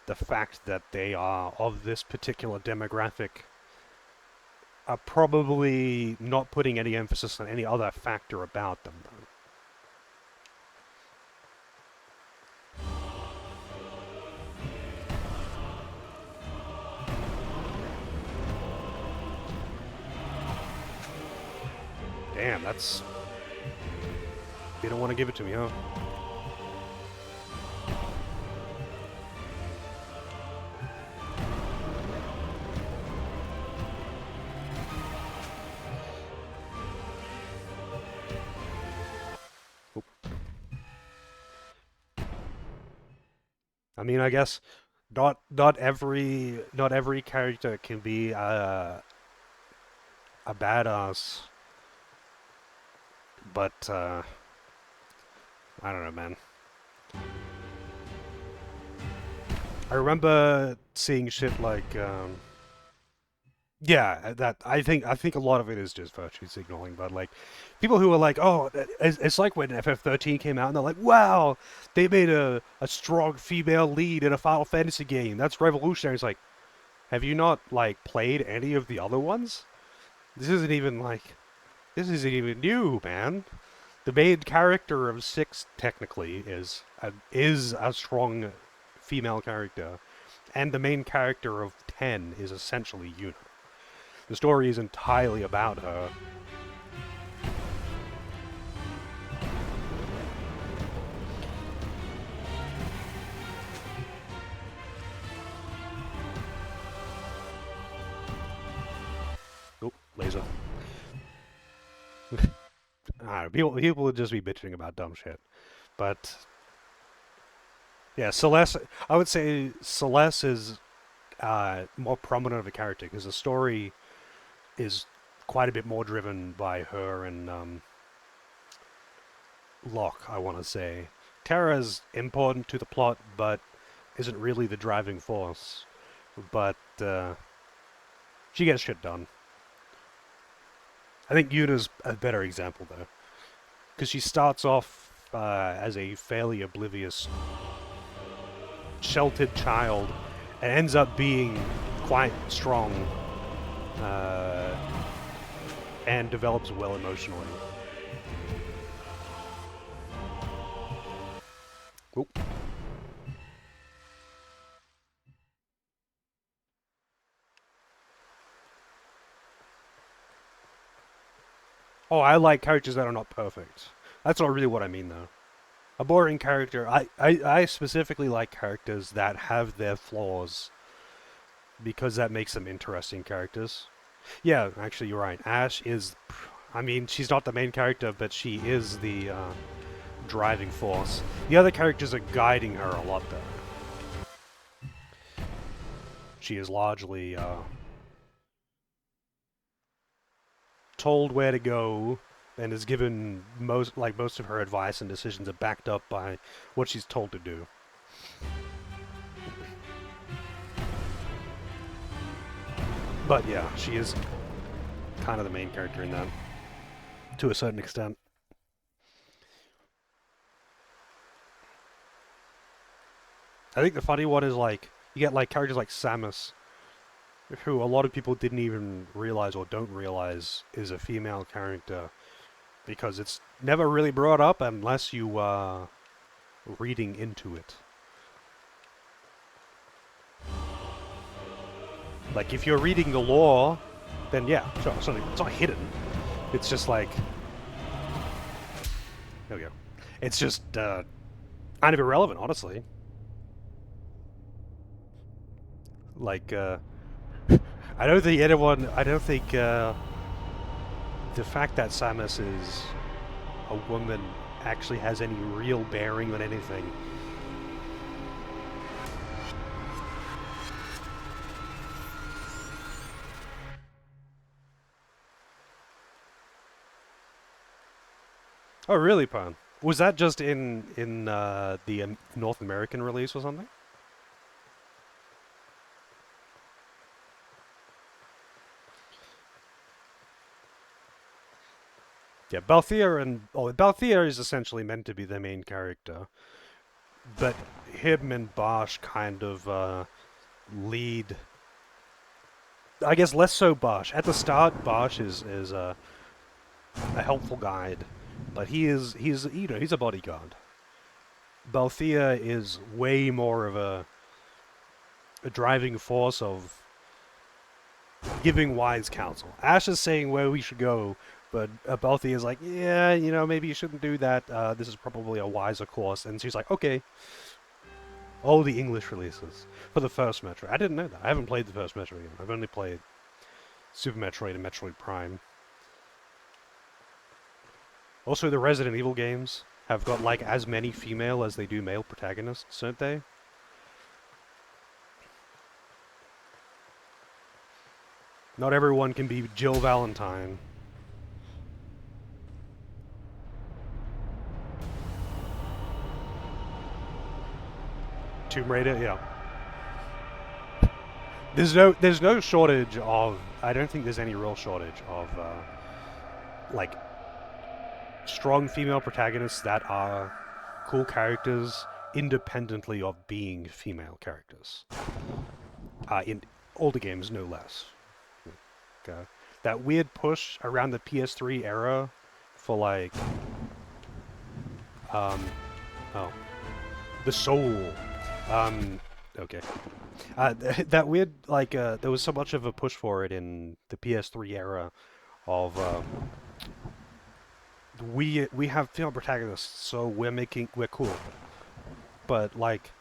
the fact that they are of this particular demographic are probably not putting any emphasis on any other factor about them, though. Damn, that's... They don't want to give it to me, huh? Oop. I mean, I guess not every character can be a badass, but I don't know, man. I remember seeing shit like yeah, that I think a lot of it is just virtue signaling, but like people who are like, oh, it's like when FF13 came out and they're like, wow, they made a strong female lead in a Final Fantasy game. That's revolutionary. It's like, have you not like played any of the other ones? This isn't even like this isn't even new, man. The main character of 6 technically is a strong female character, and the main character of 10 is essentially Yuna. The story is entirely about her. Oh, laser. People would just be bitching about dumb shit. But yeah, Celeste. I would say Celeste is more prominent of a character because the story is quite a bit more driven by her and Locke. I want to say Terra's important to the plot, but isn't really the driving force. But she gets shit done. I think Yuna's a better example though, because she starts off as a fairly oblivious, sheltered child, and ends up being quite strong uh, and develops well emotionally. Oop. Oh, I like characters that are not perfect. That's not really what I mean, though. A boring character. I specifically like characters that have their flaws because that makes them interesting characters. Yeah, actually, you're right. Ash is. I mean, she's not the main character, but she is the driving force. The other characters are guiding her a lot, though. She is largely told where to go and is given most of her advice and decisions are backed up by what she's told to do. But yeah, she is kind of the main character in that to a certain extent. I think the funny one is like you get like characters like Samus, who a lot of people didn't even realize or don't realize is a female character because it's never really brought up unless you reading into it. Like if you're reading the lore, then yeah, sure, it's not hidden. It's just like there we go. It's just kind of irrelevant, honestly. Like I don't think anyone. I don't think the fact that Samus is a woman actually has any real bearing on anything. Oh, really, Pan? Was that just in the North American release or something? Yeah, Balthier is essentially meant to be the main character, but him and Bosch kind of lead. I guess less so Bosch. At the start, Bosch is a helpful guide, but he's he's a bodyguard. Balthea is way more of a driving force of giving wise counsel. Ash is saying where we should go, but Balthea is like, yeah, maybe you shouldn't do that. This is probably a wiser course. And she's like, okay. All the English releases for the first Metroid. I didn't know that. I haven't played the first Metroid yet. I've only played Super Metroid and Metroid Prime. Also, the Resident Evil games have got like as many female as they do male protagonists, don't they? Not everyone can be Jill Valentine. Tomb Raider, yeah. There's no shortage of. I don't think there's any real shortage of like strong female protagonists that are cool characters independently of being female characters. In older games, no less. That weird push around the PS3 era for like Um, oh, the soul. Okay. That weird, like, there was so much of a push for it in the PS3 era of we have female protagonists, so we're cool. But like,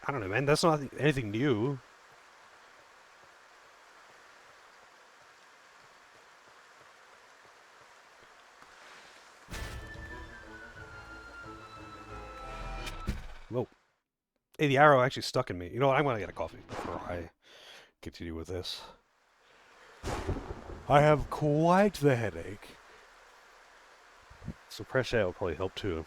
I don't know, man. That's not anything new. Whoa. Hey, the arrow actually stuck in me. You know what? I'm gonna get a coffee before I continue with this. I have quite the headache. So fresh air will probably help too.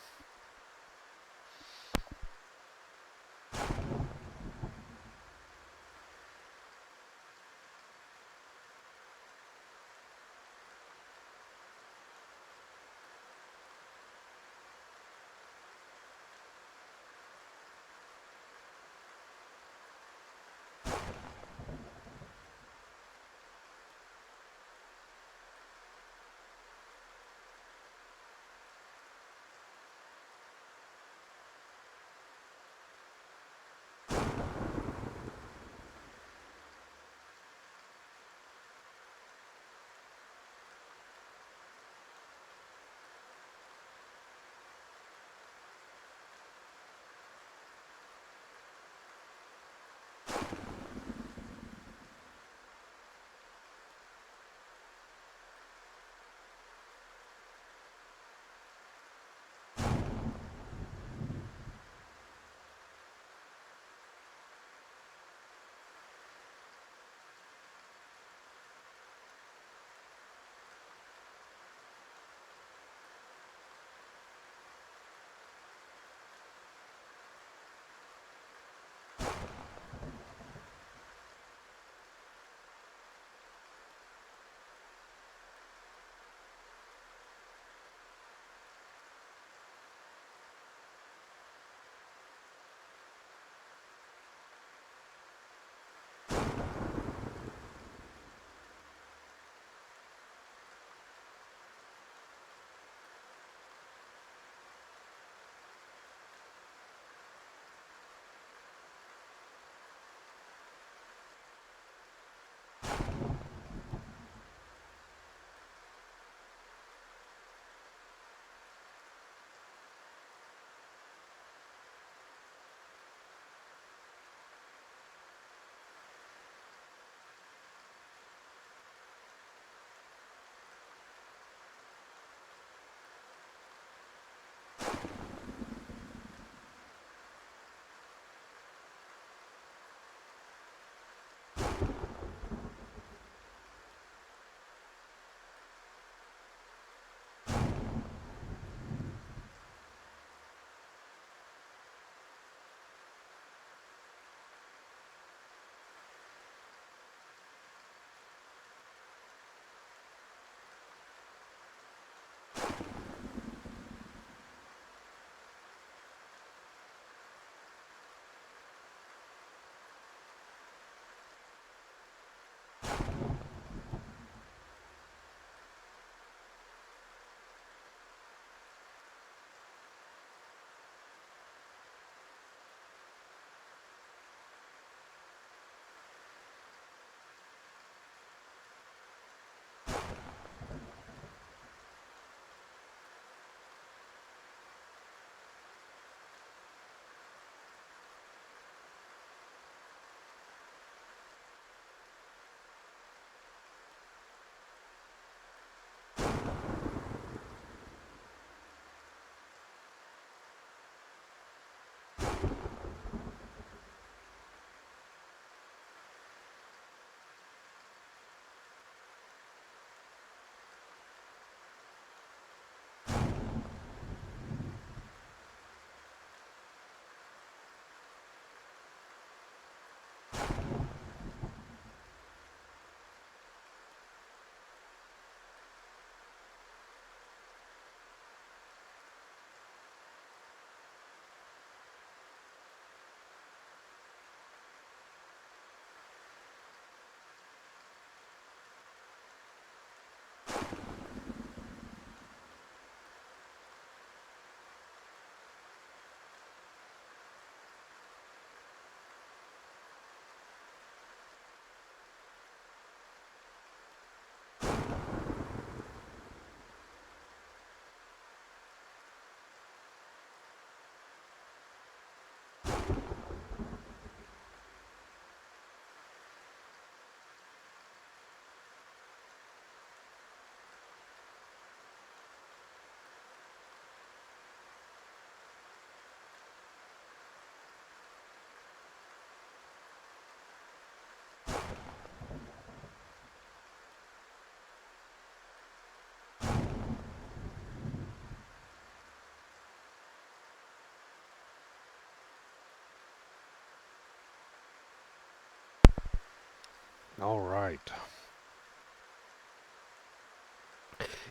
All right.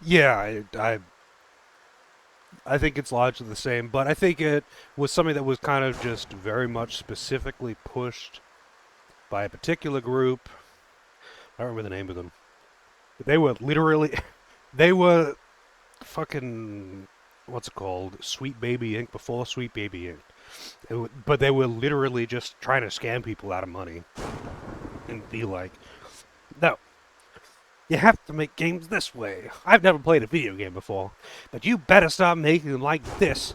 Yeah, I think it's largely the same, but I think it was something that was kind of just very much specifically pushed by a particular group. I don't remember the name of them. But they were literally, they were fucking, what's it called? Sweet Baby Inc. before Sweet Baby Inc. But they were literally just trying to scam people out of money and be like, no, you have to make games this way. I've never played a video game before, but you better start making them like this,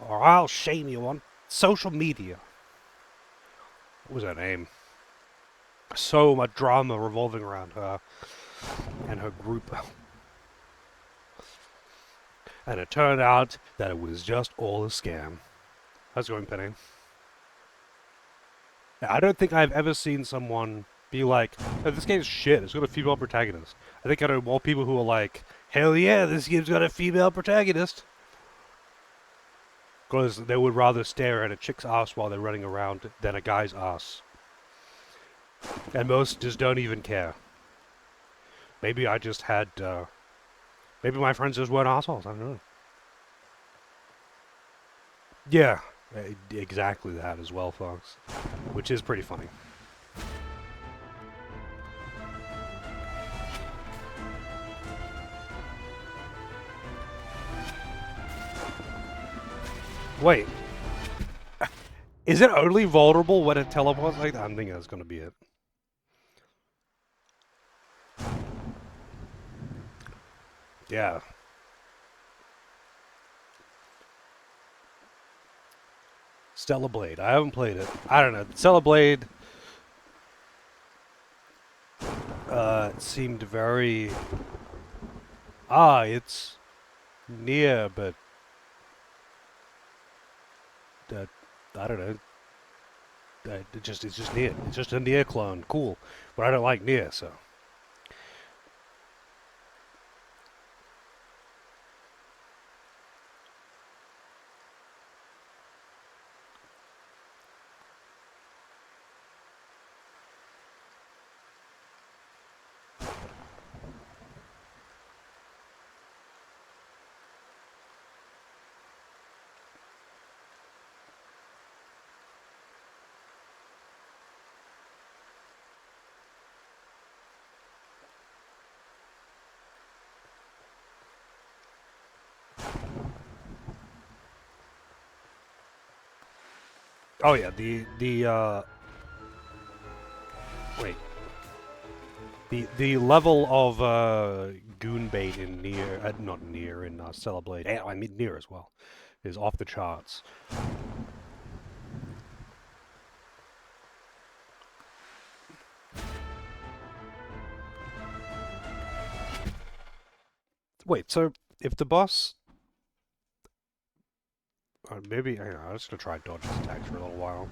or I'll shame you on social media. What was her name? So much drama revolving around her and her group. And it turned out that it was just all a scam. How's it going, Penny? I don't think I've ever seen someone be like, oh, this game's shit, it's got a female protagonist. I think I know more people who are like, hell yeah, this game's got a female protagonist. Because they would rather stare at a chick's ass while they're running around than a guy's ass. And most just don't even care. Maybe I just had, maybe my friends just weren't assholes, I don't know. Yeah, exactly that as well, folks. Which is pretty funny. Wait, is it only vulnerable when it teleports like that? I think that's going to be it. Yeah. Stellar Blade. I haven't played it. I don't know. Stellar Blade seemed very... it's near, but... I don't know. It's just near. It's just a near clone. Cool. But I don't like near, so... Oh yeah, wait. The level of goon bait in near, not near in Stellar Blade, I mean near as well, is off the charts. Wait, so if the boss, maybe hang on, I'm just gonna try dodge his attacks for a little while.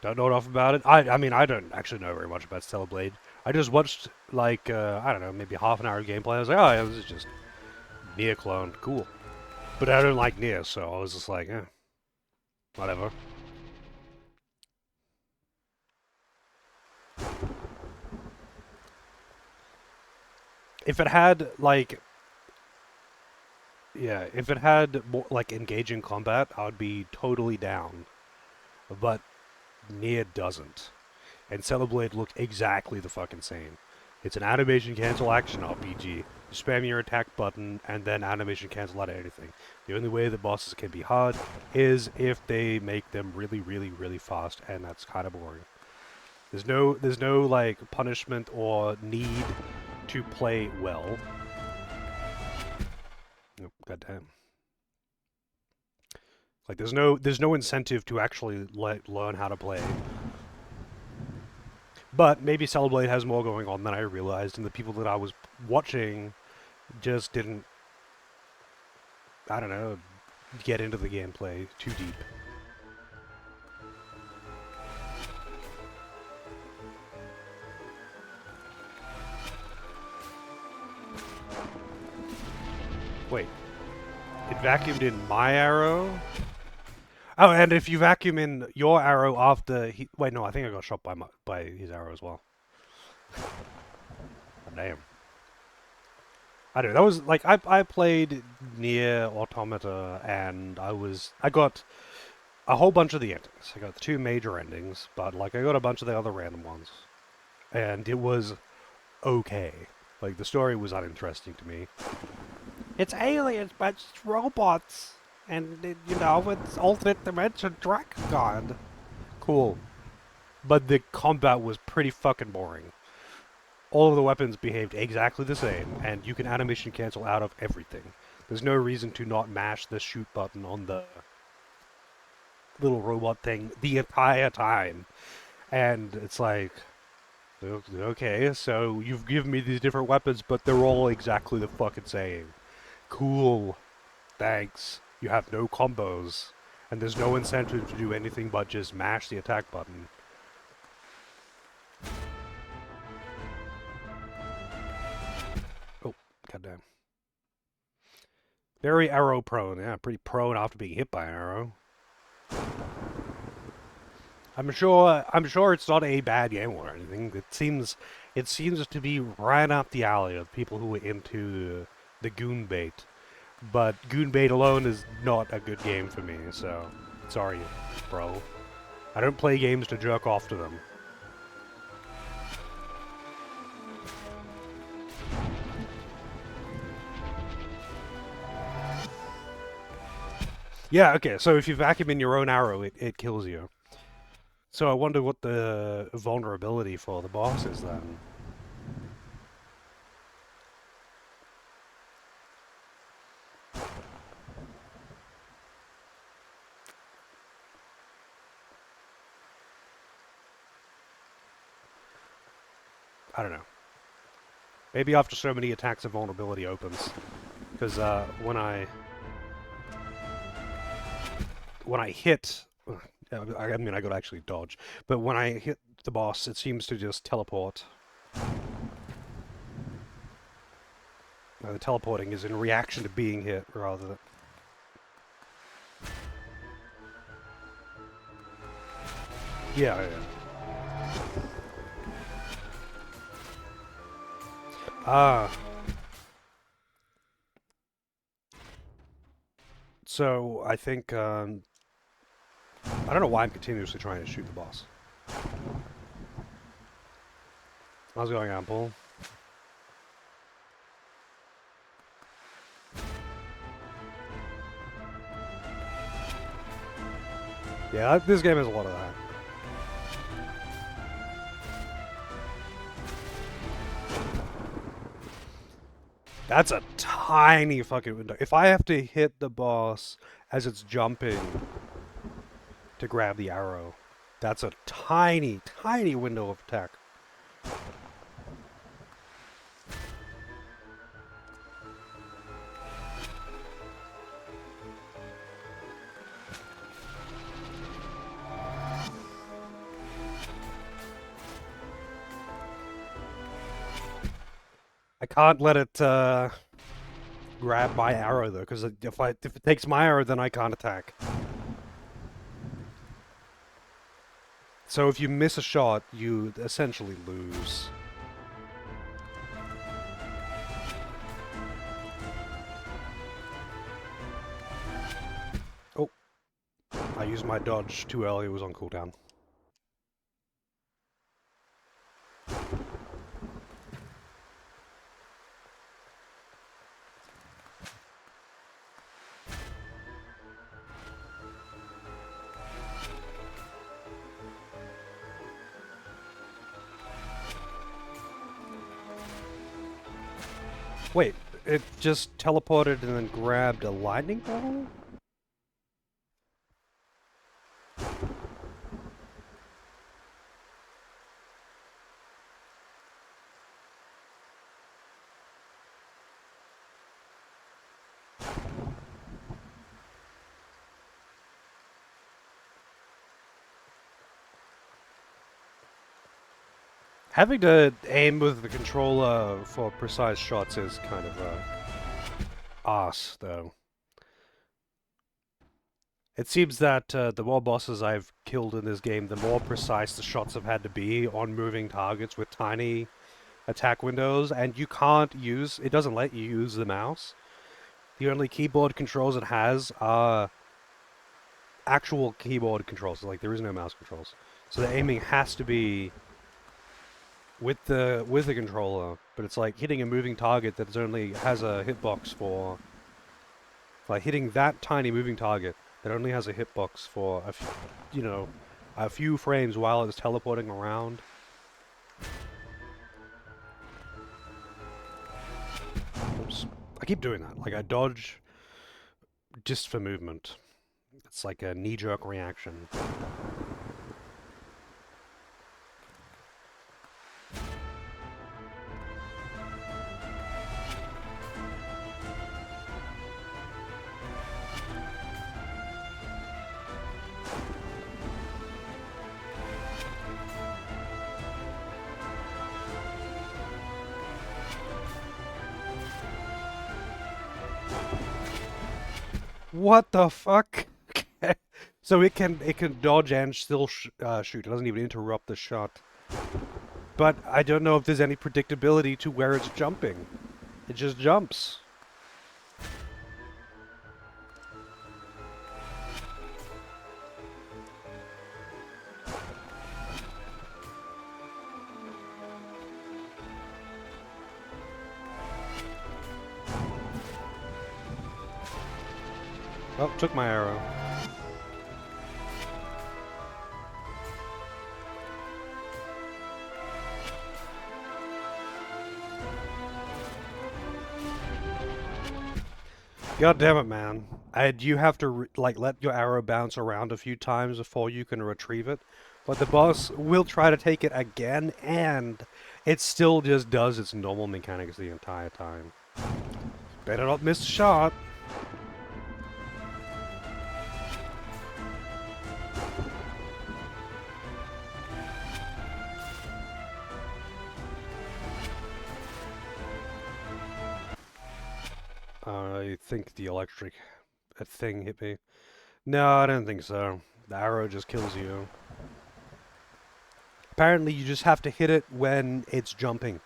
Don't know enough about it. I mean, I don't actually know very much about Stellar Blade. I just watched like I don't know, maybe half an hour of gameplay. I was like, oh yeah, this is just Nier clone, cool. But I don't like Nier, so I was just like, whatever. If it had like, yeah, if it had more like engaging combat, I would be totally down. But Nier doesn't. And Celeblade look exactly the fucking same. It's an animation cancel action RPG. You spam your attack button and then animation cancel out of anything. The only way that bosses can be hard is if they make them really, really, really fast, and that's kind of boring. There's no like punishment or need to play well. Oh, goddamn. Like there's no incentive to actually learn how to play. But maybe Cellblade has more going on than I realized, and the people that I was watching just didn't, I don't know, get into the gameplay too deep. Wait, it vacuumed in my arrow? Oh, and if you vacuum in your arrow after he... Wait, no, I think I got shot by his arrow as well. Oh, damn. I don't know, that was, like, I played Near Automata, and I got a whole bunch of the endings. I got the two major endings, but, like, I got a bunch of the other random ones. And it was okay. Like, the story was uninteresting to me. It's aliens, but it's robots. And, it's alternate dimension Dragon God. Cool. But the combat was pretty fucking boring. All of the weapons behaved exactly the same, and you can animation cancel out of everything. There's no reason to not mash the shoot button on the little robot thing the entire time. And it's like, okay, so you've given me these different weapons, but they're all exactly the fucking same. Cool. Thanks. You have no combos. And there's no incentive to do anything but just mash the attack button. Oh, goddamn. Very arrow prone. Yeah, pretty prone after being hit by an arrow. I'm sure it's not a bad game or anything. It seems to be right up the alley of people who are into the goon bait. But goon bait alone is not a good game for me, so sorry, bro. I don't play games to jerk off to them. Yeah, okay, so if you vacuum in your own arrow, it kills you. So I wonder what the vulnerability for the boss is then. I don't know. Maybe after so many attacks, a vulnerability opens. Because when I hit, I mean I could actually dodge, but when I hit the boss, it seems to just teleport. The teleporting is in reaction to being hit, rather than... Yeah, yeah. Ah. So, I think, I don't know why I'm continuously trying to shoot the boss. How's it going, Ample? Yeah, this game has a lot of that. That's a tiny fucking window. If I have to hit the boss as it's jumping to grab the arrow, that's a tiny, tiny window of attack. I can't let it grab my arrow though, because if it takes my arrow, then I can't attack. So if you miss a shot, you essentially lose. Oh, I used my dodge too early. It was on cooldown. Wait, it just teleported and then grabbed a lightning ball? Having to aim with the controller for precise shots is kind of arse, though. It seems that the more bosses I've killed in this game, the more precise the shots have had to be on moving targets with tiny attack windows, and you can't use, it doesn't let you use the mouse. The only keyboard controls it has are actual keyboard controls, like there is no mouse controls. So the aiming has to be with the controller, but it's like hitting a moving target that only has a hitbox for, like hitting that tiny moving target that only has a hitbox for a few frames while it's teleporting around. Oops. I keep doing that. Like I dodge just for movement. It's like a knee-jerk reaction. What the fuck? So it can dodge and still shoot. It doesn't even interrupt the shot. But I don't know if there's any predictability to where it's jumping. It just jumps. Oh, took my arrow. God damn it, man. You have to like let your arrow bounce around a few times before you can retrieve it. But the boss will try to take it again, and it still just does its normal mechanics the entire time. Better not miss a shot. I think the electric thing hit me. No, I don't think so. The arrow just kills you. Apparently, you just have to hit it when it's jumping.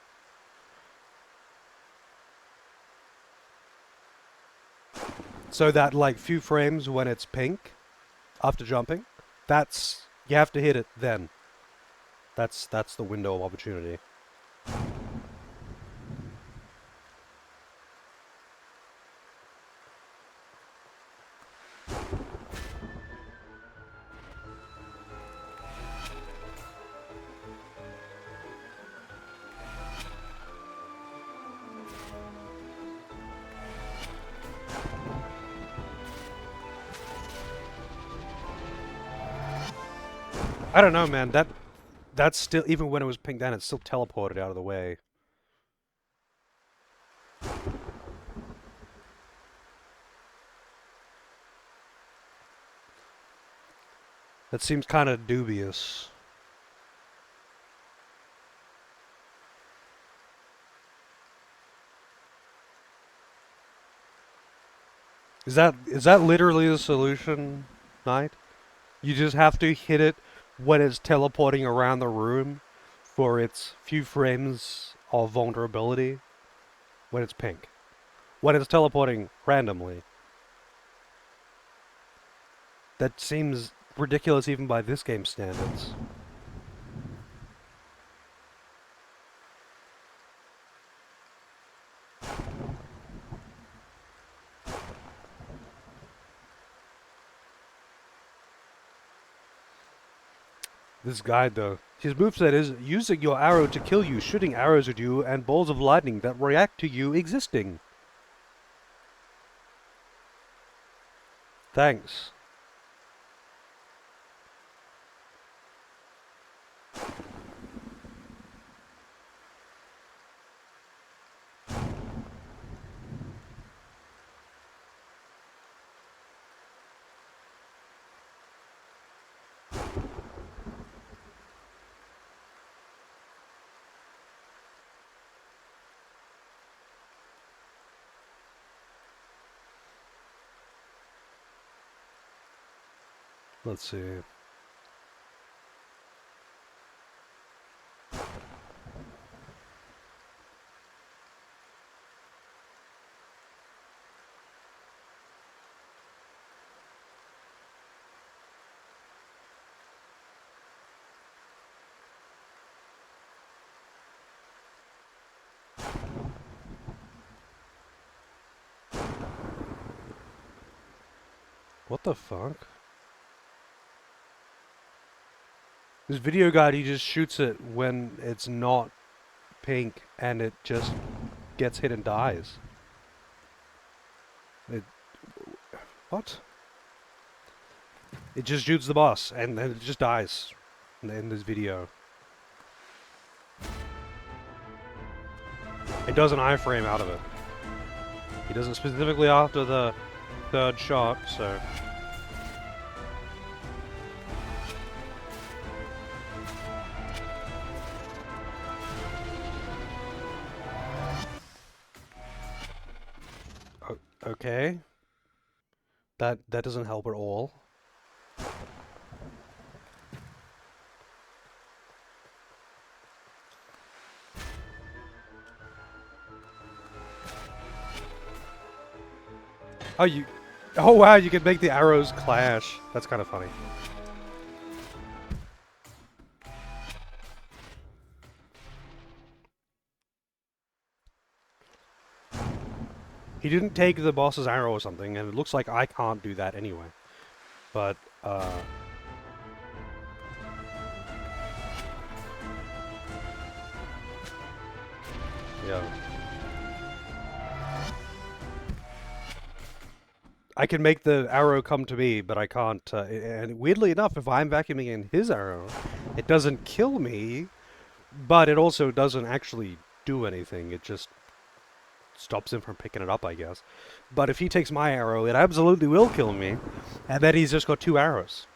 So that, like, few frames when it's pink, after jumping, you have to hit it then. That's the window of opportunity. I don't know, man. That's still, even when it was pink then, it's still teleported out of the way. That seems kind of dubious. Is that literally the solution, Knight? You just have to hit it when it's teleporting around the room for its few frames of vulnerability when it's pink. When it's teleporting randomly. That seems ridiculous even by this game's standards. This guide, though. His moveset is using your arrow to kill you, shooting arrows at you, and balls of lightning that react to you existing. Thanks. Let's see. What the fuck? This video guide, he just shoots it when it's not pink and it just gets hit and dies. It... What? It just shoots the boss and then it just dies in this video. It does an iframe out of it. He does it specifically after the third shot, so... Okay. That doesn't help at all. Oh, you... Oh, wow, you can make the arrows clash. That's kind of funny. He didn't take the boss's arrow or something, and it looks like I can't do that anyway. But, yeah. I can make the arrow come to me, but I can't, and weirdly enough, if I'm vacuuming in his arrow, it doesn't kill me, but it also doesn't actually do anything. It just stops him from picking it up, I guess. But if he takes my arrow, it absolutely will kill me, and then he's just got 2 arrows.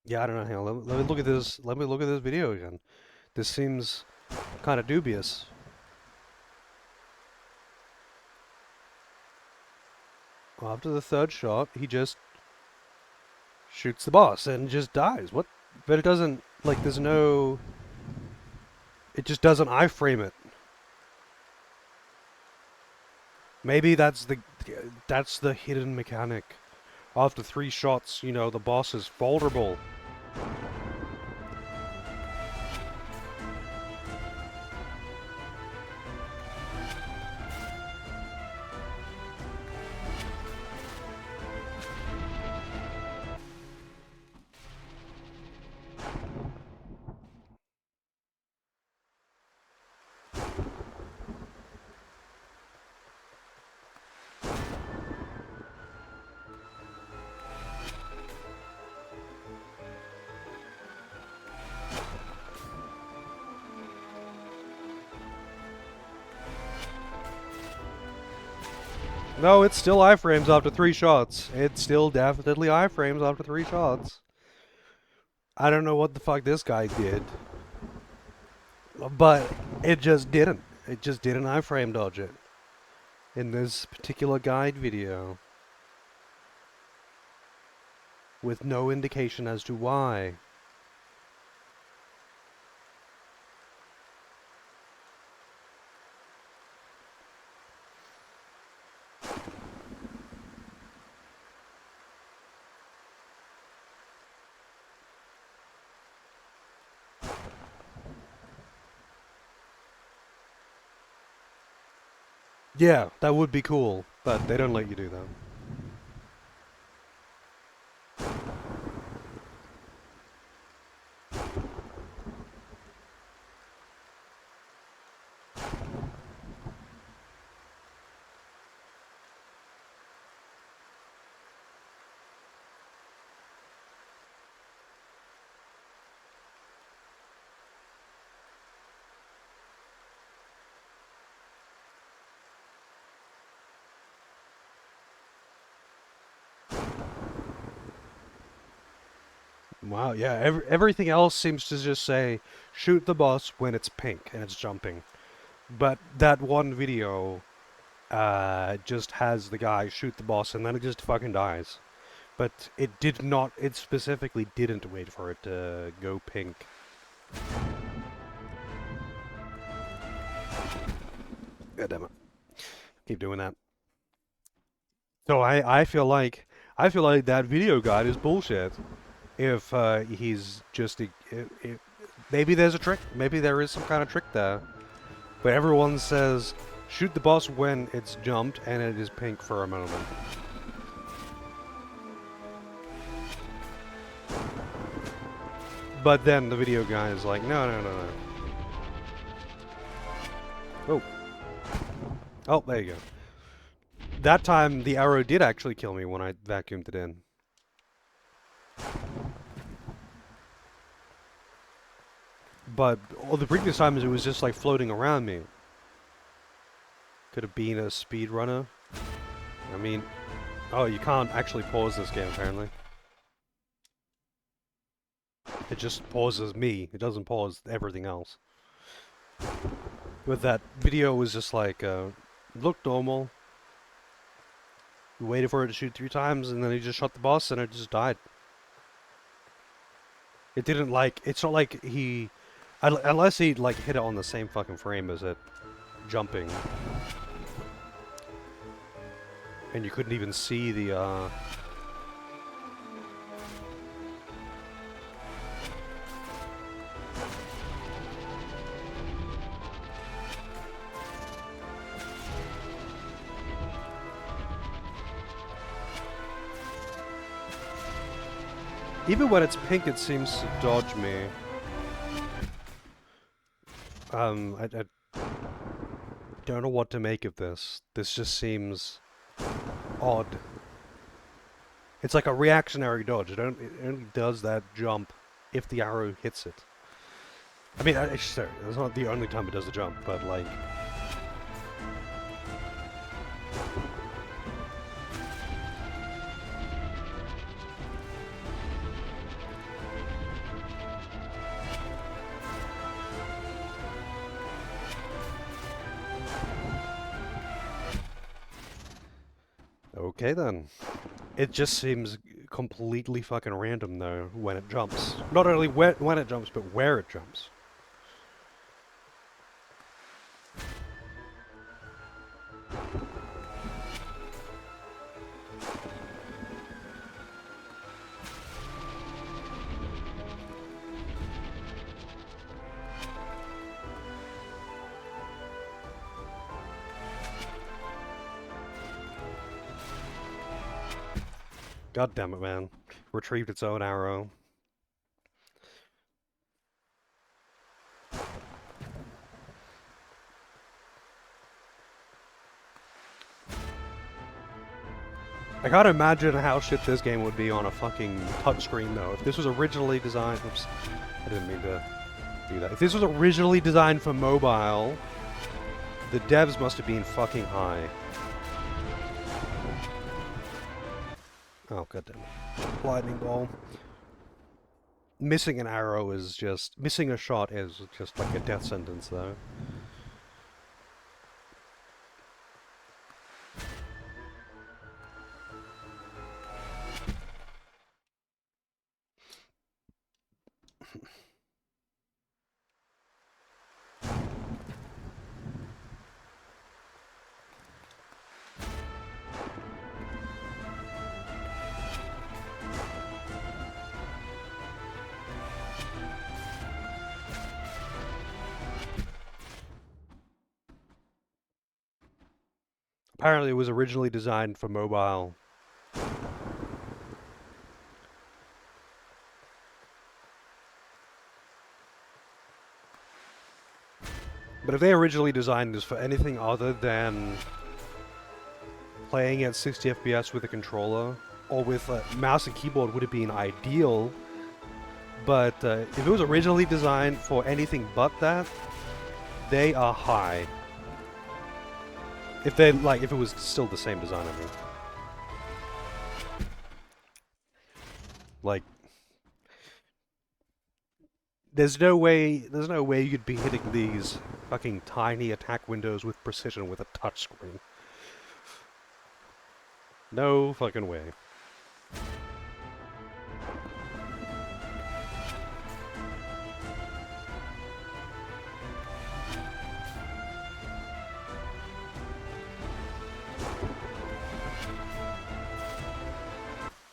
Yeah, I don't know. Hang on, let me look at this. Let me look at this video again. This seems kind of dubious. Well, after the third shot, he just shoots the boss and just dies. What? But it doesn't, like, there's no... It just doesn't iframe it. Maybe that's the hidden mechanic. After 3 shots, you know, the boss is vulnerable. No, it's still iframes after 3 shots. It's still definitely iframes after 3 shots. I don't know what the fuck this guy did. But it just didn't. It just didn't iframe dodge it. In this particular guide video. With no indication as to why. Yeah, that would be cool, but they don't let you do that. Wow, yeah, everything else seems to just say, shoot the boss when it's pink and it's jumping. But that one video just has the guy shoot the boss and then it just fucking dies. But it did not, it specifically didn't wait for it to go pink. God damn it. Keep doing that. So I feel like that video guide is bullshit. If he's just maybe there's a trick, maybe there is some kind of trick there. But everyone says shoot the boss when it's jumped and it is pink for a moment. But then the video guy is like, no, no, no, no. Oh. Oh, there you go. That time the arrow did actually kill me when I vacuumed it in. But all the previous times it was just like floating around me. Could have been a speedrunner. I mean, oh, you can't actually pause this game apparently. It just pauses me. It doesn't pause everything else. But that video was just like, looked normal. We waited for it to shoot 3 times and then he just shot the boss and it just died. It didn't like, it's not like he, unless he like hit it on the same fucking frame as it jumping. And you couldn't even see the, even when it's pink, it seems to dodge me. I don't know what to make of this. This just seems odd. It's like a reactionary dodge. It only does that jump if the arrow hits it. I mean, sorry, that's not the only time it does the jump, but like... Okay then. It just seems completely fucking random though when it jumps. Not only when it jumps, but where it jumps. God damn it, man. Retrieved its own arrow. I can't imagine how shit this game would be on a fucking touchscreen though. If this was originally designed... Oops. I didn't mean to do that. If this was originally designed for mobile, the devs must have been fucking high. Oh, goddamn it. Lightning ball. Missing an arrow is just... Missing a shot is just like a death sentence, though. Apparently it was originally designed for mobile. But if they originally designed this for anything other than playing at 60 FPS with a controller, or with a mouse and keyboard would have been ideal, but if it was originally designed for anything but that, they are high. If they, like, if it was still the same design, I mean. Like, There's no way you'd be hitting these fucking tiny attack windows with precision with a touchscreen. No fucking way.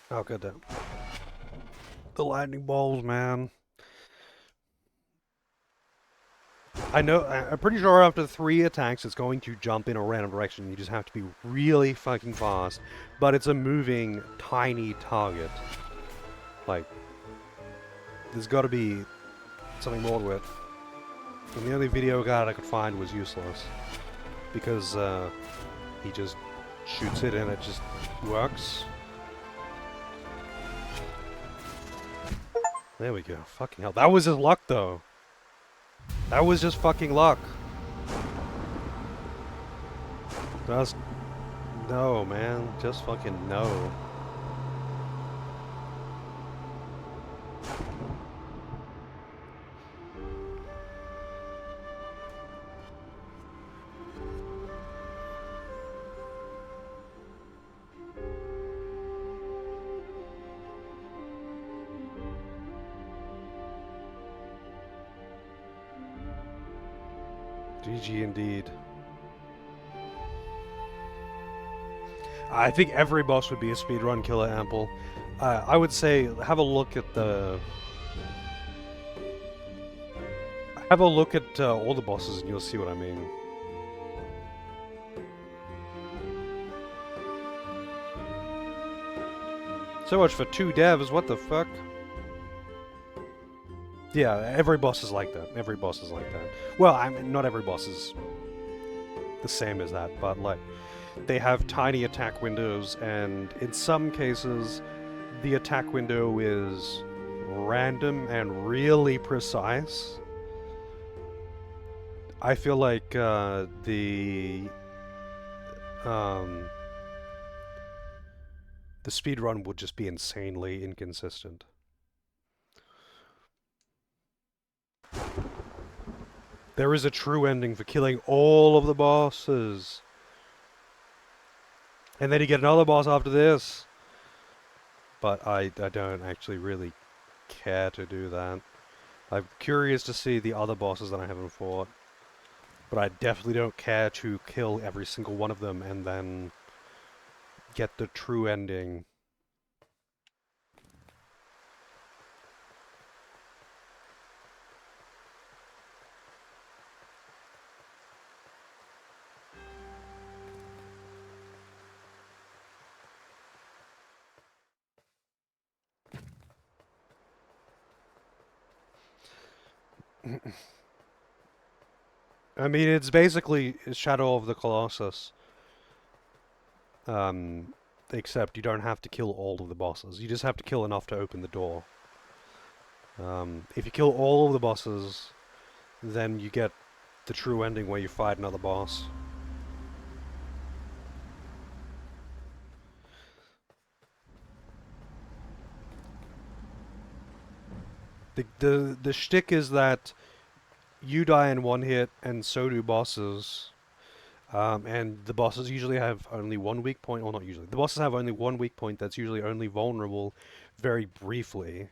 Oh, goddamn. The lightning balls, man. I'm pretty sure after 3 attacks it's going to jump in a random direction. You just have to be really fucking fast. But it's a moving, tiny target. Like, there's gotta be something more to it. And the only video guide I could find was useless. Because, he just shoots it and it just works. There we go. Fucking hell. That was his luck, though. That was just fucking luck. Just... No, man. Just fucking no. GG indeed. I think every boss would be a speedrun killer, Ample. I would say have a look at the... Have a look at all the bosses and you'll see what I mean. So much for 2 devs, what the fuck? Yeah, every boss is like that. Every boss is like that. Well, I mean, not every boss is the same as that, but like, they have tiny attack windows, and in some cases, the attack window is random and really precise. I feel like the speedrun would just be insanely inconsistent. There is a true ending for killing all of the bosses. And then you get another boss after this. But I don't actually really care to do that. I'm curious to see the other bosses that I haven't fought. But I definitely don't care to kill every single one of them and then get the true ending. I mean, it's basically Shadow of the Colossus. Except you don't have to kill all of the bosses. You just have to kill enough to open the door. If you kill all of the bosses, then you get the true ending where you fight another boss. The shtick is that you die in one hit, and so do bosses. And the bosses usually have only one weak point, or not usually. The bosses have only one weak point that's usually only vulnerable very briefly.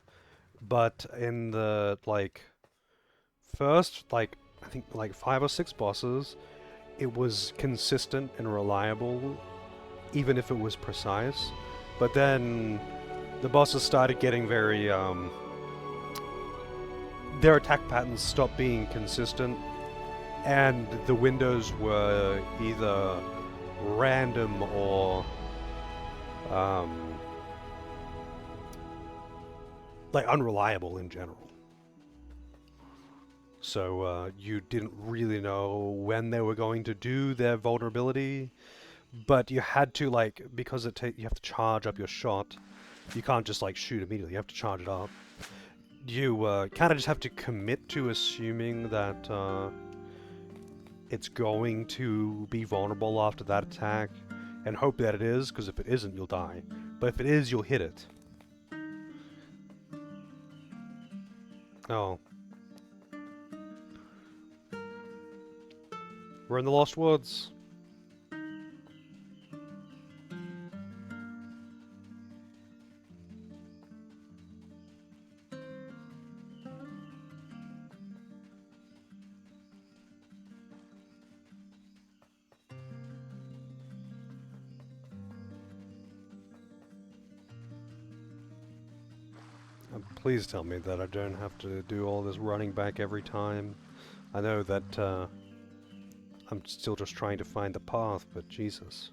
But in the, like, first, like, I think, like, 5 or 6 bosses, it was consistent and reliable, even if it was precise. But then the bosses started getting very, their attack patterns stopped being consistent, and the windows were either random or like unreliable in general. So you didn't really know when they were going to do their vulnerability, but you had to, like, because you have to charge up your shot. You can't just like shoot immediately. You have to charge it up. You kind of just have to commit to assuming that it's going to be vulnerable after that attack, and hope that it is, because if it isn't, you'll die. But if it is, you'll hit it. Oh. We're in the Lost Woods. Please tell me that I don't have to do all this running back every time. I know that I'm still just trying to find the path, but Jesus.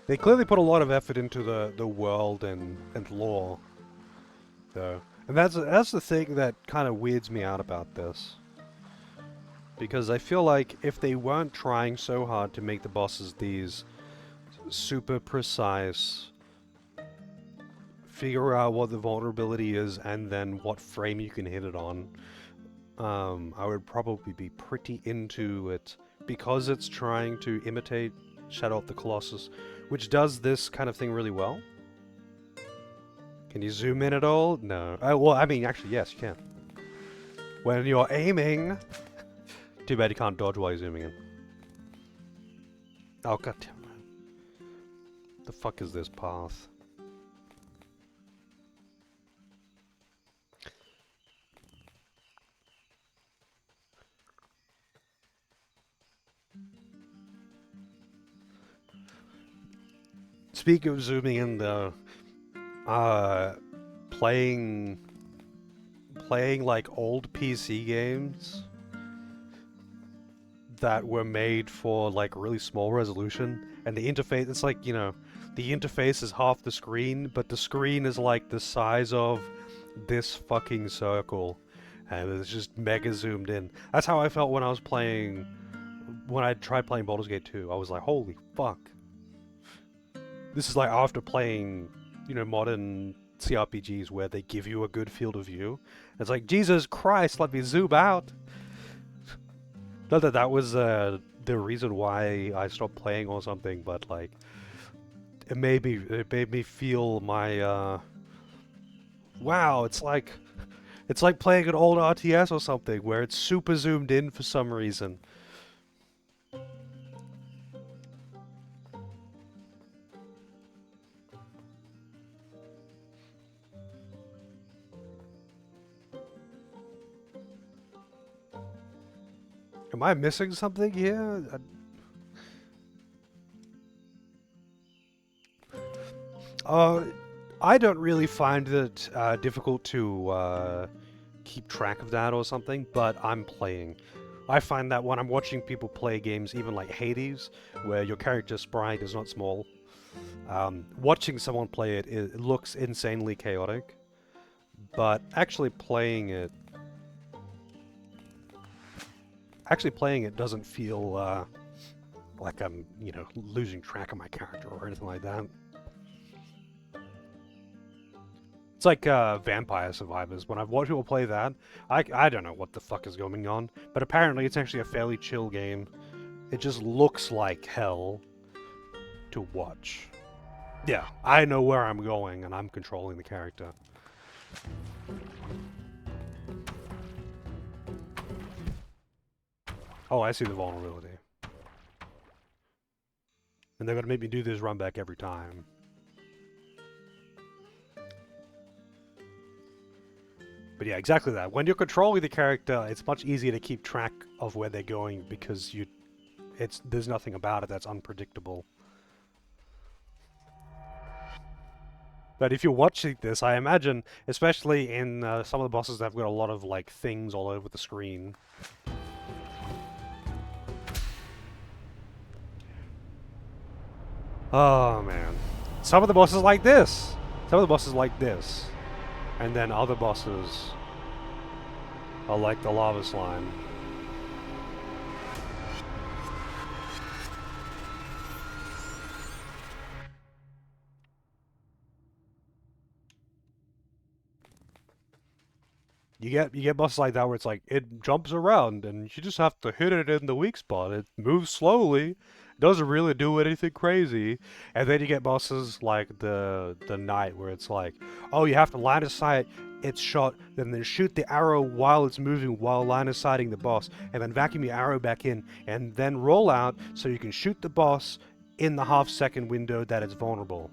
They clearly put a lot of effort into the world and lore, though. And that's the thing that kind of weirds me out about this. Because I feel like if they weren't trying so hard to make the bosses these super precise, figure out what the vulnerability is and then what frame you can hit it on, I would probably be pretty into it. Because it's trying to imitate Shadow of the Colossus, which does this kind of thing really well. Can you zoom in at all? No. Well, I mean, actually, yes, you can. When you're aiming... Too bad you can't dodge while you're zooming in. Oh, goddamn. The fuck is this path? Speaking of zooming in, though, playing like old PC games that were made for like really small resolution, and the interface, it's like, you know, the interface is half the screen, but the screen is like the size of this fucking circle, and it's just mega zoomed in. That's how I felt when I was playing, when I tried playing Baldur's Gate 2. I was like, holy fuck. This is like after playing, you know, modern CRPGs where they give you a good field of view. It's like, Jesus Christ, let me zoom out. Not that that was the reason why I stopped playing or something, but like, it made me feel my, wow, it's like playing an old RTS or something where it's super zoomed in for some reason. Am I missing something here? I don't really find it difficult to keep track of that or something, but I'm playing. I find that when I'm watching people play games, even like Hades, where your character sprite is not small, watching someone play it, it looks insanely chaotic, but actually playing it doesn't feel like I'm, you know, losing track of my character or anything like that. It's like Vampire Survivors. When I've watched people play that, I don't know what the fuck is going on, but apparently it's actually a fairly chill game. It just looks like hell to watch. Yeah, I know where I'm going, and I'm controlling the character. Oh, I see the vulnerability. And they're gonna make me do this run back every time. But yeah, exactly that. When you're controlling the character, it's much easier to keep track of where they're going because there's nothing about it that's unpredictable. But if you're watching this, I imagine, especially in some of the bosses that have got a lot of like things all over the screen. Oh man. Some of the bosses like this. Some of the bosses like this. And then other bosses I like the lava slime. You get bosses like that where it's like it jumps around and you just have to hit it in the weak spot. It moves slowly, it doesn't really do anything crazy. And then you get bosses like the knight where it's like, oh, you have to line of sight its shot, then shoot the arrow while it's moving while line of sighting the boss, and then vacuum your arrow back in, and then roll out so you can shoot the boss in the half-second window that it's vulnerable.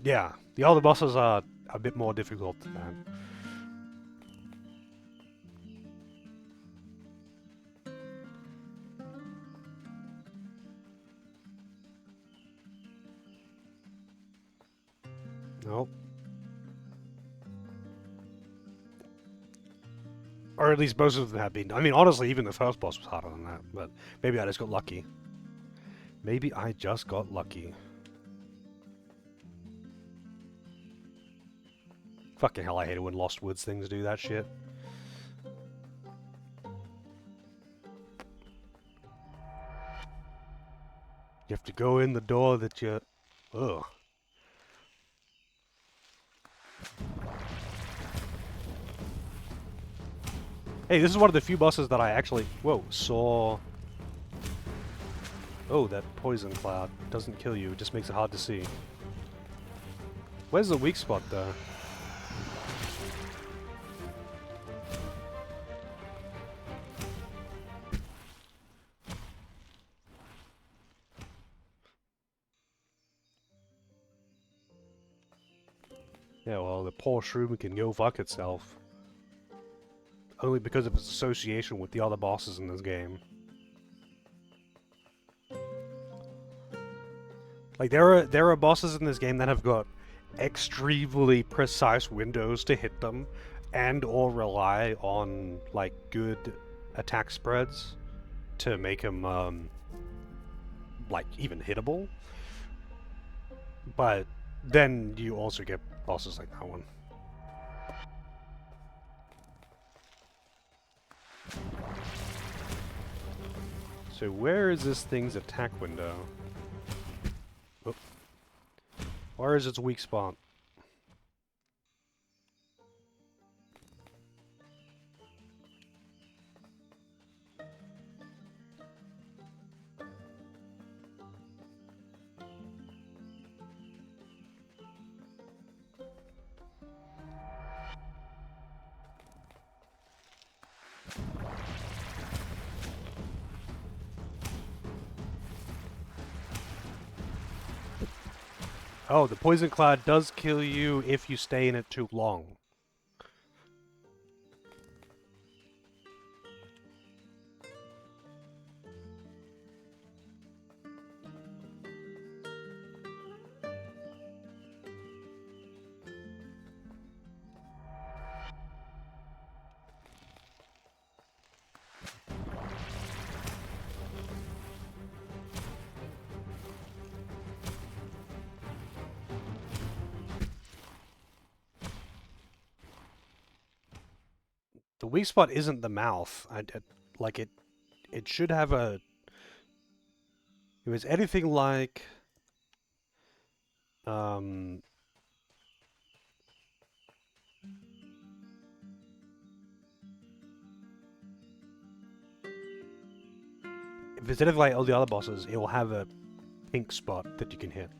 Yeah, the other bosses are a bit more difficult than that. Nope. Or at least most of them have been. I mean, honestly, even the first boss was harder than that, but maybe I just got lucky. Maybe I just got lucky. Fucking hell, I hate it when Lost Woods things do that shit. You have to go in the door that you... Ugh. Hey, this is one of the few bosses that I actually... Whoa, saw... Oh, that poison cloud doesn't kill you, it just makes it hard to see. Where's the weak spot, though? Yeah, well, the poor shroom can go fuck itself. Only because of its association with the other bosses in this game. Like, there are bosses in this game that have got extremely precise windows to hit them, and or rely on, like, good attack spreads to make them, like, even hittable. But then you also get bosses like that one. So where is this thing's attack window? Oh. Where is its weak spot? Oh, the poison cloud does kill you if you stay in it too long. The weak spot isn't the mouth. Like it should have a. If it's anything like, um, if it's anything like all the other bosses, it will have a pink spot that you can hit.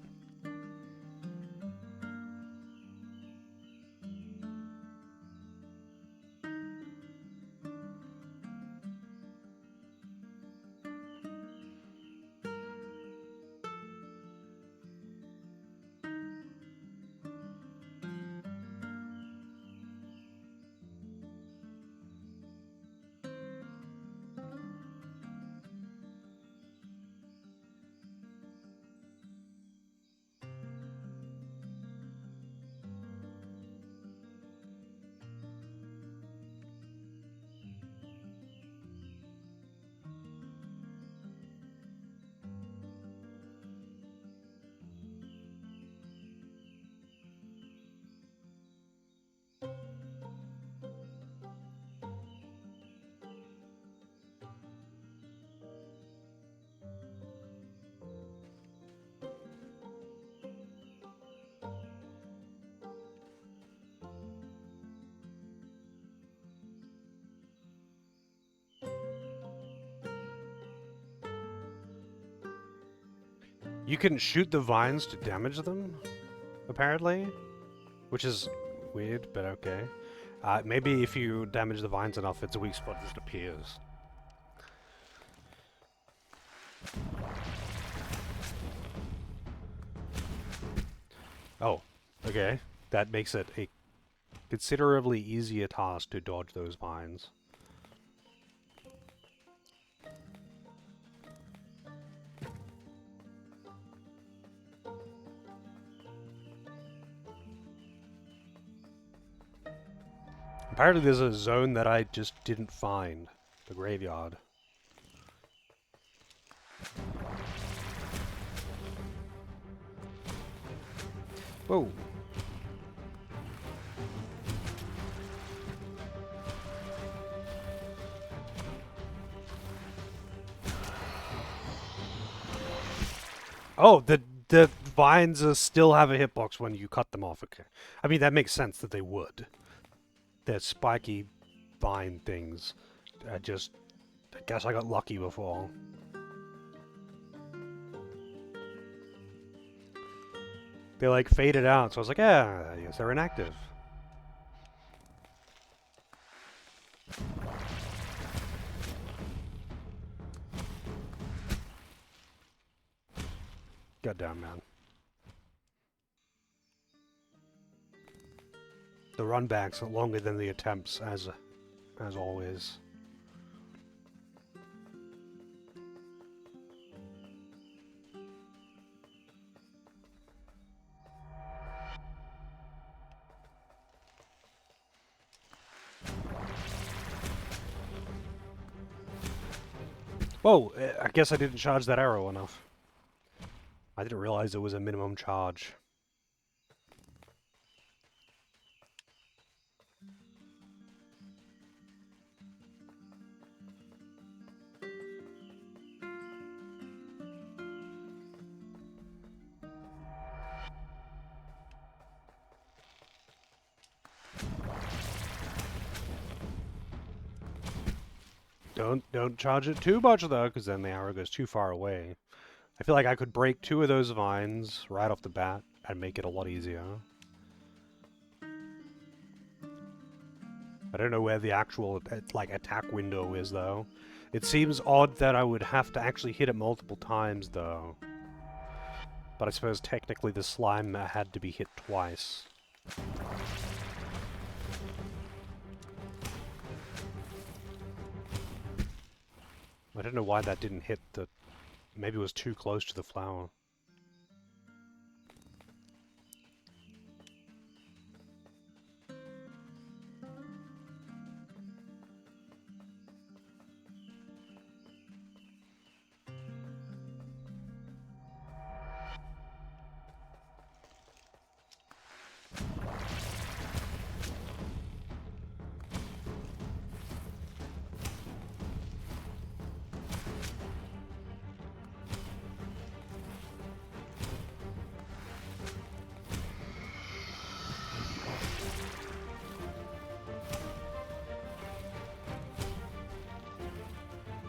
You can shoot the vines to damage them, apparently, which is weird, but okay. Maybe if you damage the vines enough, its a weak spot just appears. Oh, okay. That makes it a considerably easier task to dodge those vines. Apparently there's a zone that I just didn't find. The graveyard. Whoa. Oh, the vines still have a hitbox when you cut them off. Okay. I mean, that makes sense that they would. They're spiky vine things. I guess I got lucky before. They like faded out, so I was like, yeah, I guess they're inactive. Goddamn, man. The runbacks are longer than the attempts, as always. Whoa, I guess I didn't charge that arrow enough. I didn't realize it was a minimum charge. Don't charge it too much though, because then the arrow goes too far away. I feel like I could break 2 of those vines right off the bat and make it a lot easier. I don't know where the actual like attack window is though. It seems odd that I would have to actually hit it multiple times though. But I suppose technically the slime had to be hit twice. I don't know why that didn't hit the... Maybe it was too close to the flower.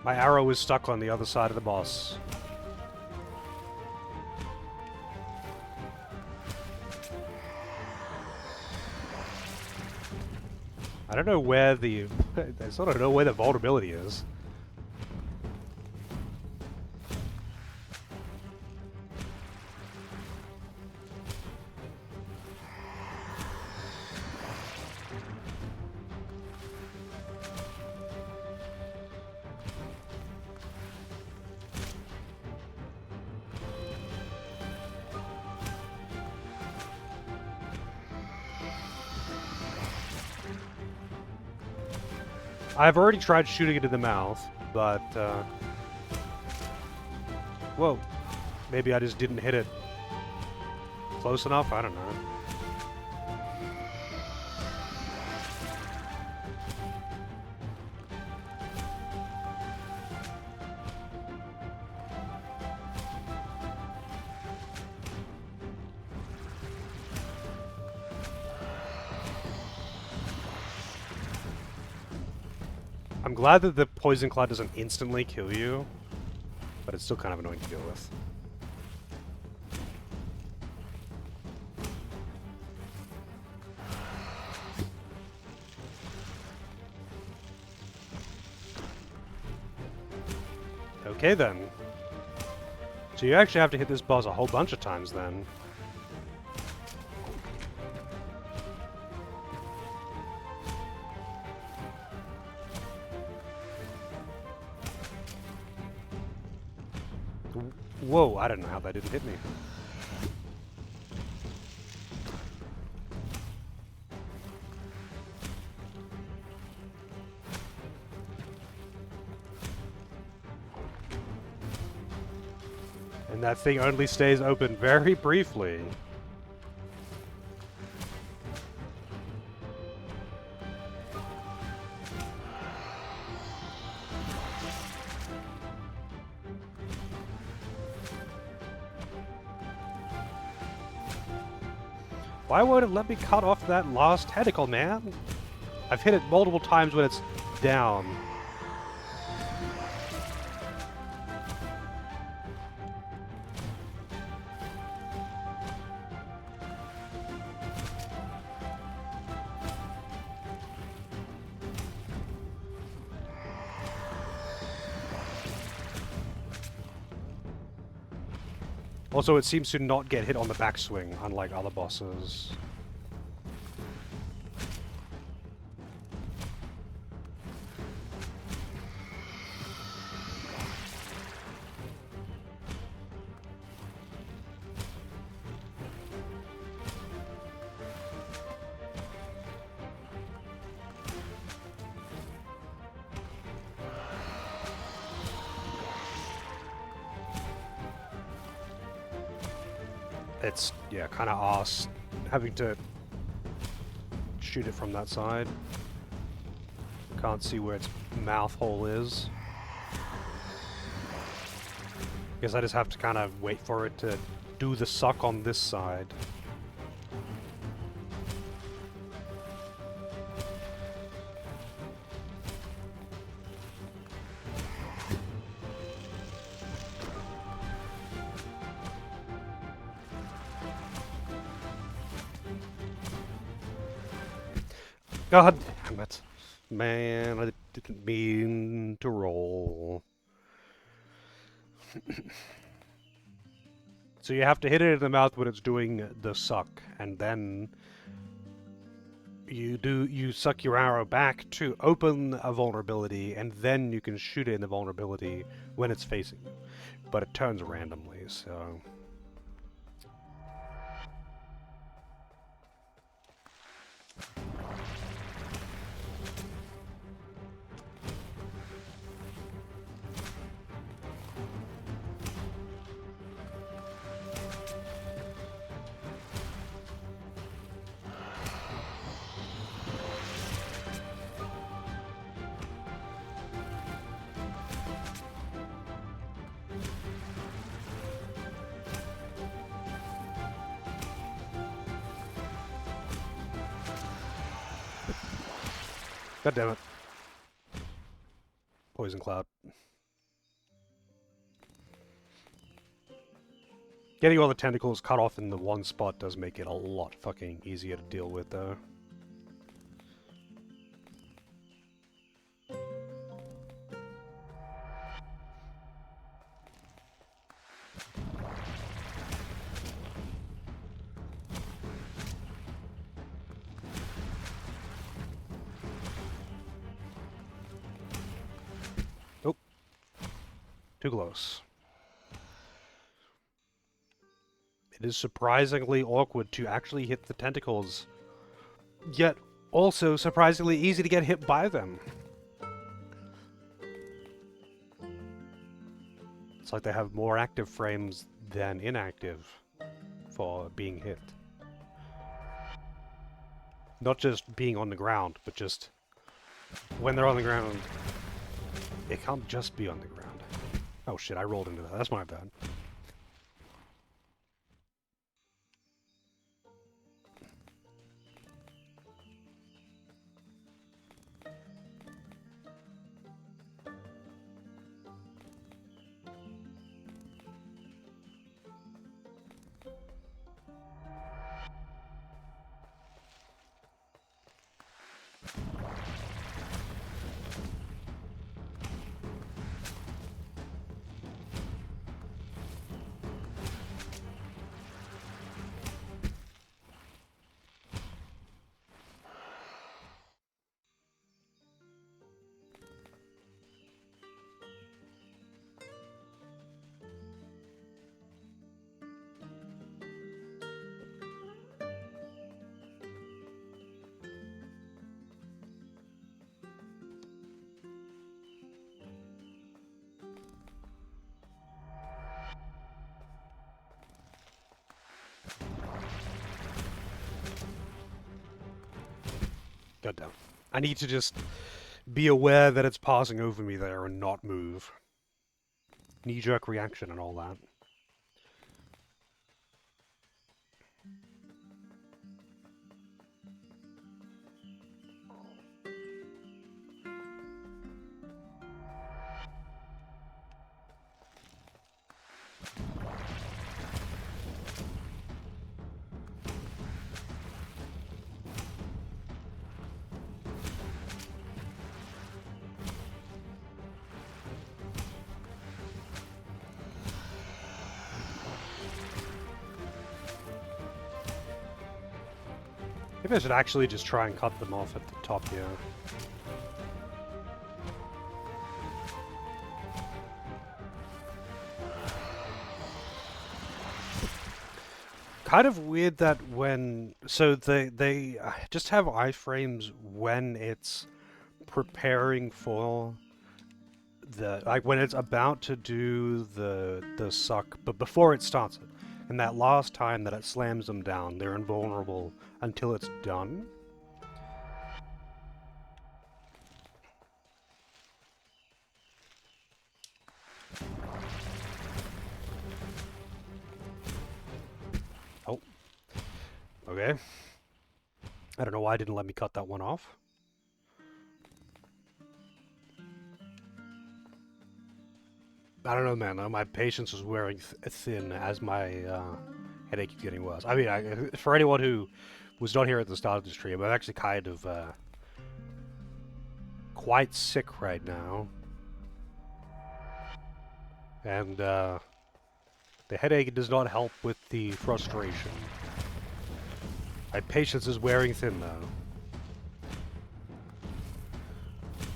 My arrow is stuck on the other side of the boss. I don't know where the... I sort of know where the vulnerability is. I've already tried shooting it in the mouth, but, whoa. Maybe I just didn't hit it close enough? I don't know. I'm glad that the poison cloud doesn't instantly kill you, but it's still kind of annoying to deal with. Okay then. So you actually have to hit this boss a whole bunch of times then. Whoa, I don't know how that didn't hit me. And that thing only stays open very briefly. Why won't it let me cut off that last tentacle, man? I've hit it multiple times when it's down. Also, it seems to not get hit on the backswing, unlike other bosses. It's, yeah, kind of arse having to shoot it from that side. Can't see where its mouth hole is. Guess I just have to kind of wait for it to do the suck on this side. God damn it. Man, I didn't mean to roll. So you have to hit it in the mouth when it's doing the suck, and then you suck your arrow back to open a vulnerability, and then you can shoot it in the vulnerability when it's facing you. But it turns randomly, so... God damn it. Poison Cloud. Getting all the tentacles cut off in the one spot does make it a lot fucking easier to deal with, though. Oh. Too close. It is surprisingly awkward to actually hit the tentacles, yet also surprisingly easy to get hit by them. It's like they have more active frames than inactive for being hit. Not just being on the ground, but just when they're on the ground, it can't just be on the ground. Oh shit, I rolled into that. That's my bad. Goddamn. I need to just be aware that it's passing over me there and not move. Knee-jerk reaction and all that. Maybe I should actually just try and cut them off at the top here. Kind of weird that when... So they just have iframes when it's preparing for the... Like when it's about to do the suck, but before it starts it. And that last time that it slams them down, they're invulnerable until it's done. Oh. Okay. I don't know why it didn't let me cut that one off. I don't know, man. My patience is wearing thin as my headache is getting worse. I mean, for anyone who was not here at the start of the stream, I'm actually kind of quite sick right now. And the headache does not help with the frustration. My patience is wearing thin, though.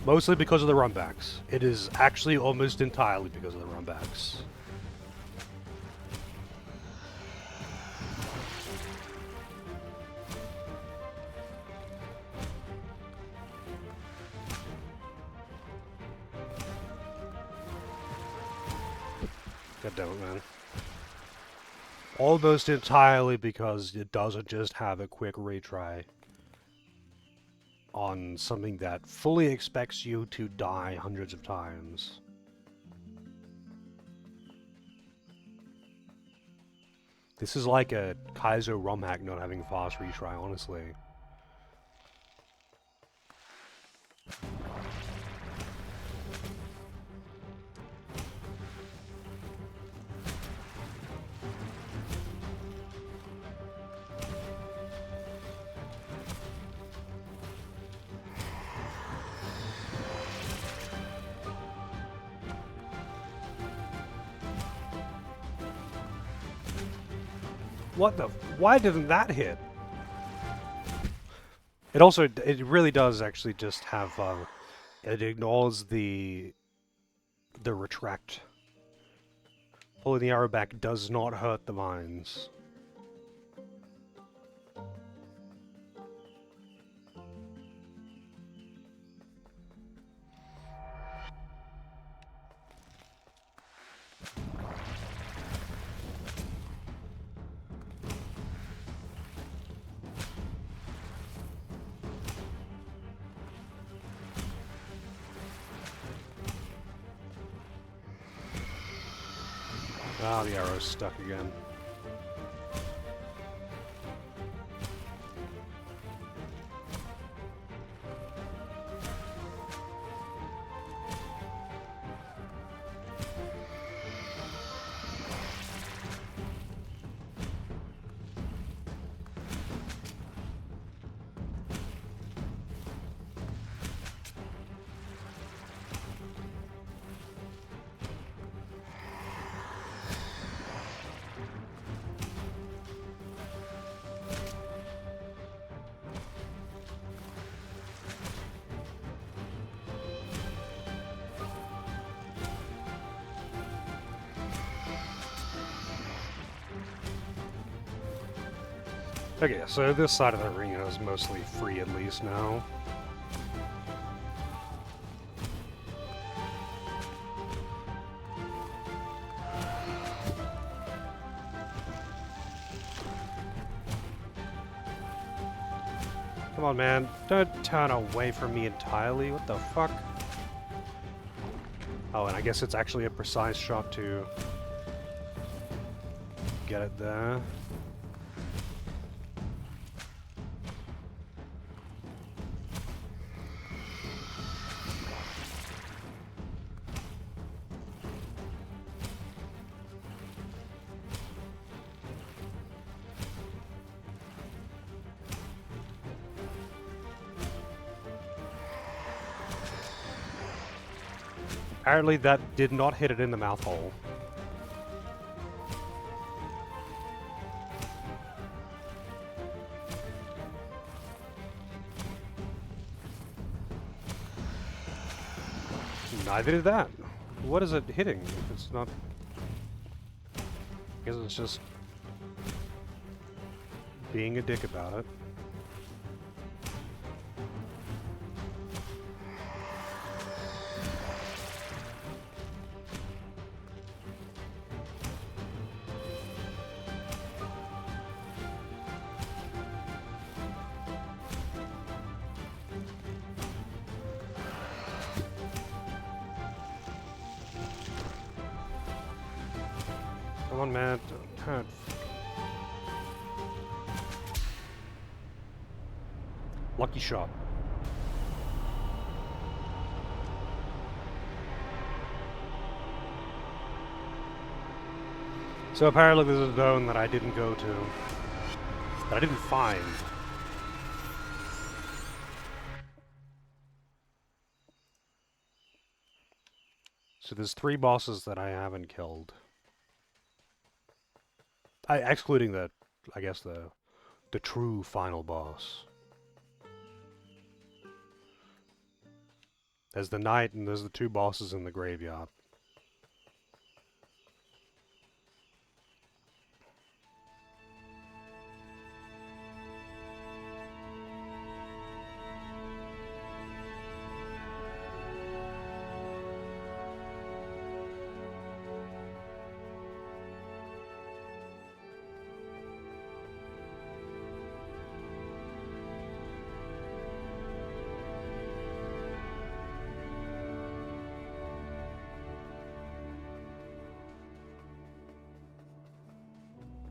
Mostly because of the runbacks. It is actually almost entirely because of the runbacks. God damn it, man. Almost entirely because it doesn't just have a quick retry on something that fully expects you to die hundreds of times. This is like a Kaizo ROM hack not having fast retry, honestly. What the? Why didn't that hit? It also, it really does actually just have, it ignores the retract. Pulling the arrow back does not hurt the mines. Ah, the arrow's stuck again. Okay, so this side of the arena is mostly free at least now. Come Come on, man. Don't turn away from me entirely. What the fuck? Oh, and I guess it's actually a precise shot to get it there. Apparently that did not hit it in the mouth hole. Neither did that. What is it hitting if it's not... I guess it's just being a dick about it. Come on, man. Don't. Lucky shot. So apparently there's a zone that I didn't go to. That I didn't find. So there's 3 bosses that I haven't killed. Excluding the, I guess the true final boss. There's the knight and there's the 2 bosses in the graveyard.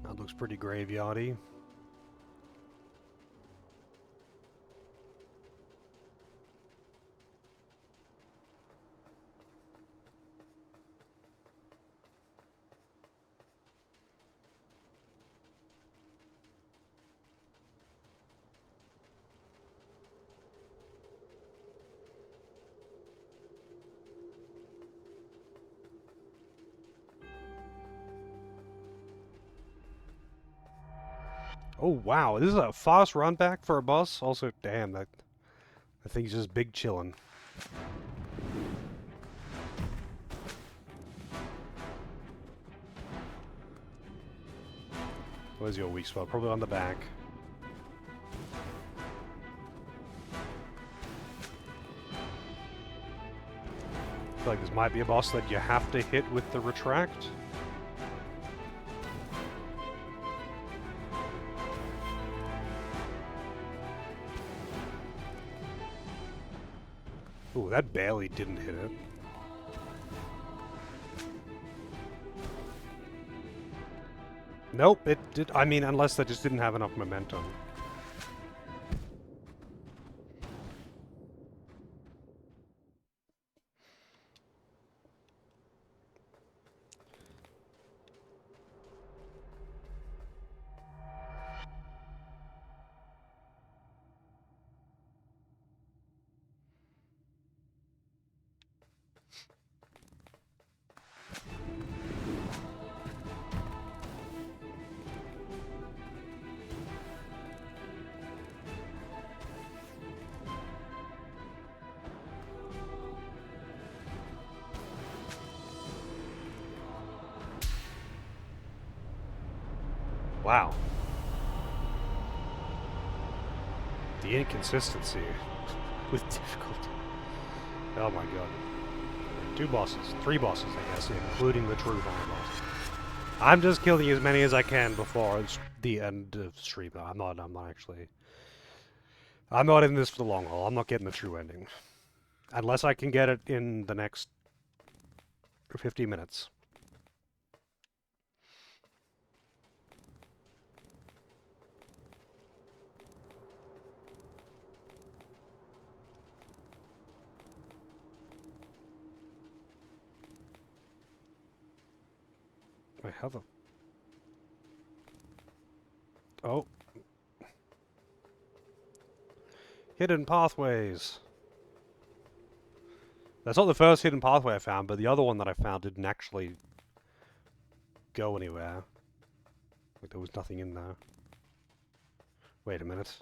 That looks pretty graveyardy. Oh wow, this is a fast run back for a boss. Also, damn, that thing's just big chillin'. Where's your weak spot? Probably on the back. I feel like this might be a boss that you have to hit with the retract. Ooh, that barely didn't hit it. Nope, it did. I mean, unless that just didn't have enough momentum. Wow. The inconsistency with difficulty. Oh my god. 2 bosses. 3 bosses, I guess, including the true final boss. I'm just killing as many as I can before it's the end of stream. I'm not actually... I'm not in this for the long haul. I'm not getting the true ending. Unless I can get it in the next 50 minutes. Wait, how the... Oh. Hidden pathways. That's not the first hidden pathway I found, but the other one that I found didn't actually go anywhere. Like, there was nothing in there. Wait a minute.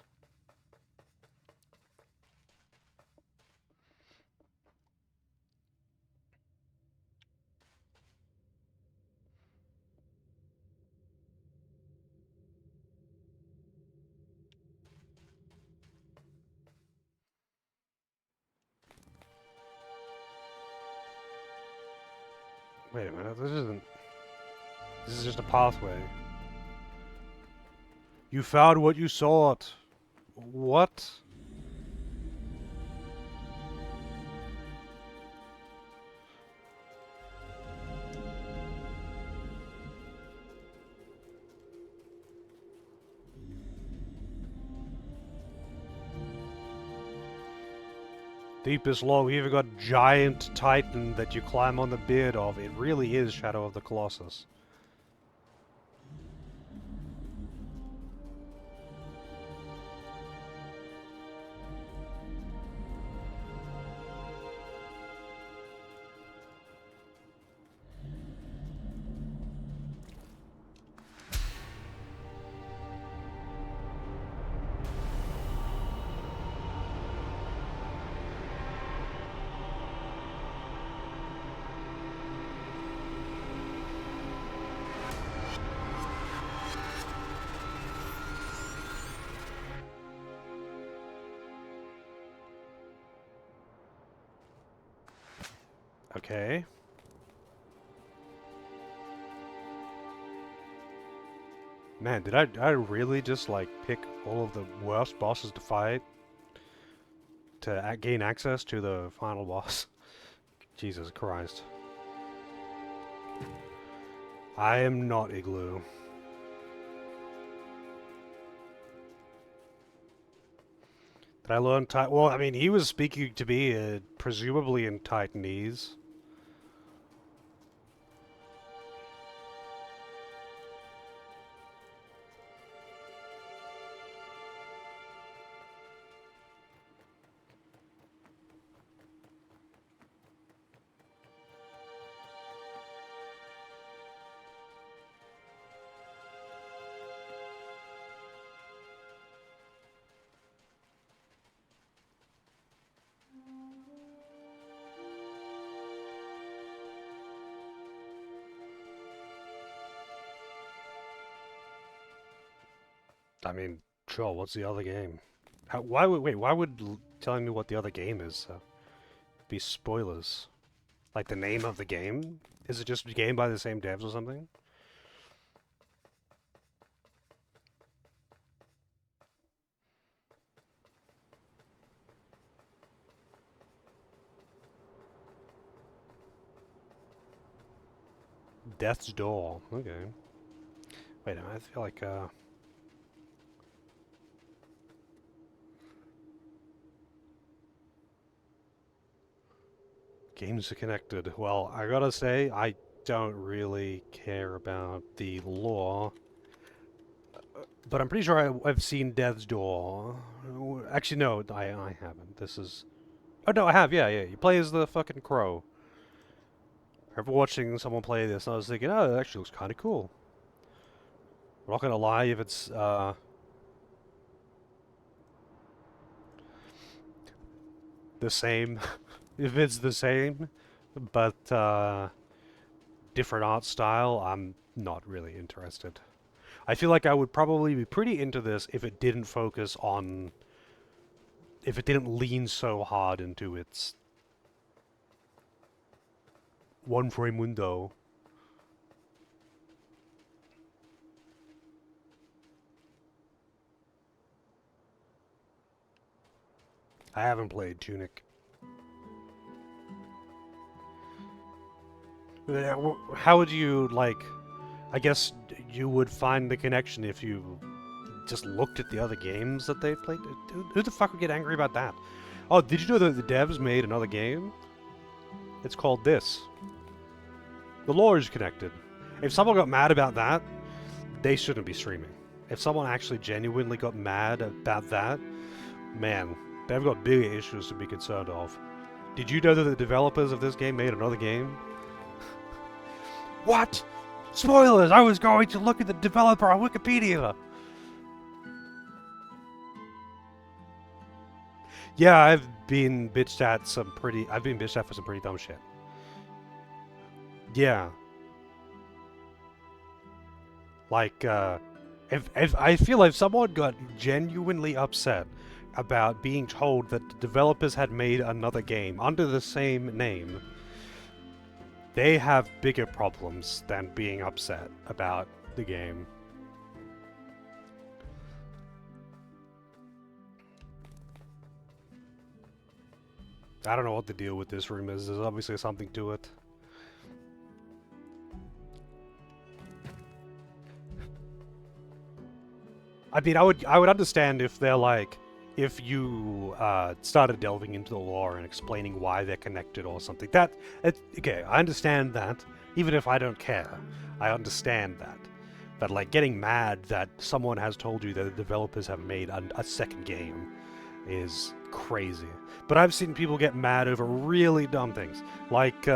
Wait a minute, this isn't... This is just a pathway. You found what you sought. What? Deepest low, we even got giant titan that you climb on the beard of. It really is Shadow of the Colossus. Okay. Man, did I really just, like, pick all of the worst bosses to fight to gain access to the final boss? Jesus Christ. I am not Igloo. Did I learn Titan? Well, I mean, he was speaking to me, presumably in Titanese. I mean, sure, what's the other game? Why would, wait, why would telling me what the other game is be spoilers? Like the name of the game? Is it just a game by the same devs or something? Death's Door. Okay. Wait a minute, I feel like, games are connected. Well, I gotta say, I don't really care about the lore. But I'm pretty sure I've seen Death's Door. Actually, no, I haven't. This is... Oh, no, I have, yeah. You play as the fucking crow. I remember watching someone play this, and I was thinking, oh, that actually looks kind of cool. I'm not gonna lie, if it's, the same... if it's the same, but, different art style, I'm not really interested. I feel like I would probably be pretty into this if it didn't focus on... if it didn't lean so hard into its one-frame window. I haven't played Tunic. How would you, like... I guess you would find the connection if you just looked at the other games that they played. Who the fuck would get angry about that? Oh, did you know that the devs made another game? It's called this. The lore is connected. If someone got mad about that, they shouldn't be streaming. If someone actually genuinely got mad about that, man, they've got bigger issues to be concerned of. Did you know that the developers of this game made another game? What? Spoilers! I was going to look at the developer on Wikipedia! Yeah, I've been bitched at for some pretty dumb shit. Yeah. Like, if I feel like someone got genuinely upset about being told that the developers had made another game under the same name, they have bigger problems than being upset about the game. I don't know what the deal with this room is. There's obviously something to it. I mean, I would understand if they're like, if you started delving into the lore and explaining why they're connected or something. Okay, I understand that. Even if I don't care, I understand that. But like getting mad that someone has told you that the developers have made a second game is crazy. But I've seen people get mad over really dumb things, like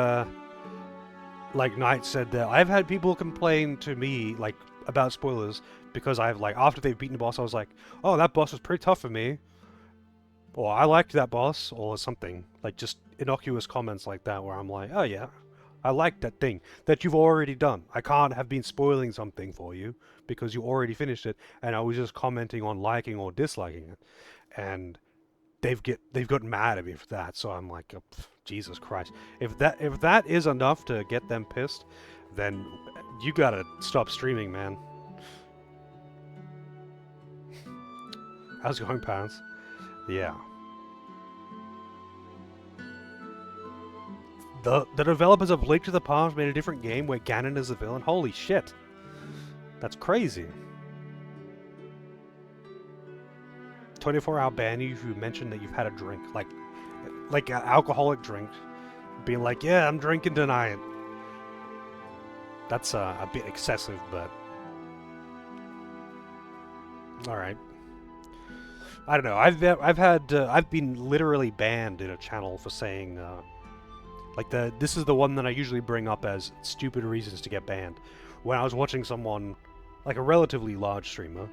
Knight said that I've had people complain to me like about spoilers because I've like after they've beaten the boss, I was like, oh, that boss was pretty tough for me, or I liked that boss, or something like just innocuous comments like that where I'm like, oh yeah, I like that thing that you've already done. I can't have been spoiling something for you because you already finished it, and I was just commenting on liking or disliking it, and they've gotten mad at me for that. So I'm like, oh, Jesus Christ! If that is enough to get them pissed, then you gotta stop streaming, man. How's it going, pants? Yeah. The developers of Link to the Past made a different game where Ganon is the villain. Holy shit. That's crazy. 24-hour ban you if you mention that you've had a drink. Like an alcoholic drink. Being like, yeah, I'm drinking tonight. That's a bit excessive, but... Alright. I don't know. I've been literally banned in a channel for saying, this is the one that I usually bring up as stupid reasons to get banned. When I was watching someone, like a relatively large streamer,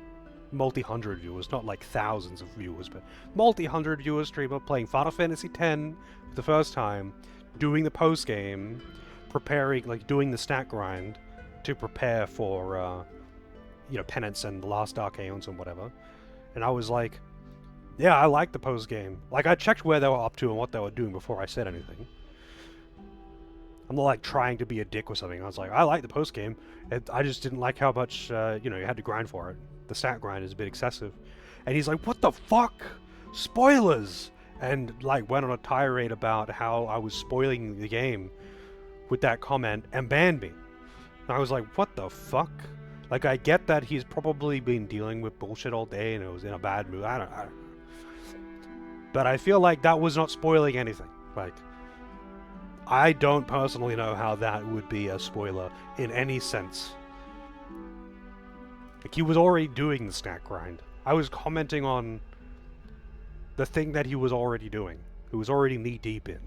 multi-hundred viewers, not like thousands of viewers, but multi-hundred viewer streamer playing Final Fantasy X for the first time, doing the post game, preparing, like doing the stat grind to prepare for, penance and the last Dark Aeons and whatever. And I was like, yeah, I like the post game. Like, I checked where they were up to and what they were doing before I said anything. I'm not like trying to be a dick or something. I was like, I like the post game. I just didn't like how much, you had to grind for it. The stat grind is a bit excessive. And he's like, what the fuck? Spoilers! And like went on a tirade about how I was spoiling the game with that comment and banned me. And I was like, what the fuck? Like, I get that he's probably been dealing with bullshit all day and it was in a bad mood. I don't know. But I feel like that was not spoiling anything. Like, I don't personally know how that would be a spoiler in any sense. Like, he was already doing the stat grind. I was commenting on the thing that he was already doing. He was already knee-deep in.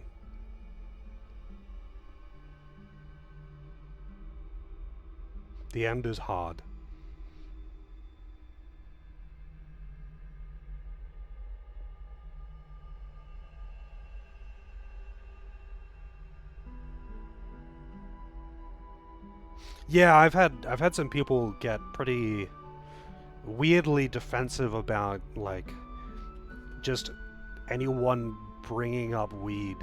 The end is hard. Yeah, I've had some people get pretty weirdly defensive about like just anyone bringing up weed.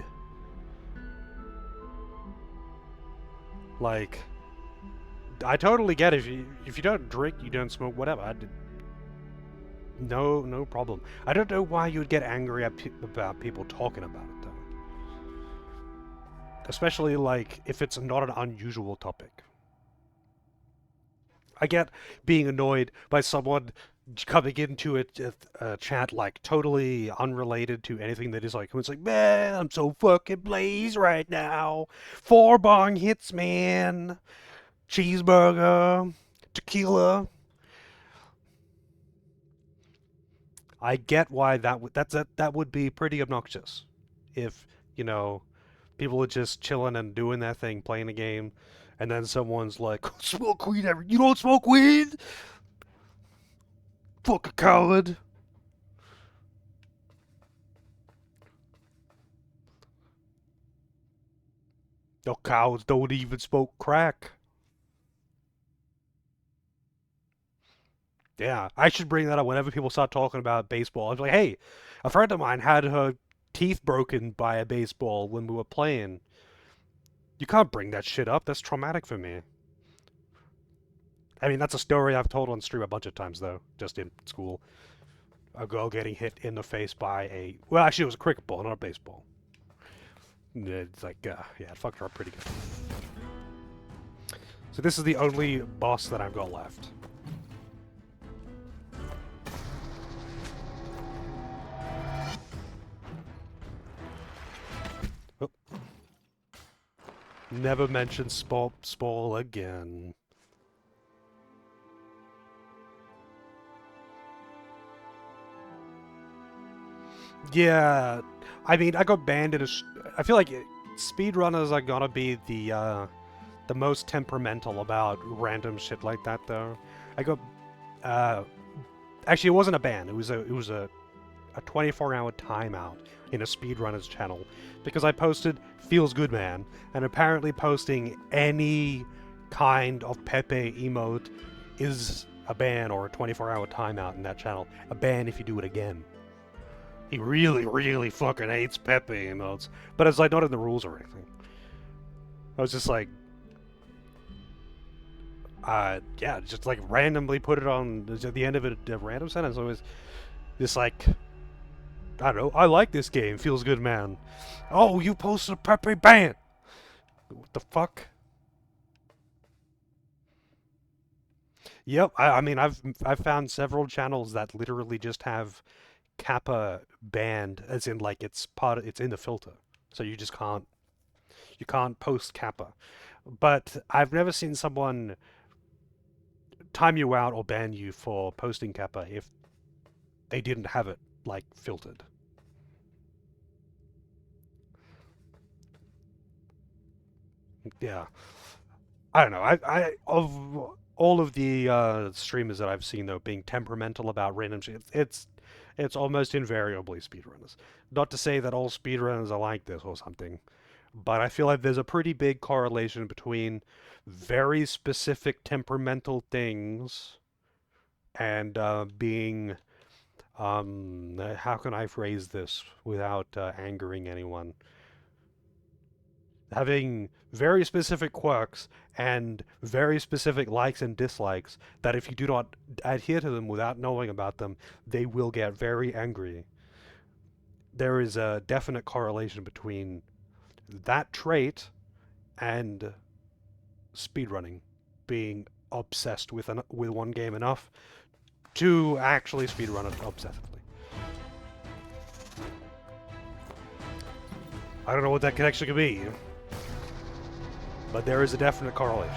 Like, I totally get it. If you don't drink, you don't smoke, whatever. No problem. I don't know why you would get angry about people talking about it, though. Especially, like, if it's not an unusual topic. I get being annoyed by someone coming into a chat, like, totally unrelated to anything that is, like, it's like, man, I'm so fucking blazed right now. 4 bong hits, man. Cheeseburger. Tequila. I get why that would be pretty obnoxious if, you know, people are just chilling and doing their thing, playing a game, and then someone's like, smoke weed you don't smoke weed? Fuck a coward. Your cowards don't even smoke crack. Yeah, I should bring that up whenever people start talking about baseball. I was like, hey, a friend of mine had her teeth broken by a baseball when we were playing. You can't bring that shit up. That's traumatic for me. I mean, that's a story I've told on stream a bunch of times, though, just in school. A girl getting hit in the face by a... Well, actually, it was a cricket ball, not a baseball. It's like, yeah, it fucked her up pretty good. So this is the only boss that I've got left. Oh. Never mention Spall again. Yeah, I mean, I got banned in a... I feel like speedrunners are gonna be the most temperamental about random shit like that, though. I got... Actually, it wasn't a ban. It was a 24-hour timeout in a speedrunners channel because I posted "Feels Good Man," and apparently posting any kind of Pepe emote is a ban or a 24-hour timeout in that channel. A ban if you do it again. He really, really fucking hates Pepe emotes, but it's like not in the rules or anything. I was just like, yeah, just like randomly put it on at the end of a random sentence. It was this like, I don't know, I like this game, feels good, man. Oh, you posted a Pepe ban. What the fuck? Yep, I mean, I've found several channels that literally just have Kappa banned, as in like it's in the filter, so you can't post Kappa. But I've never seen someone time you out or ban you for posting Kappa if they didn't have it like filtered. Yeah, I don't know. I of all of the streamers that I've seen though being temperamental about random shit, it's almost invariably speedrunners. Not to say that all speedrunners are like this or something, but I feel like there's a pretty big correlation between very specific temperamental things and being how can I phrase this without angering anyone? Having very specific quirks and very specific likes and dislikes that if you do not adhere to them without knowing about them, they will get very angry. There is a definite correlation between that trait and speedrunning, being obsessed with one game enough to actually speedrun it obsessively. I don't know what that connection could be, but there is a definite correlation.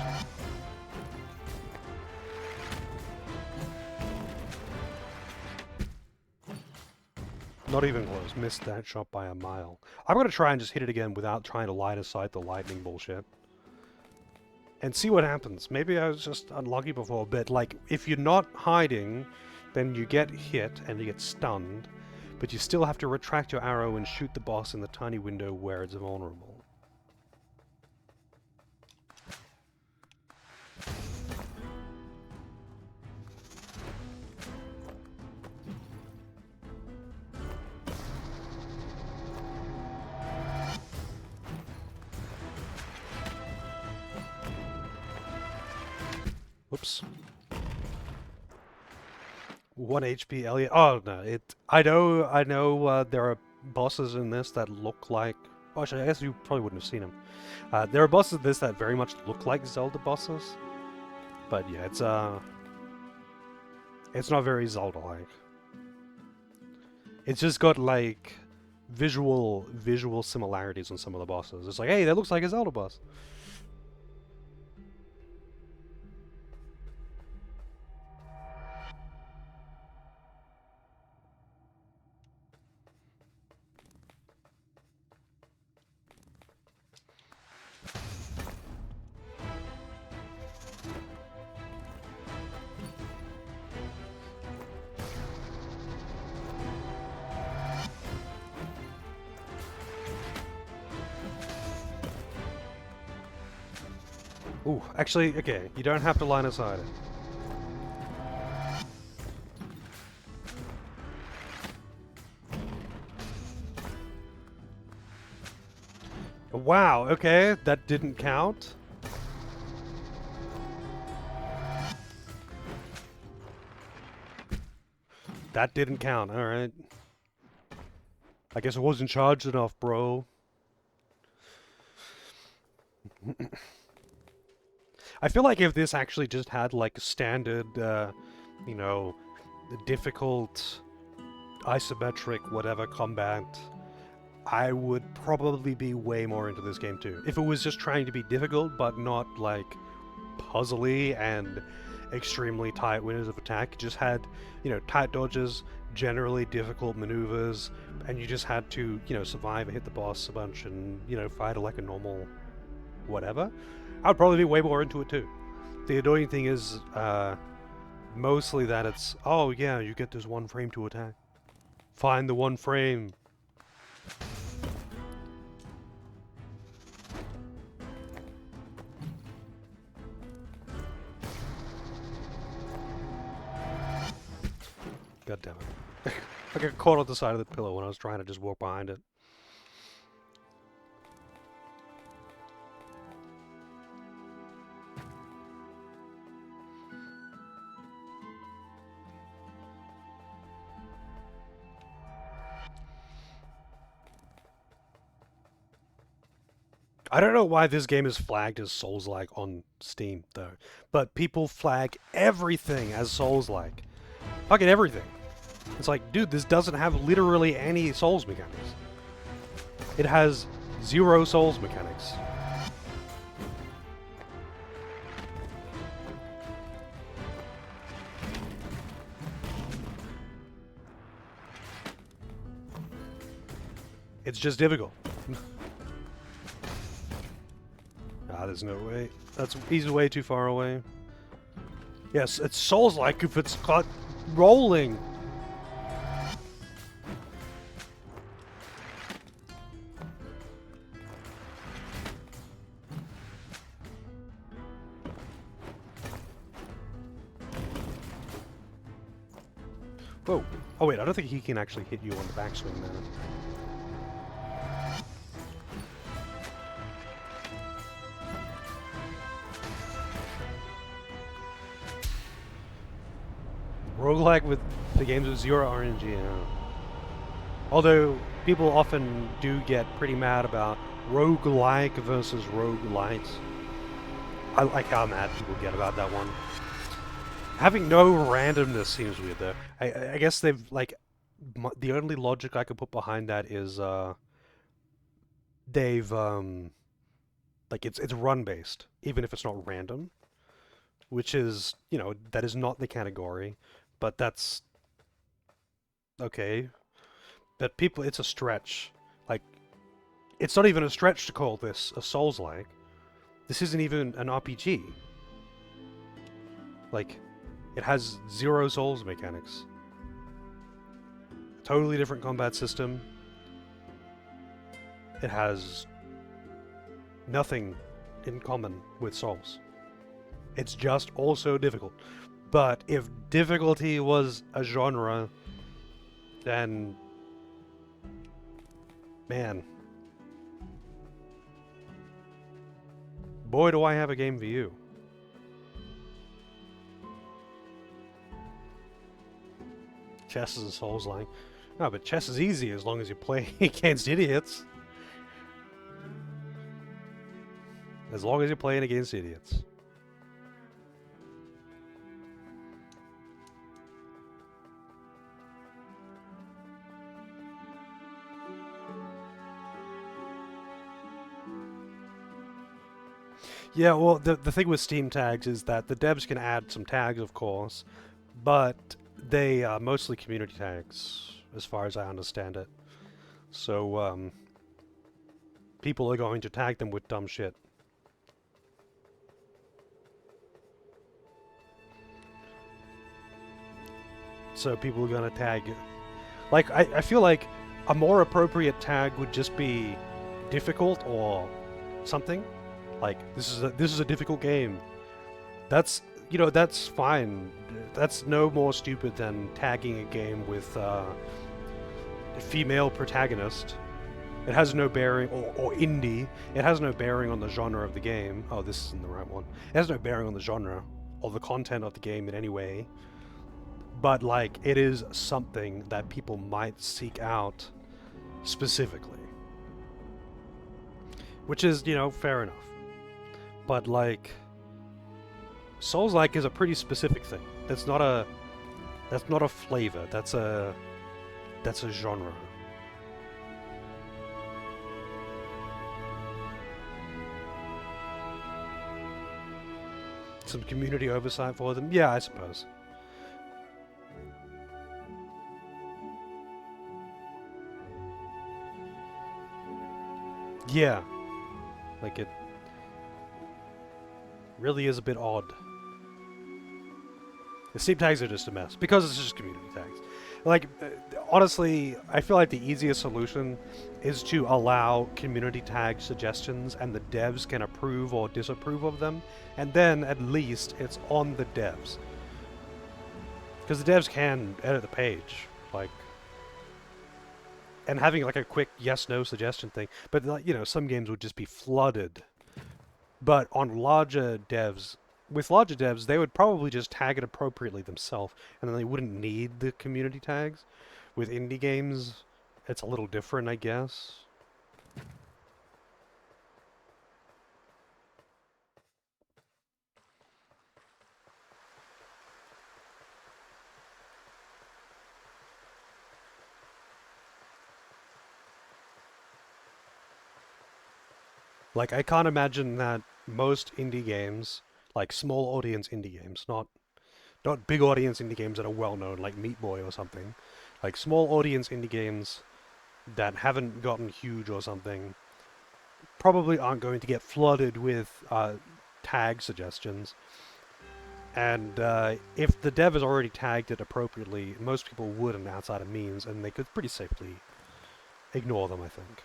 Not even close. Missed that shot by a mile. I'm going to try and just hit it again without trying to line of sight the lightning bullshit. And see what happens. Maybe I was just unlucky before, but like, if you're not hiding, then you get hit and you get stunned, but you still have to retract your arrow and shoot the boss in the tiny window where it's vulnerable. Whoops. 1 HP Elliot. Oh no, I know. There are bosses in this that look like. Well, actually, I guess you probably wouldn't have seen them. There are bosses in this that very much look like Zelda bosses, but yeah, it's not very Zelda-like. It's just got like visual similarities on some of the bosses. It's like, hey, that looks like a Zelda boss. Ooh, actually, okay, you don't have to line aside it. Wow, okay, that didn't count. That didn't count, alright. I guess I wasn't charged enough, bro. I feel like if this actually just had like a standard, you know, difficult, isometric, whatever combat, I would probably be way more into this game too. If it was just trying to be difficult, but not like puzzly and extremely tight windows of attack, it just had, tight dodges, generally difficult maneuvers, and you just had to, survive and hit the boss a bunch and, fight like a normal whatever, I'd probably be way more into it too. The annoying thing is, mostly that it's, oh yeah, you get this one frame to attack. Find the one frame. God damn it. I got caught on the side of the pillow when I was trying to just walk behind it. I don't know why this game is flagged as Souls-like on Steam, though. But people flag everything as Souls-like. Fucking everything. It's like, dude, this doesn't have literally any Souls mechanics. It has 0 Souls mechanics. It's just difficult. There's no way. He's way too far away. Yes, it's Souls-like if it's caught rolling. Whoa. Oh wait, I don't think he can actually hit you on the backswing now. Roguelike with the games with 0 RNG, yeah. Although, people often do get pretty mad about roguelike versus roguelite. I like how mad people get about that one. Having no randomness seems weird, though. I guess they've, like... the only logic I could put behind that is, they've, like, it's run-based, even if it's not random. Which is, that is not the category. But that's... okay. But people, it's a stretch. Like, it's not even a stretch to call this a Souls-like. This isn't even an RPG. Like, it has 0 Souls mechanics. Totally different combat system. It has nothing in common with Souls. It's just also difficult. But if difficulty was a genre, then... man. Boy, do I have a game for you. Chess is a Souls-like. No, but chess is easy as long as you play against idiots. As long as you're playing against idiots. Yeah, well, the thing with Steam tags is that the devs can add some tags, of course, but they are mostly community tags, as far as I understand it. So, people are going to tag them with dumb shit. So people are gonna tag... Like, I feel like a more appropriate tag would just be difficult or something. Like, this is a difficult game. That's, you know, that's fine. That's no more stupid than tagging a game with a female protagonist. It has no bearing, or indie. It has no bearing on the genre of the game. Oh, this isn't the right one. It has no bearing on the genre or the content of the game in any way. But, like, it is something that people might seek out specifically. Which is, you know, fair enough. But, like, Souls-like is a pretty specific thing. That's not a flavor. That's a genre. Some community oversight for them? Yeah, I suppose. Yeah. Like, it really is a bit odd. The Steam tags are just a mess, because it's just community tags. Like, honestly, I feel like the easiest solution is to allow community tag suggestions, and the devs can approve or disapprove of them, and then, at least, it's on the devs. Because the devs can edit the page, like... And having, like, a quick yes-no suggestion thing. But, like, you know, some games would just be flooded. But on larger devs... With larger devs, they would probably just tag it appropriately themselves, and then they wouldn't need the community tags. With indie games, it's a little different, I guess. Like, I can't imagine that most indie games, like small audience indie games, not big audience indie games that are well known, like Meat Boy or something, like small audience indie games that haven't gotten huge or something, probably aren't going to get flooded with tag suggestions. And if the dev has already tagged it appropriately, most people wouldn't outside of means, and they could pretty safely ignore them, I think.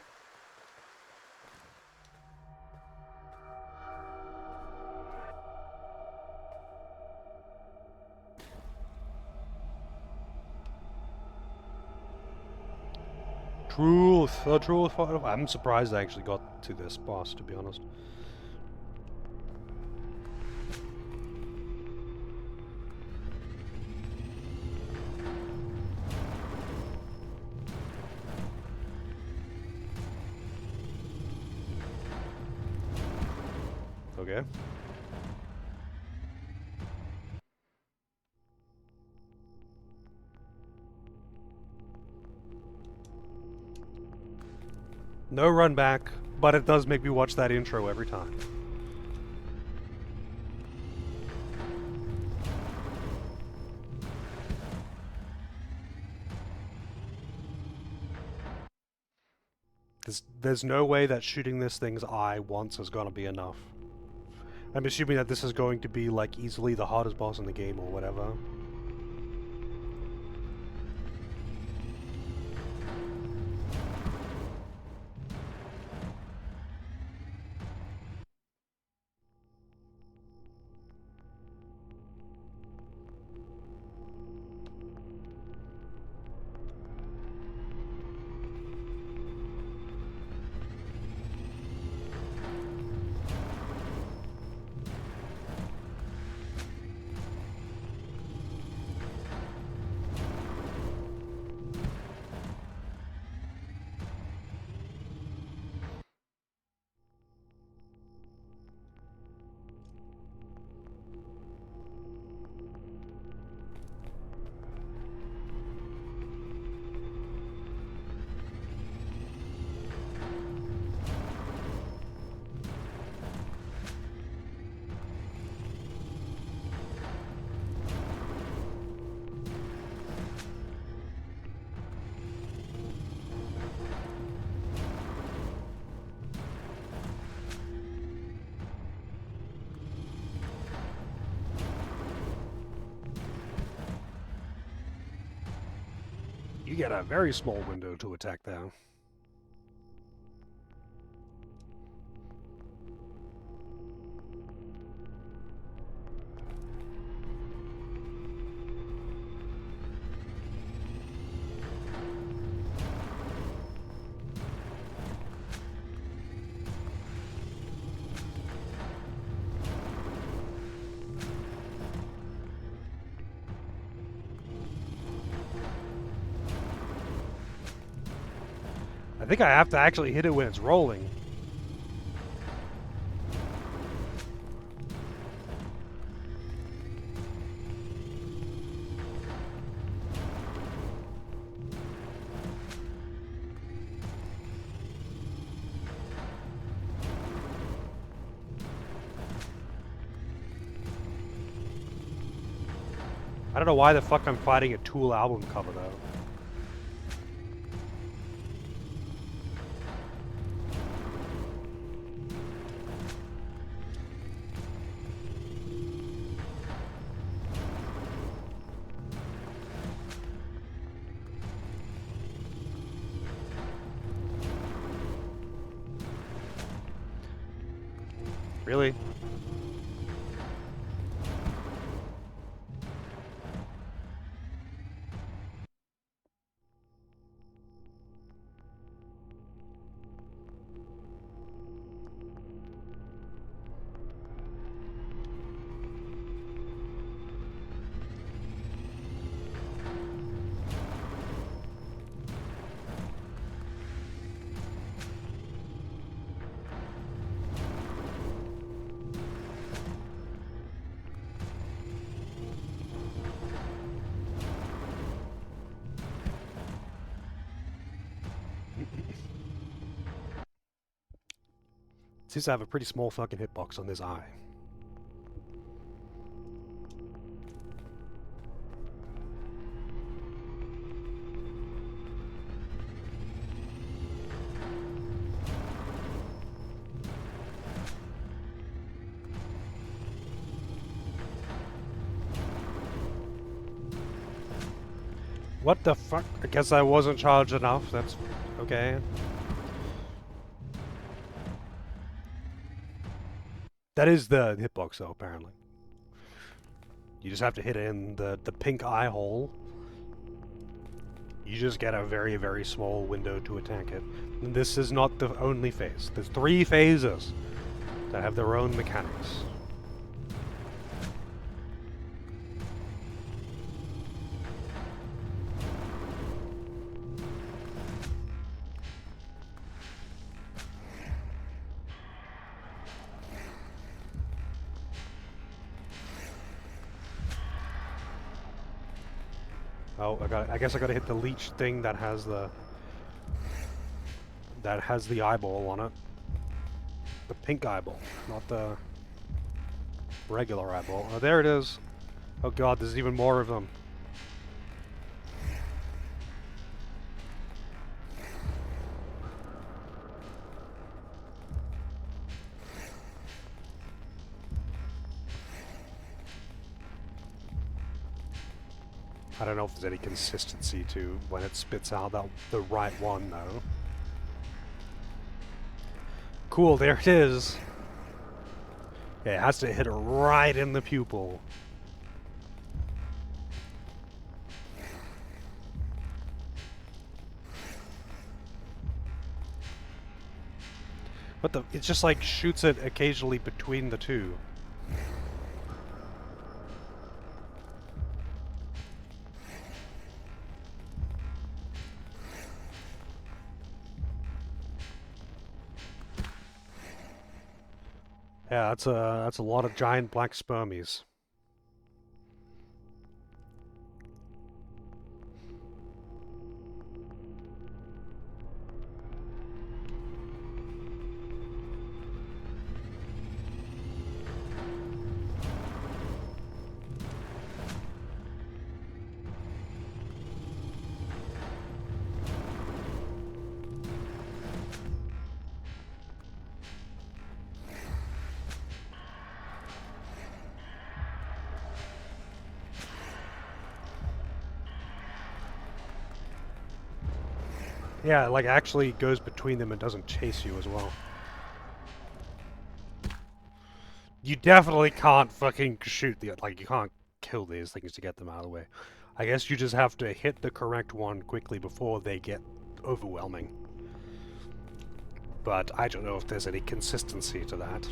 Truth! The truth! I'm surprised I actually got to this boss, to be honest. Okay. No run back, but it does make me watch that intro every time. There's no way that shooting this thing's eye once is gonna be enough. I'm assuming that this is going to be, like, easily the hardest boss in the game or whatever. get a very small window to attack there. I think I have to actually hit it when it's rolling. I don't know why the fuck I'm fighting a Tool album cover though. Really? Seems to have a pretty small fucking hitbox on this eye. What the fuck? I guess I wasn't charged enough. That's okay. That is the hitbox though, apparently. You just have to hit it in the pink eye hole. You just get a very, very small window to attack it. And this is not the only phase. There's 3 phases that have their own mechanics. Oh, I guess I gotta hit the leech thing that has the eyeball on it. The pink eyeball, not the regular eyeball. Oh, there it is. Oh god, there's even more of them. I don't know if there's any consistency to when it spits out the right one, though. Cool, there it is. Yeah, it has to hit it right in the pupil. But it just like shoots it occasionally between the two. Yeah, that's a lot of giant black spermies. Yeah, like actually goes between them and doesn't chase you as well. You definitely can't fucking shoot the like you can't kill these things to get them out of the way. I guess you just have to hit the correct one quickly before they get overwhelming. But I don't know if there's any consistency to that.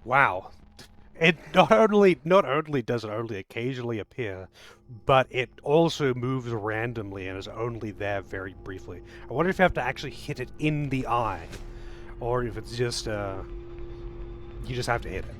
Wow. It not only does it only occasionally appear, but it also moves randomly and is only there very briefly. I wonder if you have to actually hit it in the eye, or if it's just you just have to hit it.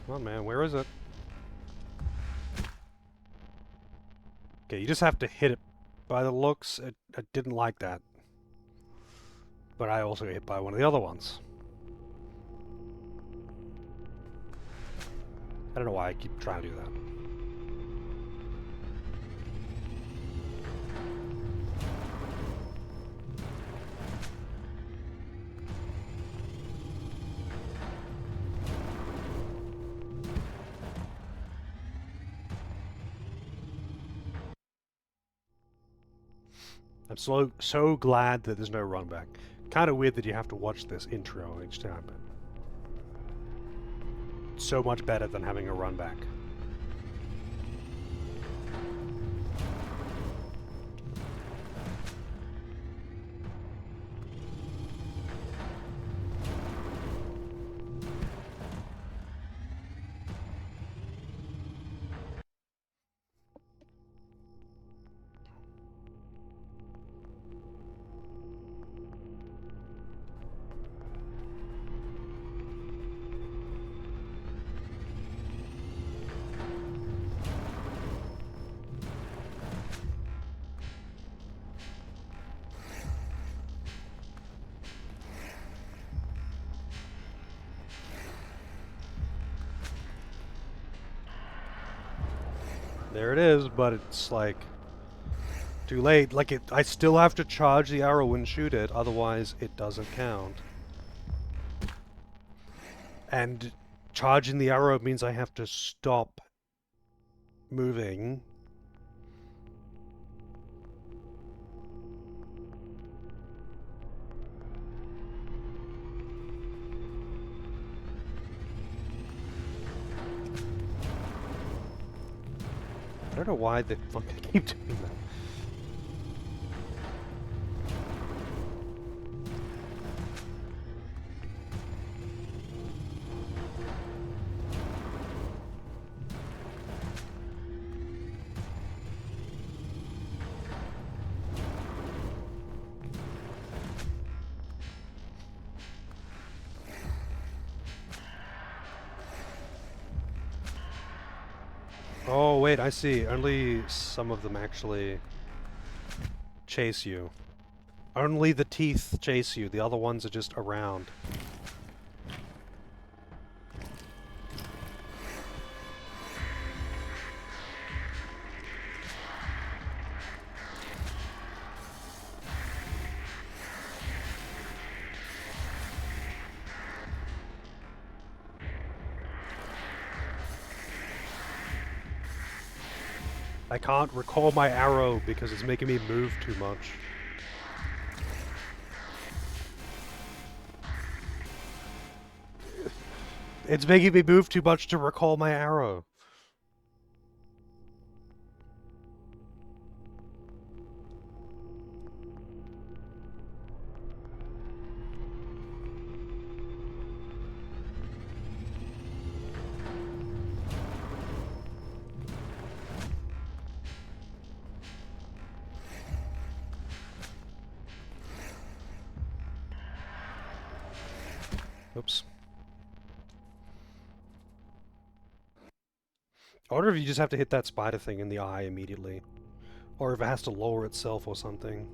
Come on, man, where is it? Okay, you just have to hit it. By the looks, I didn't like that. But I also hit by one of the other ones. I don't know why I keep trying to do that. I'm so glad that there's no run back. Kind of weird that you have to watch this intro each time, but so much better than having a run back. There it is, but it's like too late. Like I still have to charge the arrow and shoot it, otherwise it doesn't count. And charging the arrow means I have to stop moving. I don't know why they fucking keep doing that. Oh, wait, I see. Only some of them actually chase you. Only the teeth chase you. The other ones are just around. I can't recall my arrow because it's making me move too much. It's making me move too much to recall my arrow. Oops. I wonder if you just have to hit that spider thing in the eye immediately. Or if it has to lower itself or something.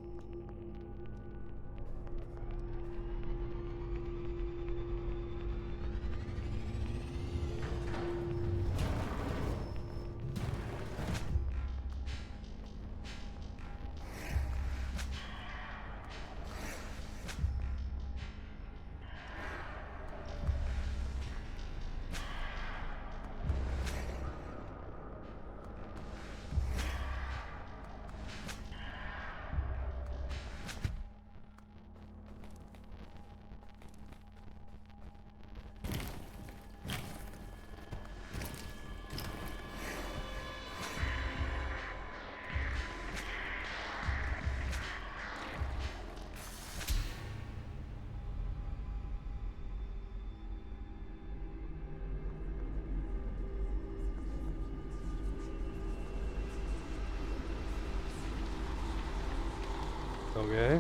Okay.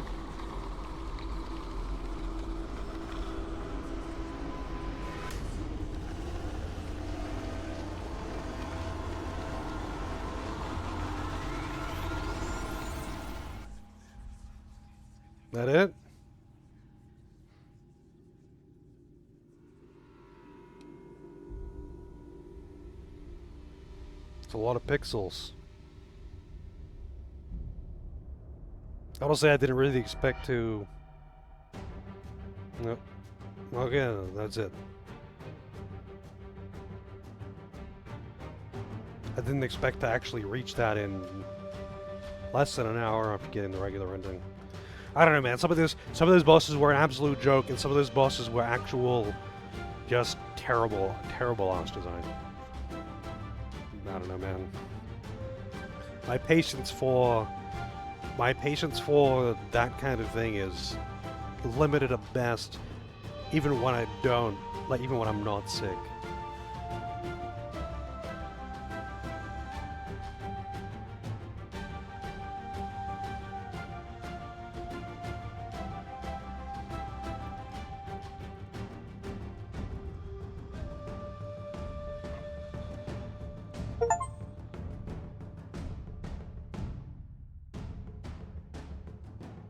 That it? It's a lot of pixels. Honestly, I didn't really expect to... Nope. Okay, that's it. I didn't expect to actually reach that in less than an hour after getting the regular ending. I don't know, man. Some of those bosses were an absolute joke, and some of those bosses were actual, just terrible, terrible ass design. I don't know, man. My patience for that kind of thing is limited at best, even when I don't, like even when I'm not sick.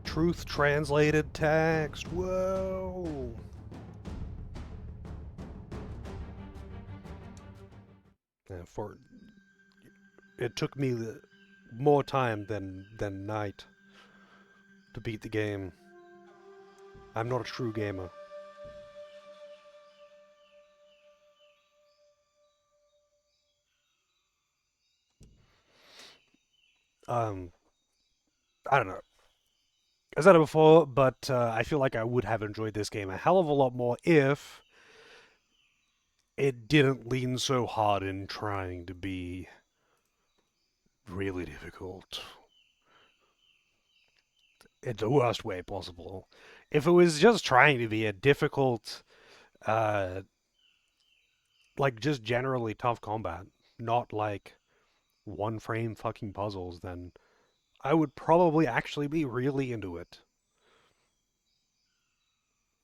Truth translated text. Whoa. For it took me more time than night to beat the game. I'm not a true gamer. Um, I don't know. I said it before, but I feel like I would have enjoyed this game a hell of a lot more if it didn't lean so hard in trying to be really difficult in the worst way possible. If it was just trying to be a difficult, uh, like just generally tough combat, not like one frame fucking puzzles, then I would probably actually be really into it.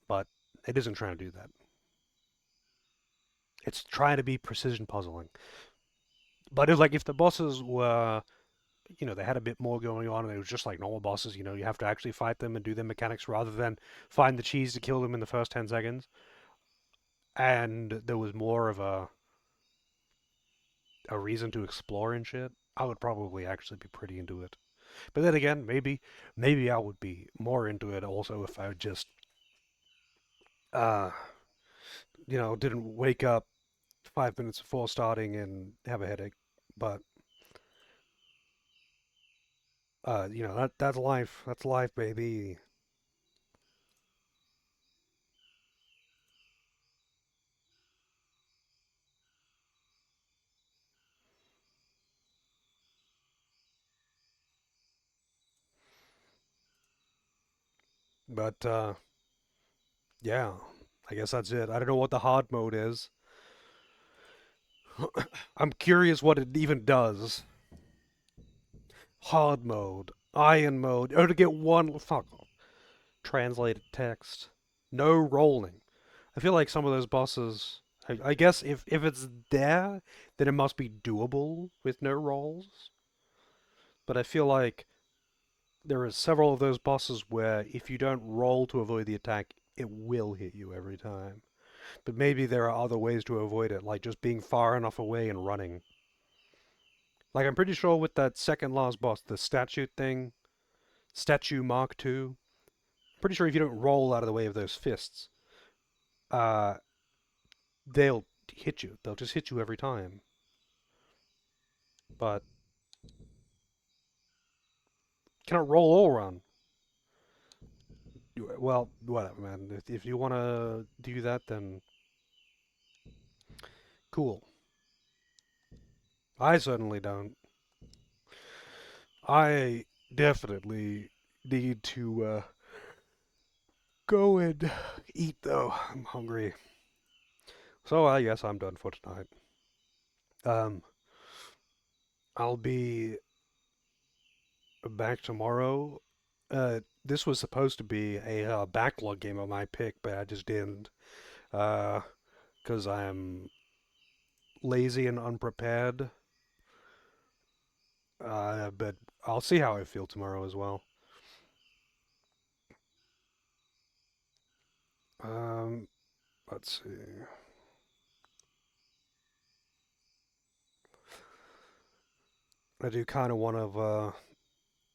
But it isn't trying to do that. It's trying to be precision puzzling. But it's like if the bosses were, they had a bit more going on and it was just like normal bosses, you have to actually fight them and do their mechanics rather than find the cheese to kill them in the first 10 seconds. And there was more of a reason to explore and shit, I would probably actually be pretty into it. But then again, maybe I would be more into it also if I just uh didn't wake up 5 minutes before starting and have a headache. But that's life. That's life, baby. But yeah, I guess that's it. I don't know what the hard mode is. I'm curious what it even does. Hard mode, iron mode. Oh, to get one. Fuck off. Translated text. No rolling. I feel like some of those bosses. I guess if it's there, then it must be doable with no rolls. But I feel like there are several of those bosses where if you don't roll to avoid the attack, it will hit you every time. But maybe there are other ways to avoid it, like just being far enough away and running. Like I'm pretty sure with that second last boss, the statue thing, statue Mark II, pretty sure if you don't roll out of the way of those fists, uh, they'll hit you. They'll just hit you every time. But cannot roll or run. Well, whatever, man. If you want to do that, then cool. I certainly don't. I definitely need to go and eat, though. I'm hungry. So I guess I'm done for tonight. Um, I'll be back tomorrow. This was supposed to be a backlog game of my pick, but I just didn't. Because I'm lazy and unprepared. But I'll see how I feel tomorrow as well. Um, let's see. I do kind of want to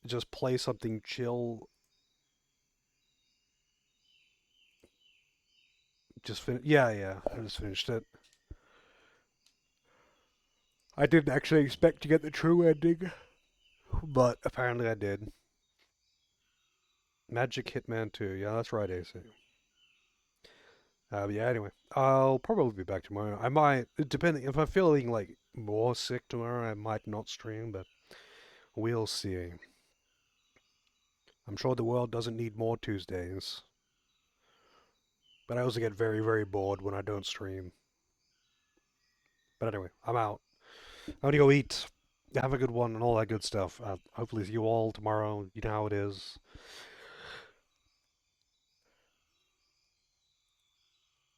just play something chill. Just fin. Yeah, yeah. I just finished it. I didn't actually expect to get the true ending, but apparently I did. Magic Hitman 2. Yeah, that's right, AC. But yeah, anyway, I'll probably be back tomorrow. I might, depending if I'm feeling like more sick tomorrow, I might not stream, but we'll see. I'm sure the world doesn't need more Tuesdays, but I also get very, very bored when I don't stream. But anyway, I'm out. I'm gonna go eat. Have a good one and all that good stuff. Hopefully see you all tomorrow. You know how it is.